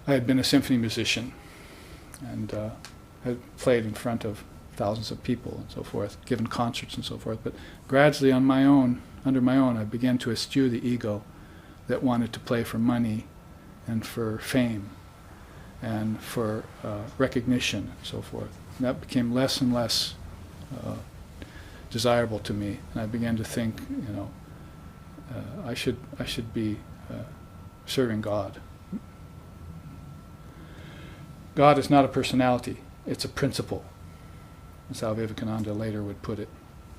I had been a symphony musician, and had played in front of thousands of people and so forth, given concerts and so forth, but gradually on my own, under my own, I began to eschew the ego that wanted to play for money and for fame and for recognition and so forth. And that became less and less desirable to me, and I began to think, I should be serving God. God is not a personality, it's a principle. That's how Vivekananda later would put it.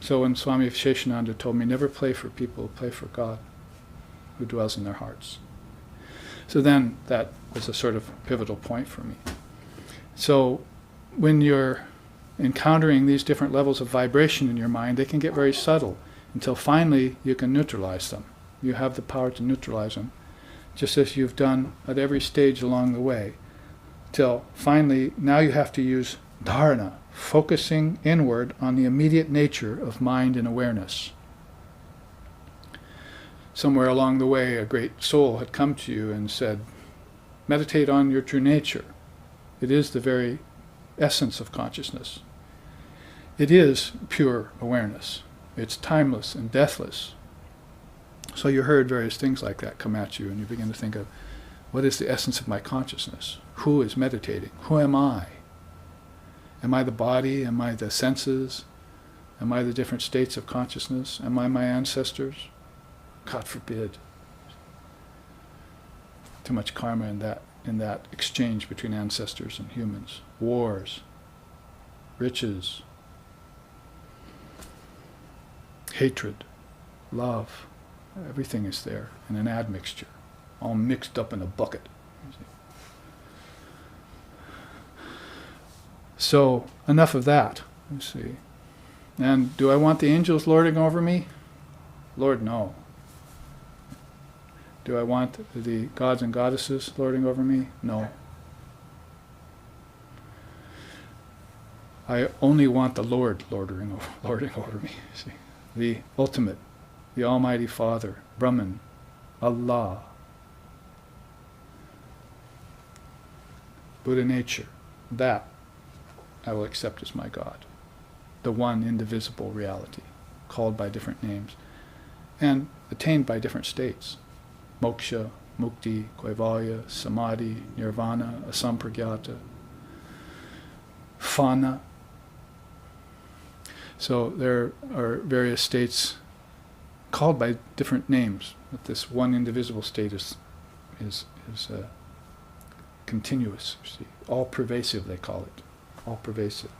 So when Swami Sheshananda told me, never play for people, play for God, who dwells in their hearts. So then that was a sort of pivotal point for me. So when you're encountering these different levels of vibration in your mind, they can get very subtle until finally you can neutralize them. You have the power to neutralize them, just as you've done at every stage along the way, till finally now you have to use dharana, focusing inward on the immediate nature of mind and awareness. Somewhere along the way, a great soul had come to you and said, meditate on your true nature. It is the very essence of consciousness. It is pure awareness. It's timeless and deathless. So you heard various things like that come at you, and you begin to think of, what is the essence of my consciousness? Who is meditating? Who am I? Am I the body? Am I the senses? Am I the different states of consciousness? Am I my ancestors? God forbid. Too much karma in that exchange between ancestors and humans. Wars, riches, hatred, love, everything is there in an admixture, all mixed up in a bucket. So, enough of that, you see. And do I want the angels lording over me? Lord, no. Do I want the gods and goddesses lording over me? No. I only want the Lord lording over me. See, the ultimate, the Almighty Father, Brahman, Allah, Buddha nature. That I will accept as my God, the one indivisible reality, called by different names, and attained by different states. Moksha, Mukti, Kaivalya, Samadhi, Nirvana, Asampragyata, Fana. So there are various states called by different names, but this one indivisible state is continuous, you see. All pervasive, they call it. All pervasive.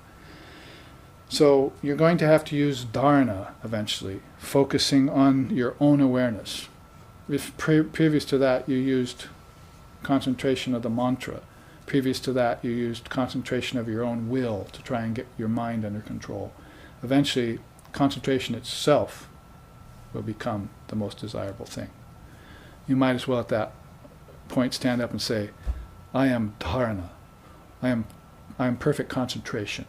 So you're going to have to use dharana eventually, focusing on your own awareness. If previous to that you used concentration of the mantra, previous to that you used concentration of your own will to try and get your mind under control, eventually concentration itself will become the most desirable thing. You might as well at that point stand up and say, I am dharana. I am perfect concentration.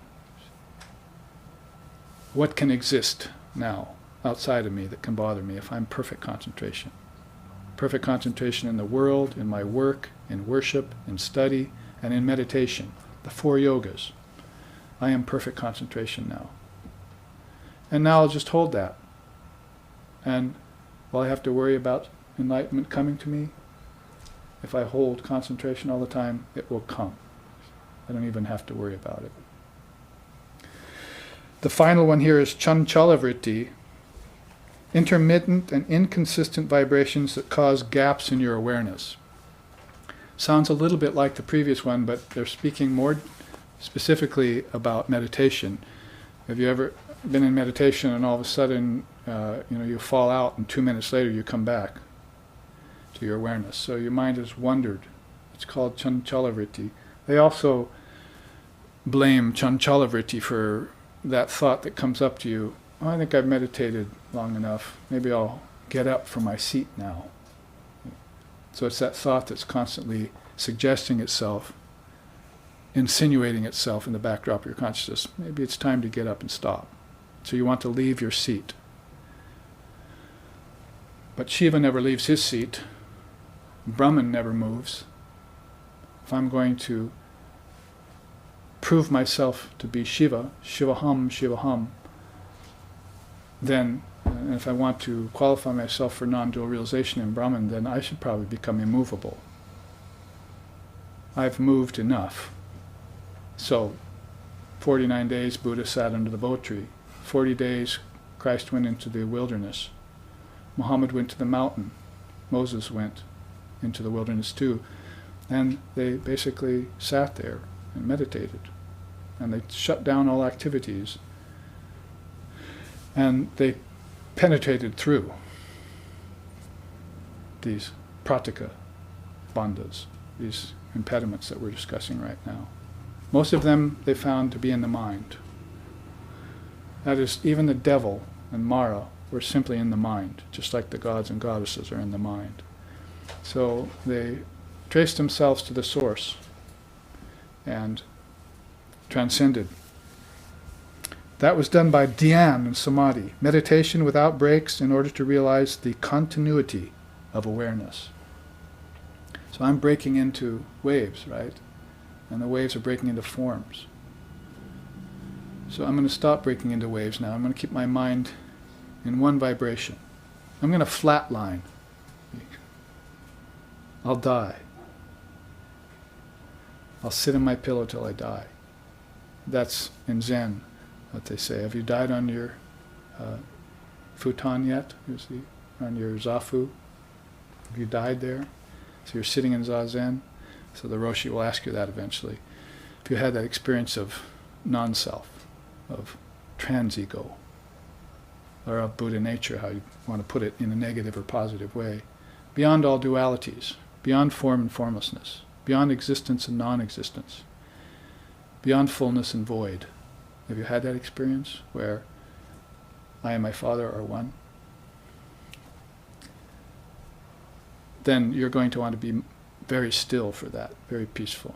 What can exist now outside of me that can bother me if I'm perfect concentration? Perfect concentration in the world, in my work, in worship, in study, and in meditation. The 4 yogas. I am perfect concentration now. And now I'll just hold that. And will I have to worry about enlightenment coming to me? If I hold concentration all the time, it will come. I don't even have to worry about it. The final one here is chanchalavritti, intermittent and inconsistent vibrations that cause gaps in your awareness. Sounds a little bit like the previous one, but they're speaking more specifically about meditation. Have you ever been in meditation and all of a sudden you fall out and 2 minutes later you come back to your awareness? So your mind has wandered. It's called chanchalavritti. They also blame chanchalavritti for that thought that comes up to you. Oh, I think I've meditated long enough. Maybe I'll get up from my seat now. So it's that thought that's constantly suggesting itself, insinuating itself in the backdrop of your consciousness. Maybe it's time to get up and stop. So you want to leave your seat. But Shiva never leaves his seat. Brahman never moves. If I'm going to prove myself to be Shiva, Shivaham, then, and if I want to qualify myself for non-dual realization in Brahman, then I should probably become immovable. I've moved enough. So, 49 days Buddha sat under the bo tree. 40 days Christ went into the wilderness. Muhammad went to the mountain. Moses went into the wilderness too. And they basically sat there and meditated. And they shut down all activities. And they penetrated through these pratika bandhas, these impediments that we're discussing right now. Most of them they found to be in the mind. That is, even the devil and Mara were simply in the mind, just like the gods and goddesses are in the mind. So they traced themselves to the source and transcended. That was done by dhyan and samadhi, meditation without breaks in order to realize the continuity of awareness. So I'm breaking into waves, right? And the waves are breaking into forms. So I'm going to stop breaking into waves now. I'm going to keep my mind in one vibration. I'm going to flatline. I'll die. I'll sit on my pillow till I die. That's in Zen what they say. Have you died on your futon yet? On your zafu? Have you died there? So you're sitting in zazen. So the Roshi will ask you that eventually. If you had that experience of non-self, of trans-ego, or of Buddha nature, how you want to put it in a negative or positive way, beyond all dualities, beyond form and formlessness, beyond existence and non-existence, beyond fullness and void. Have you had that experience where I and my Father are one? Then you're going to want to be very still for that, very peaceful,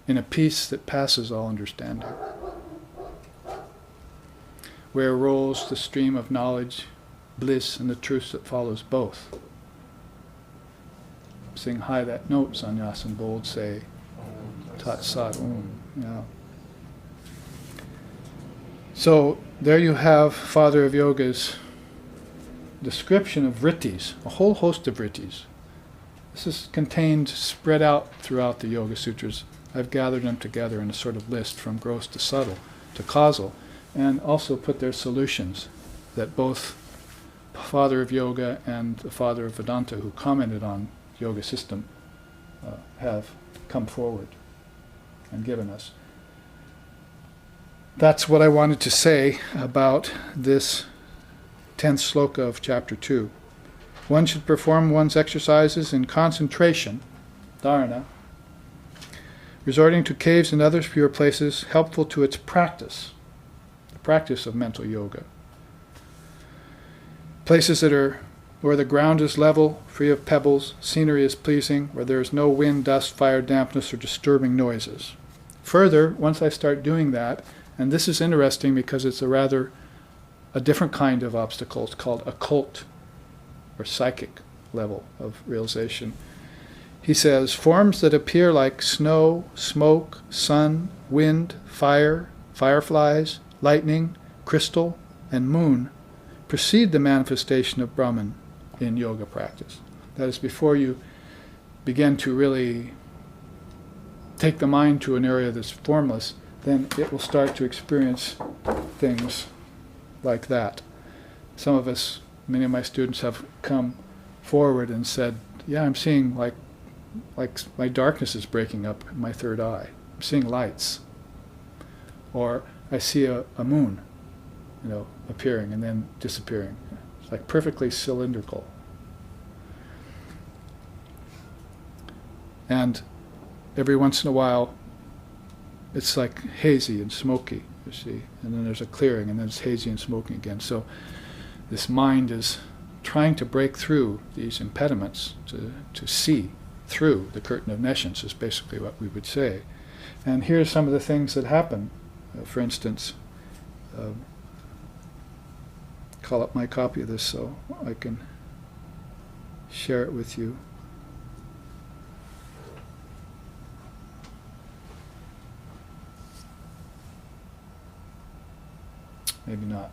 in a peace that passes all understanding, where rolls the stream of knowledge, bliss, and the truth that follows both. Sing high that note, sannyas and bold say, tat sat om. Yeah. So there you have Father of Yoga's description of vrittis, a whole host of vrittis. This is contained, spread out throughout the Yoga Sutras. I've gathered them together in a sort of list from gross to subtle to causal, and also put their solutions that both Father of Yoga and the Father of Vedanta, who commented on Yoga system, have come forward and given us. That's what I wanted to say about this 10th sloka of chapter 2. One should perform one's exercises in concentration, dharana, resorting to caves and other pure places helpful to its practice, the practice of mental yoga. Places that are where the ground is level, free of pebbles, scenery is pleasing, where there is no wind, dust, fire, dampness, or disturbing noises. Further, once I start doing that, and this is interesting because it's a different kind of obstacle. It's called occult or psychic level of realization. He says, forms that appear like snow, smoke, sun, wind, fire, fireflies, lightning, crystal, and moon precede the manifestation of Brahman in yoga practice. That is, before you begin to really take the mind to an area that's formless, then it will start to experience things like that. Some of us, many of my students have come forward and said, yeah, I'm seeing like my darkness is breaking up in my third eye. I'm seeing lights. Or I see a moon, appearing and then disappearing. It's like perfectly cylindrical. And every once in a while, it's like hazy and smoky, you see. And then there's a clearing, and then it's hazy and smoky again. So this mind is trying to break through these impediments to see through the curtain of nescience, is basically what we would say. And here's some of the things that happen. For instance, call up my copy of this so I can share it with you. Maybe not.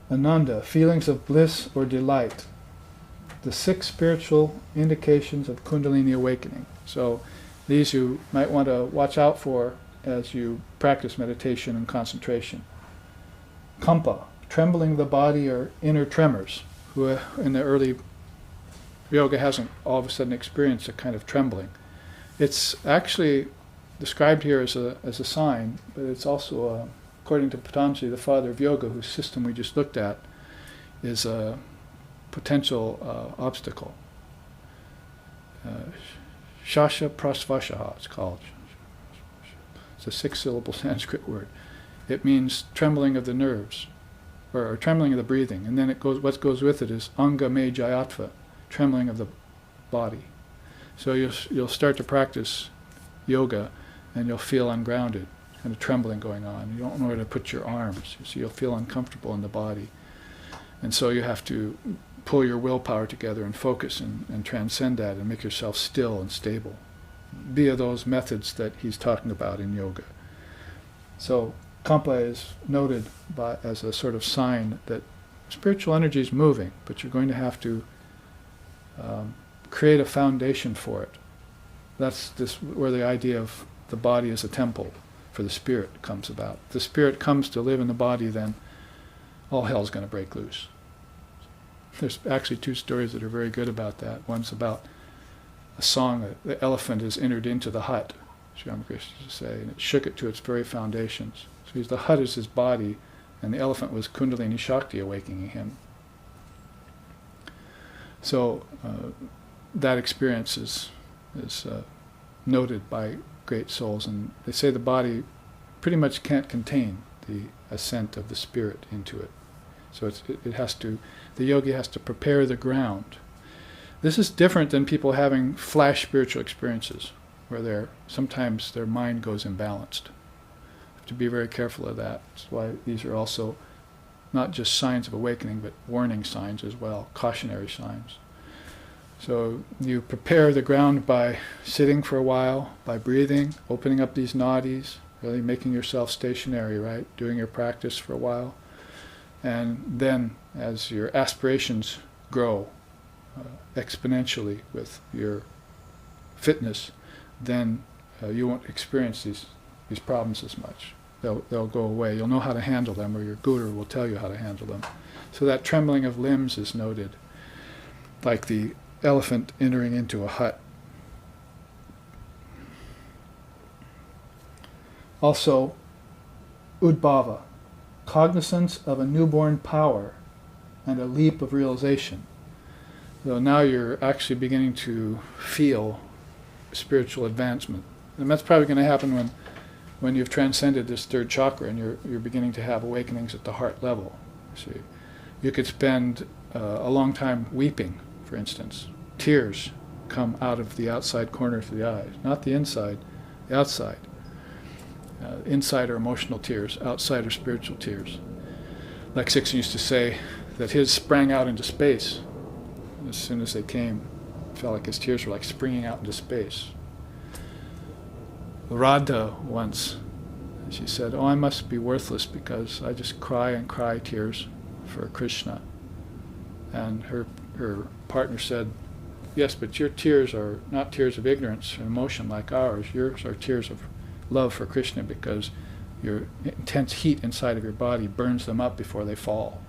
Ananda, feelings of bliss or delight. The 6 spiritual indications of Kundalini awakening. So these you might want to watch out for as you practice meditation and concentration. Kampa, trembling of the body or inner tremors, who in the early yoga hasn't all of a sudden experienced a kind of trembling. It's actually described here as a sign, but it's also according to Patanjali, the father of yoga, whose system we just looked at, is a potential obstacle. Shasha prasvashaha, it's called. It's a 6-syllable Sanskrit word. It means trembling of the nerves, or trembling of the breathing. And then what goes with it is anga me jayatva, trembling of the body. So you'll start to practice yoga, and you'll feel ungrounded, kind of trembling going on. You don't know where to put your arms, so you'll feel uncomfortable in the body. And so you have to pull your willpower together and focus and transcend that and make yourself still and stable via those methods that he's talking about in yoga. So Kampa is noted as a sort of sign that spiritual energy is moving, but you're going to have to create a foundation for it. That's where the idea of the body as a temple for the spirit comes about. If the spirit comes to live in the body, then all hell's going to break loose. There's actually 2 stories that are very good about that. One's about a song, the elephant has entered into the hut, Sri Ramakrishna used to say, and it shook it to its very foundations. So the hut is his body, and the elephant was Kundalini Shakti awakening him. So that experience is noted by great souls, and they say the body pretty much can't contain the ascent of the spirit into it. So the yogi has to prepare the ground. This is different than people having flash spiritual experiences, where sometimes their mind goes imbalanced. You have to be very careful of that. That's why these are also not just signs of awakening, but warning signs as well, cautionary signs. So you prepare the ground by sitting for a while, by breathing, opening up these nadis, really making yourself stationary, right? Doing your practice for a while. And then as your aspirations grow exponentially with your fitness, then you won't experience these problems as much. They'll go away. You'll know how to handle them, or your guru will tell you how to handle them. So that trembling of limbs is noted, like the elephant entering into a hut. Also, udbhava, cognizance of a newborn power and a leap of realization. So now you're actually beginning to feel spiritual advancement. And that's probably going to happen when you've transcended this 3rd chakra and you're beginning to have awakenings at the heart level. See, you could spend a long time weeping, for instance. Tears come out of the outside corners of the eyes, not the inside, the outside. Inside are emotional tears, outside are spiritual tears. Like Sixon used to say that his sprang out into space as soon as they came. It felt like his tears were like springing out into space. Radha once, she said, "Oh, I must be worthless because I just cry and cry tears for Krishna." And her partner said, "Yes, but your tears are not tears of ignorance and emotion like ours. Yours are tears of love for Krishna, because your intense heat inside of your body burns them up before they fall."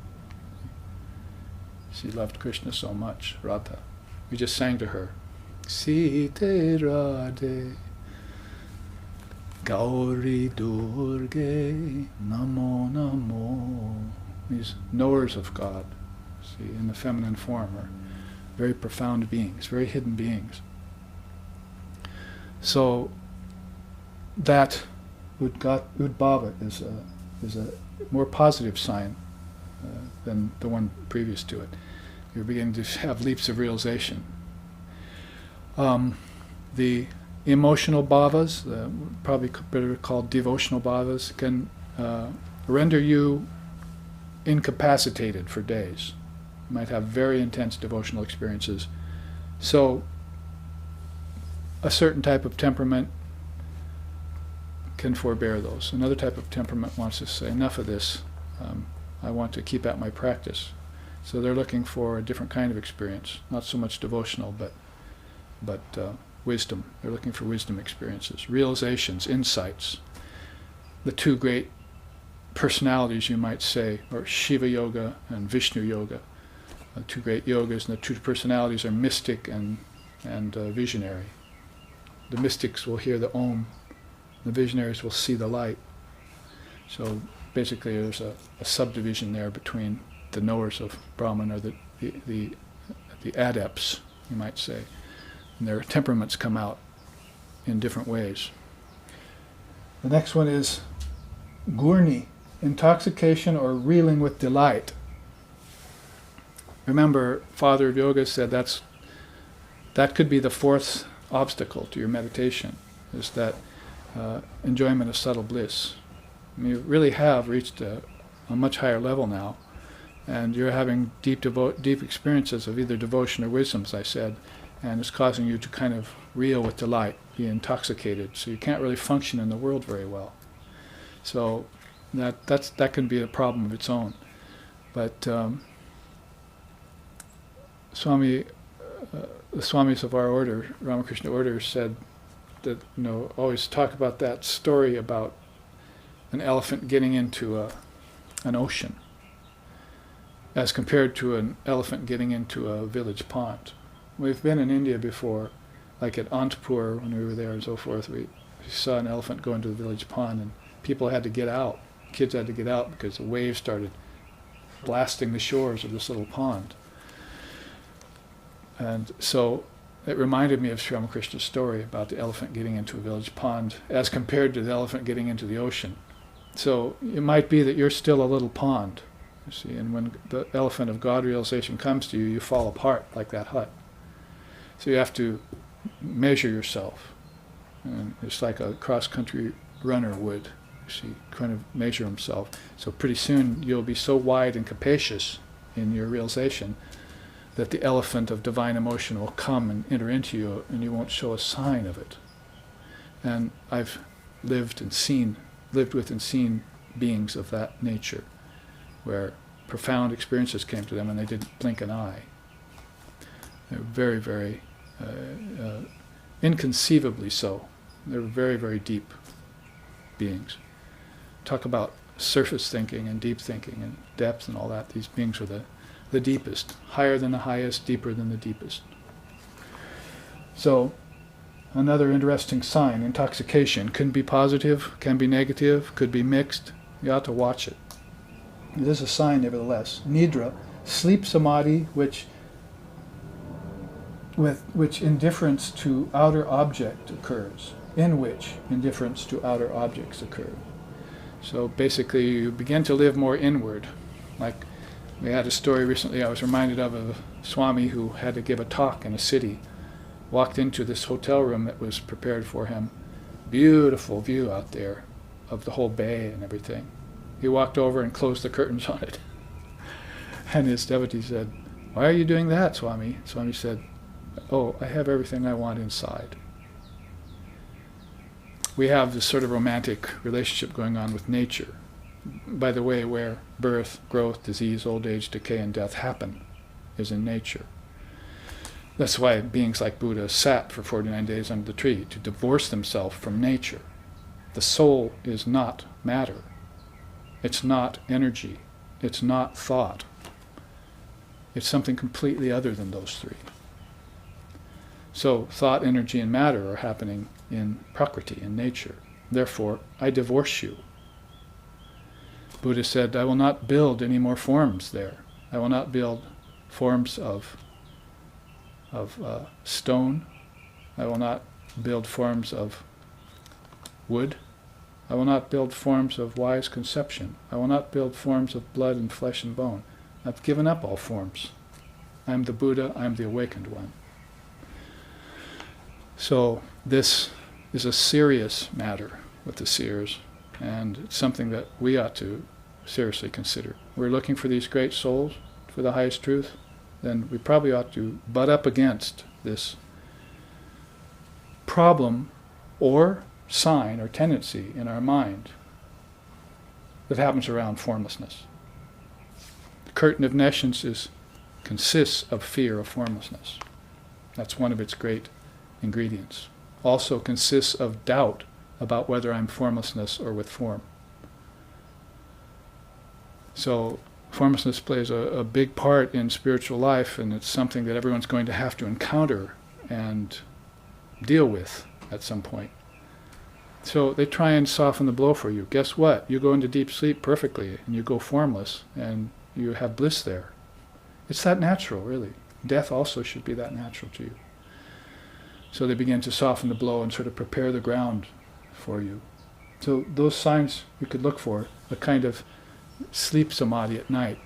She loved Krishna so much, Radha. We just sang to her, Site Radhe, Gauri Durge, Namo Namo. These knowers of God, see, in the feminine form, are very profound beings, very hidden beings. So that udbhava is a more positive sign than the one previous to it. You're beginning to have leaps of realization. The emotional bhavas, probably better called devotional bhavas, can render you incapacitated for days. You might have very intense devotional experiences. So a certain type of temperament can forbear those. Another type of temperament wants to say, enough of this, I want to keep at my practice. So they're looking for a different kind of experience, not so much devotional, but wisdom. They're looking for wisdom experiences, realizations, insights. The 2 great personalities, you might say, are Shiva Yoga and Vishnu Yoga. 2 great yogas, and the 2 personalities are mystic and visionary. The mystics will hear the Om, the visionaries will see the light. So basically there's a subdivision there between the knowers of Brahman, or the adepts, you might say. And their temperaments come out in different ways. The next one is gurni, intoxication or reeling with delight. Remember, Father of Yoga said that could be the fourth obstacle to your meditation, is that enjoyment of subtle bliss. I mean, you really have reached a much higher level now, and you're having deep experiences of either devotion or wisdom, as I said, and it's causing you to kind of reel with delight, be intoxicated, so you can't really function in the world very well. So that can be a problem of its own. But the Swamis of our order, Ramakrishna order, said that, always talk about that story about an elephant getting into an ocean as compared to an elephant getting into a village pond. We've been in India before, like at Antapur when we were there and so forth. We saw an elephant go into the village pond, and people had to get out. Kids had to get out because the waves started blasting the shores of this little pond. And so it reminded me of Sri Ramakrishna's story about the elephant getting into a village pond as compared to the elephant getting into the ocean. So it might be that you're still a little pond, you see, and when the elephant of God realization comes to you, you fall apart like that hut. So you have to measure yourself. And it's like a cross-country runner would, you see, kind of measure himself. So pretty soon you'll be so wide and capacious in your realization that the elephant of divine emotion will come and enter into you, and you won't show a sign of it. And I've lived with and seen beings of that nature, where profound experiences came to them and they didn't blink an eye. They're very, very inconceivably so. They're very, very deep beings. Talk about surface thinking and deep thinking and depth and all that. These beings are the deepest, higher than the highest, deeper than the deepest. So, another interesting sign, intoxication, can be positive, can be negative, could be mixed. You ought to watch it. It is a sign, nevertheless. Nidra, sleep samadhi, which indifference to outer object occurs, in which indifference to outer objects occur. So basically you begin to live more inward. Like we had a story recently I was reminded of a Swami who had to give a talk in a city. Walked into this hotel room that was prepared for him. Beautiful view out there of the whole bay and everything. He walked over and closed the curtains on it. And his devotee said, "Why are you doing that, Swami?" Swami said, "Oh, I have everything I want inside." We have this sort of romantic relationship going on with nature. By the way, where birth, growth, disease, old age, decay, and death happen is in nature. That's why beings like Buddha sat for 49 days under the tree, to divorce themselves from nature. The soul is not matter. It's not energy. It's not thought. It's something completely other than those three. So thought, energy, and matter are happening in Prakriti, in nature. Therefore, I divorce you. Buddha said, I will not build any more forms there. I will not build forms of stone. I will not build forms of wood. I will not build forms of wise conception. I will not build forms of blood and flesh and bone. I've given up all forms. I am the Buddha, I am the awakened one. So this is a serious matter with the seers, and it's something that we ought to seriously consider. We're looking for these great souls, for the highest truth, then we probably ought to butt up against this problem or sign or tendency in our mind that happens around formlessness. The curtain of nescience consists of fear of formlessness. That's one of its great ingredients. Also consists of doubt about whether I'm formlessness or with form. So formlessness plays a big part in spiritual life, and it's something that everyone's going to have to encounter and deal with at some point. So they try and soften the blow for you. Guess what? You go into deep sleep perfectly, and you go formless, and you have bliss there. It's that natural, really. Death also should be that natural to you. So they begin to soften the blow and sort of prepare the ground for you. So those signs you could look for, a kind of sleep samadhi at night,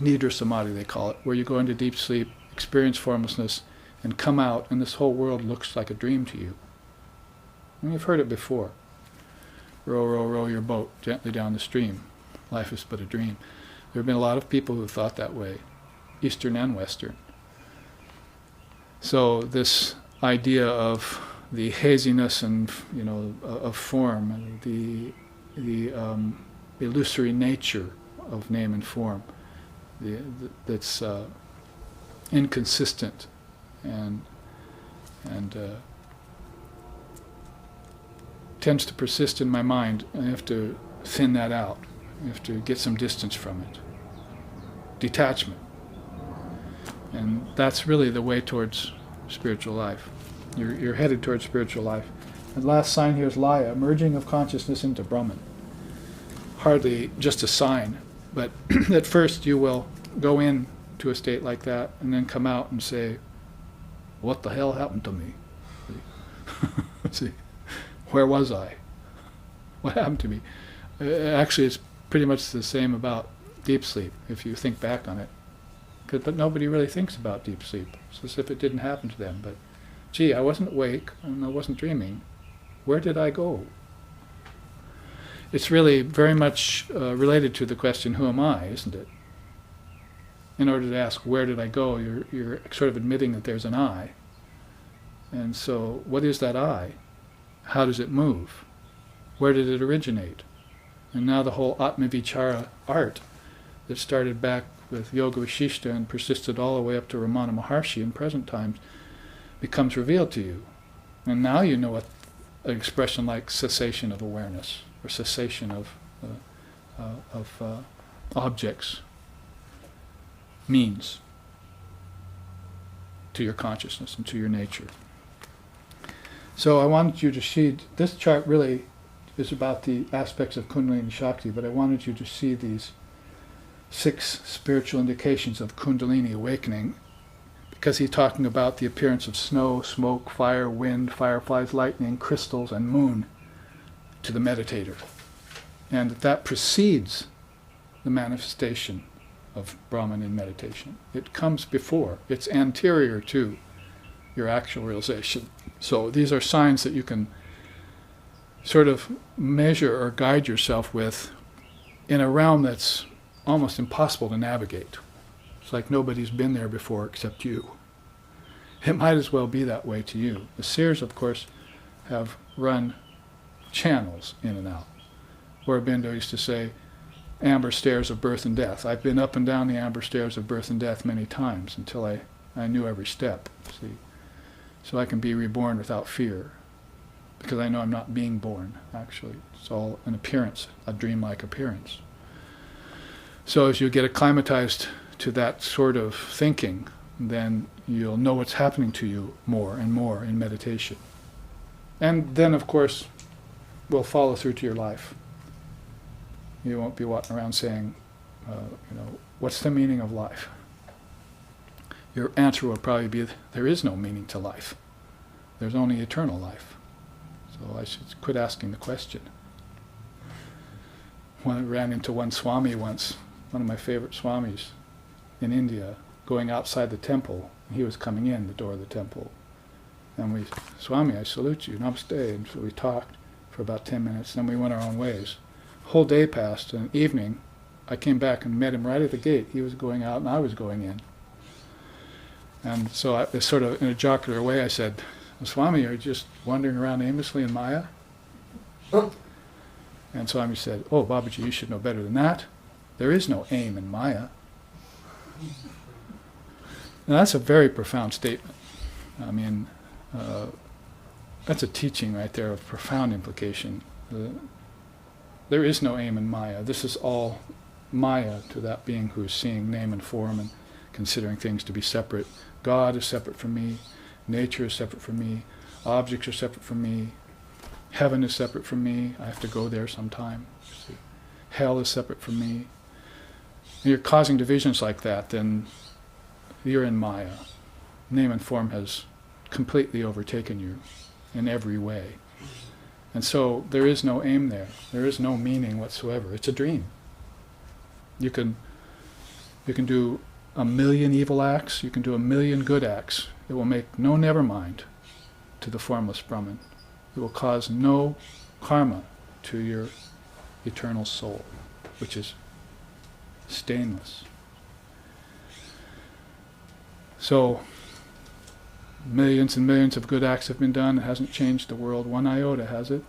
nidra samadhi they call it, where you go into deep sleep, experience formlessness, and come out, and this whole world looks like a dream to you. And you've heard it before. Row, row, row your boat gently down the stream. Life is but a dream. There have been a lot of people who thought that way, Eastern and Western. So this idea of the haziness and of form, and the illusory nature of name and form, that's inconsistent and tends to persist in my mind. I have to thin that out. I have to get some distance from it. Detachment. And that's really the way towards spiritual life. You're headed towards spiritual life. And last sign here is Laya, merging of consciousness into Brahman. Hardly just a sign, but at first you will go in to a state like that and then come out and say, what the hell happened to me? See, where was I? What happened to me? Actually, it's pretty much the same about deep sleep, if you think back on it. But nobody really thinks about deep sleep. It's as if it didn't happen to them. But, gee, I wasn't awake and I wasn't dreaming. Where did I go? It's really very much related to the question, who am I, isn't it? In order to ask, where did I go, you're sort of admitting that there's an I. And so, what is that I? How does it move? Where did it originate? And now the whole Atma Vichara art that started back with Yoga Vashishta and persisted all the way up to Ramana Maharshi in present times becomes revealed to you. And now you know what an expression like cessation of awareness or cessation of objects means to your consciousness and to your nature. So I wanted you to see, this chart really is about the aspects of Kundalini Shakti, but I wanted you to see these 6 spiritual indications of Kundalini awakening, because he's talking about the appearance of snow, smoke, fire, wind, fireflies, lightning, crystals, and moon to the meditator. And that precedes the manifestation of Brahman in meditation. It comes before. It's anterior to your actual realization. So these are signs that you can sort of measure or guide yourself with in a realm that's almost impossible to navigate. It's like nobody's been there before except you. It might as well be that way to you. The seers, of course, have run channels in and out. Aurobindo used to say, amber stairs of birth and death. I've been up and down the amber stairs of birth and death many times until I knew every step, see. So I can be reborn without fear, because I know I'm not being born, actually. It's all an appearance, a dreamlike appearance. So as you get acclimatized to that sort of thinking, then you'll know what's happening to you more and more in meditation. And then, of course, will follow through to your life. You won't be walking around saying, what's the meaning of life? Your answer will probably be, there is no meaning to life. There's only eternal life. So I should quit asking the question. When I ran into one Swami once, one of my favorite Swamis in India, going outside the temple. He was coming in the door of the temple. And Swami, I salute you, namaste. And so we talked for about 10 minutes, and then we went our own ways. Whole day passed, and evening, I came back and met him right at the gate. He was going out, and I was going in. And so I, sort of in a jocular way, I said, Swami, are you just wandering around aimlessly in Maya? And Swami said, oh, Babaji, you should know better than that. There is no aim in Maya. Now that's a very profound statement. I mean, that's a teaching right there of profound implication. There is no aim in Maya. This is all Maya to that being who is seeing name and form and considering things to be separate. God is separate from me. Nature is separate from me. Objects are separate from me. Heaven is separate from me. I have to go there sometime. See? Hell is separate from me. If you're causing divisions like that, then you're in Maya. Name and form has completely overtaken you in every way. And so there is no aim there. There is no meaning whatsoever. It's a dream. You can do 1,000,000 evil acts, you can do 1,000,000 good acts. It will make no never mind to the formless Brahman. It will cause no karma to your eternal soul, which is stainless. So, millions and millions of good acts have been done. It hasn't changed the world one iota, has it?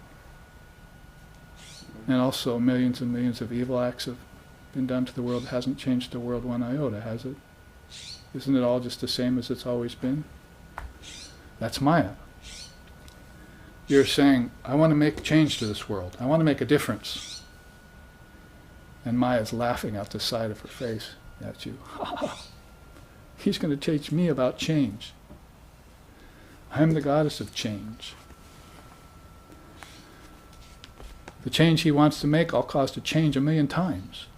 And also millions and millions of evil acts have been done to the world. It hasn't changed the world one iota, has it? Isn't it all just the same as it's always been? That's Maya. You're saying, I want to make change to this world. I want to make a difference. And Maya's laughing out the side of her face at you. He's going to teach me about change. I'm the goddess of change. The change he wants to make, I'll cause to change 1,000,000 times.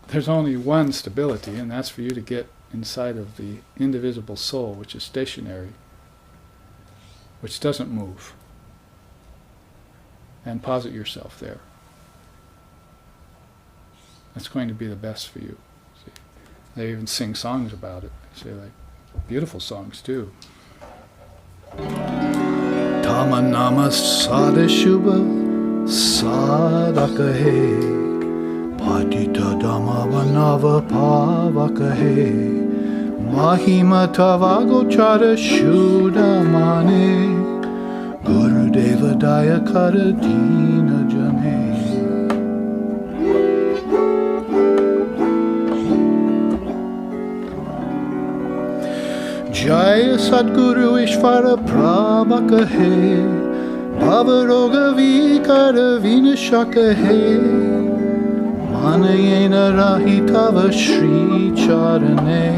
There's only one stability, and that's for you to get inside of the indivisible soul, which is stationary, which doesn't move, and posit yourself there. That's going to be the best for you. See? They even sing songs about it. They say, like, beautiful songs too. Tamanama sadashubha sadakahe Patita dhamma vanava pavakahe Mahima tavagochara shudamane Gurudeva dayakara dina jane. Jaya Sadguru Ishvara Prabhakahe Bhavaroga Vikara Vinashakahe Manayena Rahitava Shri Charane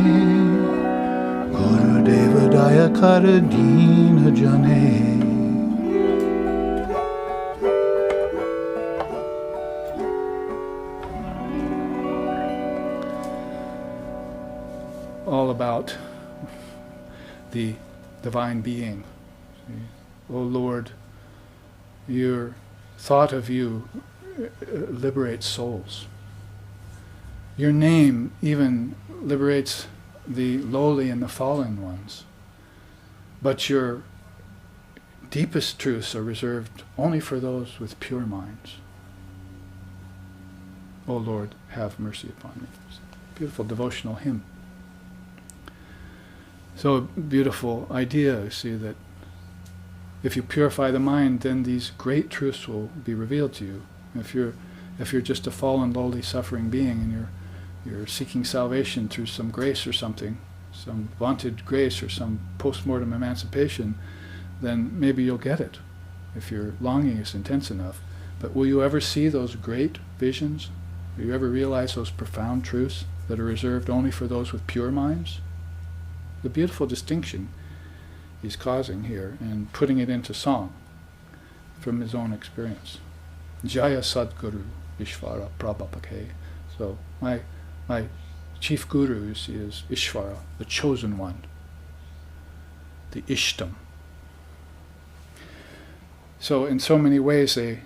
Gurudeva Dayakara Dina Jane. All about the divine being. O Lord, your thought of you liberates souls. Your name even liberates the lowly and the fallen ones. But your deepest truths are reserved only for those with pure minds. O Lord, have mercy upon me. Beautiful devotional hymn. So a beautiful idea, you see, that if you purify the mind, then these great truths will be revealed to you. If you're just a fallen, lowly, suffering being, and you're seeking salvation through some grace or something, some vaunted grace or some post-mortem emancipation, then maybe you'll get it, if your longing is intense enough. But will you ever see those great visions? Will you ever realize those profound truths that are reserved only for those with pure minds? The beautiful distinction he's causing here and putting it into song from his own experience. Jaya Sadguru Ishvara Prabhapake. So my chief guru, you see, is Ishvara, the chosen one, the Ishtam. So in so many ways they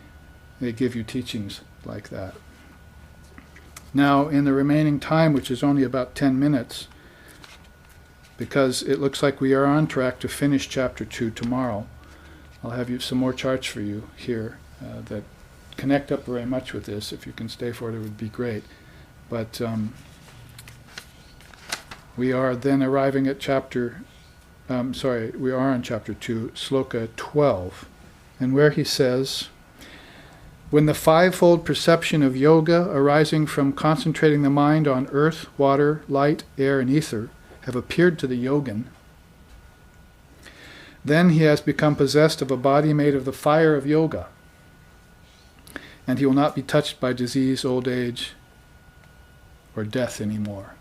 give you teachings like that. Now in the remaining time, which is only about 10 minutes, because it looks like we are on track to finish chapter 2 tomorrow, I'll have some more charts for you here that connect up very much with this. If you can stay for it, it would be great. But we are then arriving at we are on chapter 2, sloka 12, and where he says, when the fivefold perception of yoga arising from concentrating the mind on earth, water, light, air, and ether have appeared to the yogin, then he has become possessed of a body made of the fire of yoga, and he will not be touched by disease, old age, or death anymore.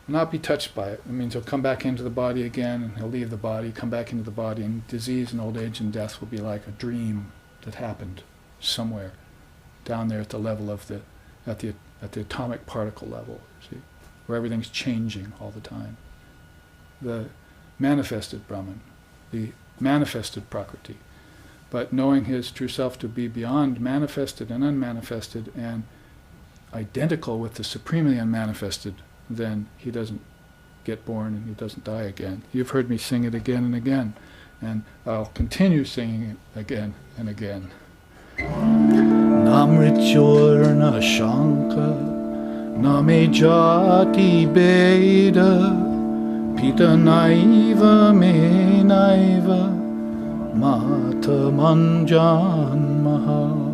Not be touched by it. It means he'll come back into the body again, and he'll leave the body, come back into the body, and disease and old age and death will be like a dream that happened somewhere down there at the level of at the atomic particle level, see, where everything's changing all the time. The manifested Brahman, the manifested Prakriti. But knowing his true self to be beyond manifested and unmanifested and identical with the supremely unmanifested, then he doesn't get born and he doesn't die again. You've heard me sing it again and again, and I'll continue singing it again and again. Namrityur na shanka, na me jati beda, pita naiva me naiva, mata manjanmaha.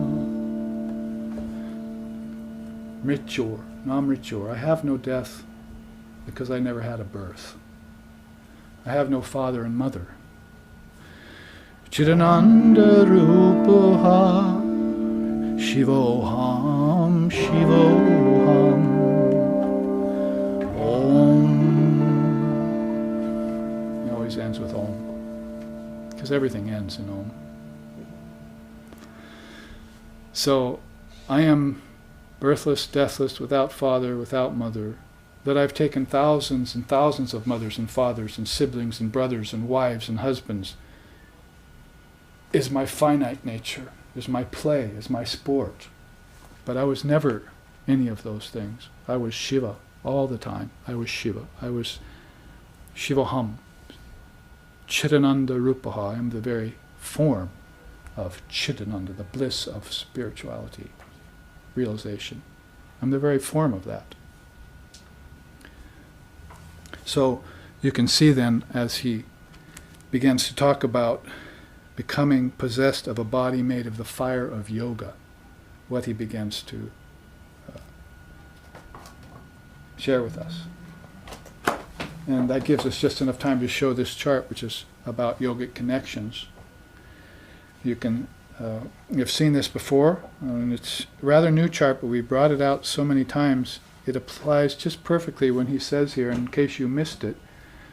Mrityur, namrityur, I have no death because I never had a birth. I have no father and mother. Chidananda rupaha, shivoham, shivoham, om. It always ends with om, because everything ends in om. So, I am birthless, deathless, without father, without mother, that I've taken thousands and thousands of mothers and fathers and siblings and brothers and wives and husbands, is my finite nature, is my play, is my sport. But I was never any of those things. I was Shiva all the time. I was Shiva. I was Shivoham. Chidananda Rupaha. I am the very form of Chidananda, the bliss of spirituality, realization. I'm the very form of that. So you can see then, as he begins to talk about becoming possessed of a body made of the fire of yoga, what he begins to share with us. And that gives us just enough time to show this chart, which is about yogic connections. You can, you've seen this before, and it's a rather new chart, but we brought it out so many times. It applies just perfectly when he says here, in case you missed it,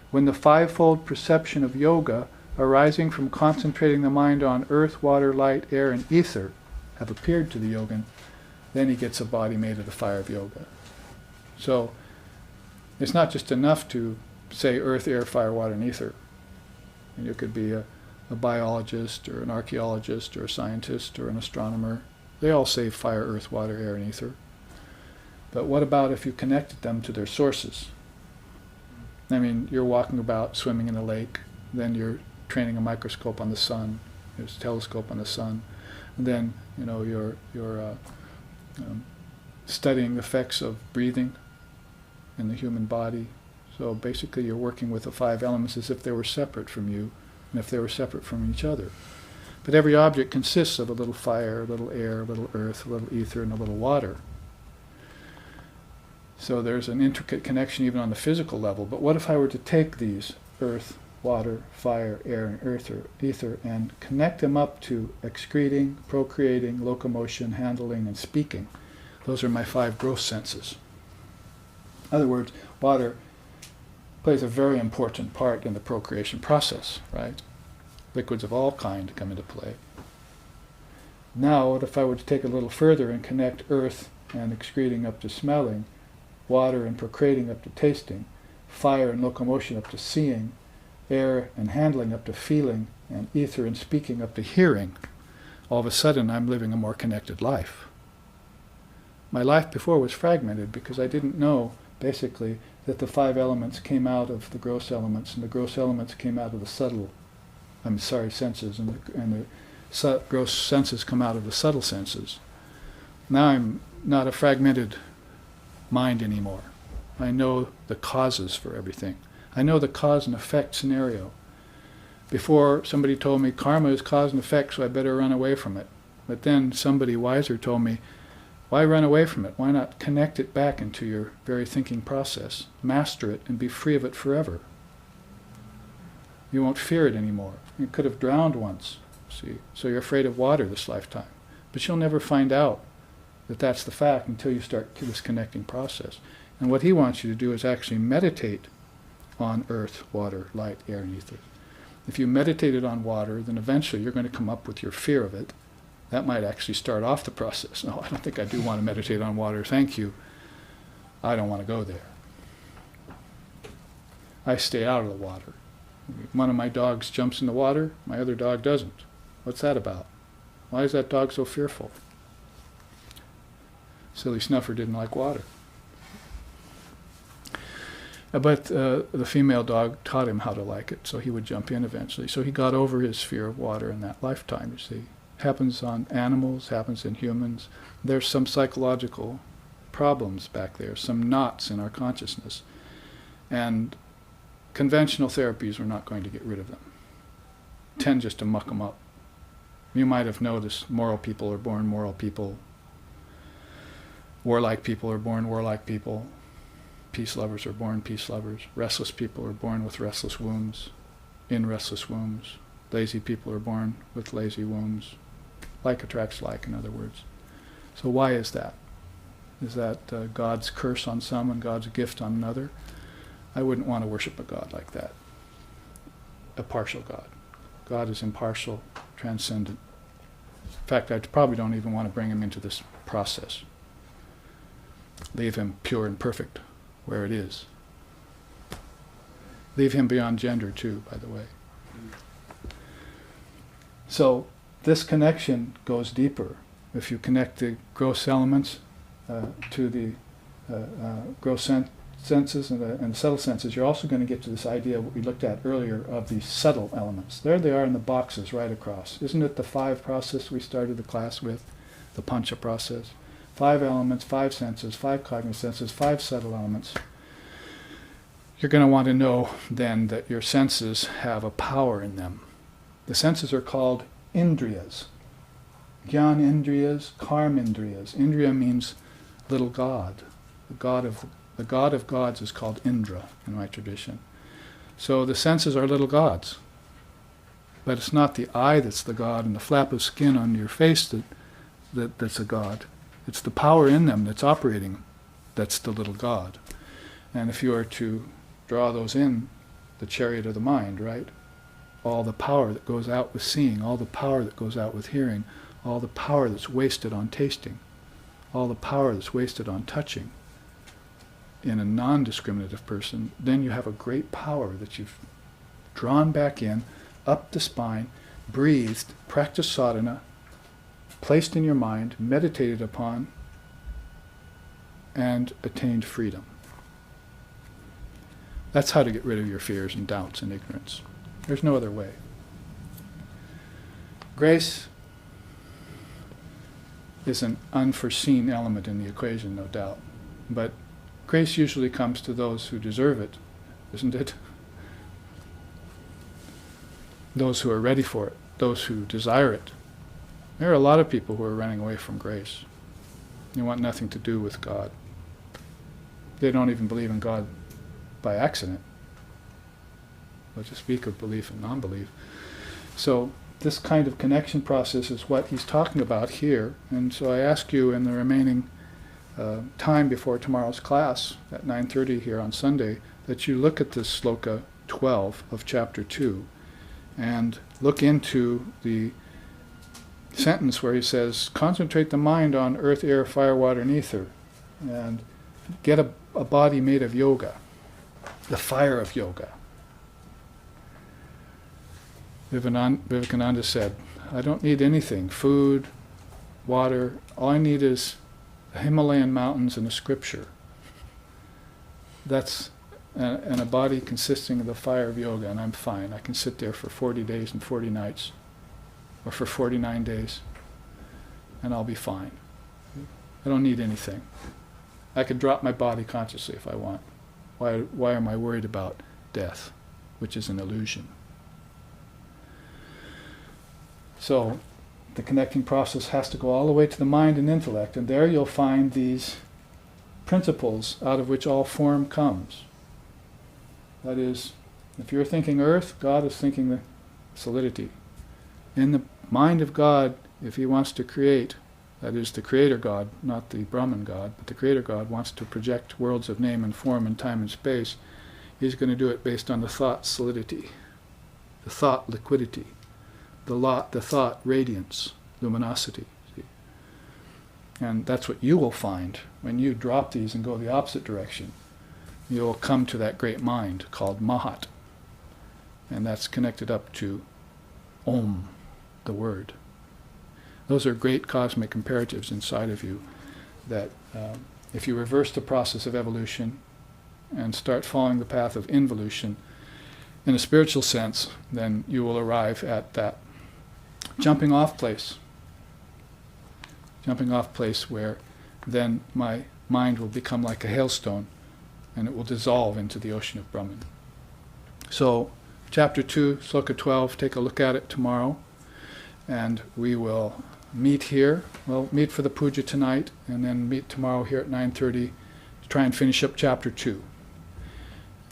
when the fivefold perception of yoga arising from concentrating the mind on earth, water, light, air, and ether have appeared to the yogin, then he gets a body made of the fire of yoga. So it's not just enough to say earth, air, fire, water, and ether. And you could be a biologist or an archaeologist or a scientist or an astronomer. They all say fire, earth, water, air, and ether. But what about if you connected them to their sources? I mean, you're walking about, swimming in a lake, then you're training a microscope on the sun, there's a telescope on the sun, and then you're studying the effects of breathing in the human body. So basically you're working with the five elements as if they were separate from you, and if they were separate from each other. But every object consists of a little fire, a little air, a little earth, a little ether, and a little water. So there's an intricate connection even on the physical level. But what if I were to take these, earth, water, fire, air, and ether, and connect them up to excreting, procreating, locomotion, handling, and speaking? Those are my five gross senses. In other words, water plays a very important part in the procreation process, right? Liquids of all kind come into play. Now, what if I were to take a little further and connect earth and excreting up to smelling, water and procreating up to tasting, fire and locomotion up to seeing, air and handling up to feeling, and ether and speaking up to hearing? All of a sudden I'm living a more connected life. My life before was fragmented because I didn't know, basically, that the five elements came out of the gross elements, and the gross elements came out of the senses, and the gross senses come out of the subtle senses. Now I'm not a fragmented mind anymore. I know the causes for everything. I know the cause and effect scenario. Before, somebody told me karma is cause and effect, so I better run away from it. But then somebody wiser told me, why run away from it? Why not connect it back into your very thinking process, master it, and be free of it forever? You won't fear it anymore. You could have drowned once, see, so you're afraid of water this lifetime. But you'll never find out that that's the fact until you start this connecting process. And what he wants you to do is actually meditate on earth, water, light, air, and ether. If you meditated on water, then eventually you're going to come up with your fear of it. That might actually start off the process. No, I don't think I do want to meditate on water. Thank you. I don't want to go there. I stay out of the water. One of my dogs jumps in the water, my other dog doesn't. What's that about? Why is that dog so fearful? Silly Snuffer didn't like water. But the female dog taught him how to like it, so he would jump in eventually. So he got over his fear of water in that lifetime, you see. Happens on animals, happens in humans. There's some psychological problems back there, some knots in our consciousness. And conventional therapies are not going to get rid of them. Tend just to muck them up. You might have noticed moral people are born moral people. Warlike people are born warlike people. Peace lovers are born peace lovers. Restless people are born with restless wombs, in restless wombs. Lazy people are born with lazy wombs. Like attracts like, in other words. So why is that? Is that God's curse on some and God's gift on another? I wouldn't want to worship a God like that. A partial God. God is impartial, transcendent. In fact, I probably don't even want to bring him into this process. Leave him pure and perfect where it is. Leave him beyond gender too, by the way. So this connection goes deeper. If you connect the gross elements to the gross senses and subtle senses, you're also going to get to this idea of what we looked at earlier of the subtle elements. There they are in the boxes right across. Isn't it the 5 process we started the class with? The Pancha process. 5 elements, 5 senses, 5 cognitive senses, 5 subtle elements. You're going to want to know then that your senses have a power in them. The senses are called indriyas. Gyan indriyas, karm indriyas. Indriya means little god. The god of gods is called Indra in my tradition. So the senses are little gods. But it's not the eye that's the god and the flap of skin on your face that's a god. It's the power in them that's operating that's the little god. And if you are to draw those in, the chariot of the mind, right? All the power that goes out with seeing, all the power that goes out with hearing, all the power that's wasted on tasting, all the power that's wasted on touching in a non-discriminative person, then you have a great power that you've drawn back in, up the spine, breathed, practiced sadhana, placed in your mind, meditated upon, and attained freedom. That's how to get rid of your fears and doubts and ignorance. There's no other way. Grace is an unforeseen element in the equation, no doubt. But grace usually comes to those who deserve it, isn't it? Those who are ready for it, those who desire it. There are a lot of people who are running away from grace. They want nothing to do with God. They don't even believe in God by accident. What to speak of belief and non-belief. So this kind of connection process is what he's talking about here. And so I ask you in the remaining time before tomorrow's class at 9:30 here on Sunday that you look at this sloka 12 of chapter 2 and look into the sentence where he says, concentrate the mind on earth, air, fire, water, and ether, and get a body made of yoga, the fire of yoga. Vivekananda said, I don't need anything, food, water, all I need is the Himalayan mountains and a scripture. That's and a body consisting of the fire of yoga, and I'm fine. I can sit there for 40 days and 40 nights, or for 49 days, and I'll be fine. I don't need anything. I could drop my body consciously if I want. Why am I worried about death, which is an illusion? So the connecting process has to go all the way to the mind and intellect, and there you'll find these principles out of which all form comes. That is, if you're thinking earth, God is thinking the solidity. In the mind of God, if he wants to create, that is the creator God, not the Brahman God, but the creator God wants to project worlds of name and form in time and space, he's going to do it based on the thought solidity, the thought liquidity, the thought radiance, luminosity. See? And that's what you will find when you drop these and go the opposite direction. You will come to that great mind called Mahat. And that's connected up to Om, the word. Those are great cosmic imperatives inside of you that if you reverse the process of evolution and start following the path of involution in a spiritual sense, then you will arrive at that jumping off place where then my mind will become like a hailstone and it will dissolve into the ocean of Brahman. So, chapter 2, sloka 12, take a look at it tomorrow, and we will meet here. We'll meet for the puja tonight, and then meet tomorrow here at 9:30 to try and finish up chapter 2.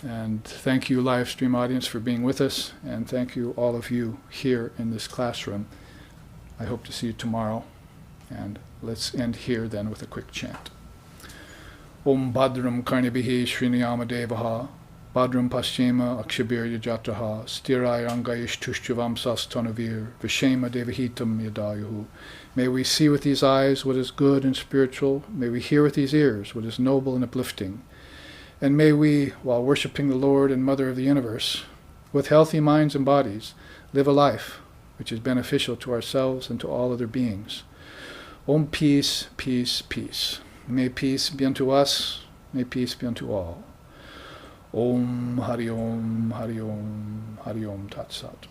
And thank you, live stream audience, for being with us, and thank you, all of you here in this classroom. I hope to see you tomorrow, and let's end here then with a quick chant. Om Bhadram Karnibhihi Sriniyama Devaha Bhadram Paschema Akshabir Yajatraha Stirai Rangayish Tushchuvam Sastanavir Vishema Devahitam Yadayuhu. May we see with these eyes what is good and spiritual. May we hear with these ears what is noble and uplifting. And may we, while worshipping the Lord and Mother of the Universe, with healthy minds and bodies, live a life which is beneficial to ourselves and to all other beings. Om peace, peace, peace. May peace be unto us, may peace be unto all. Om Hari Om, Hari Om, Hari Om Tat Sat.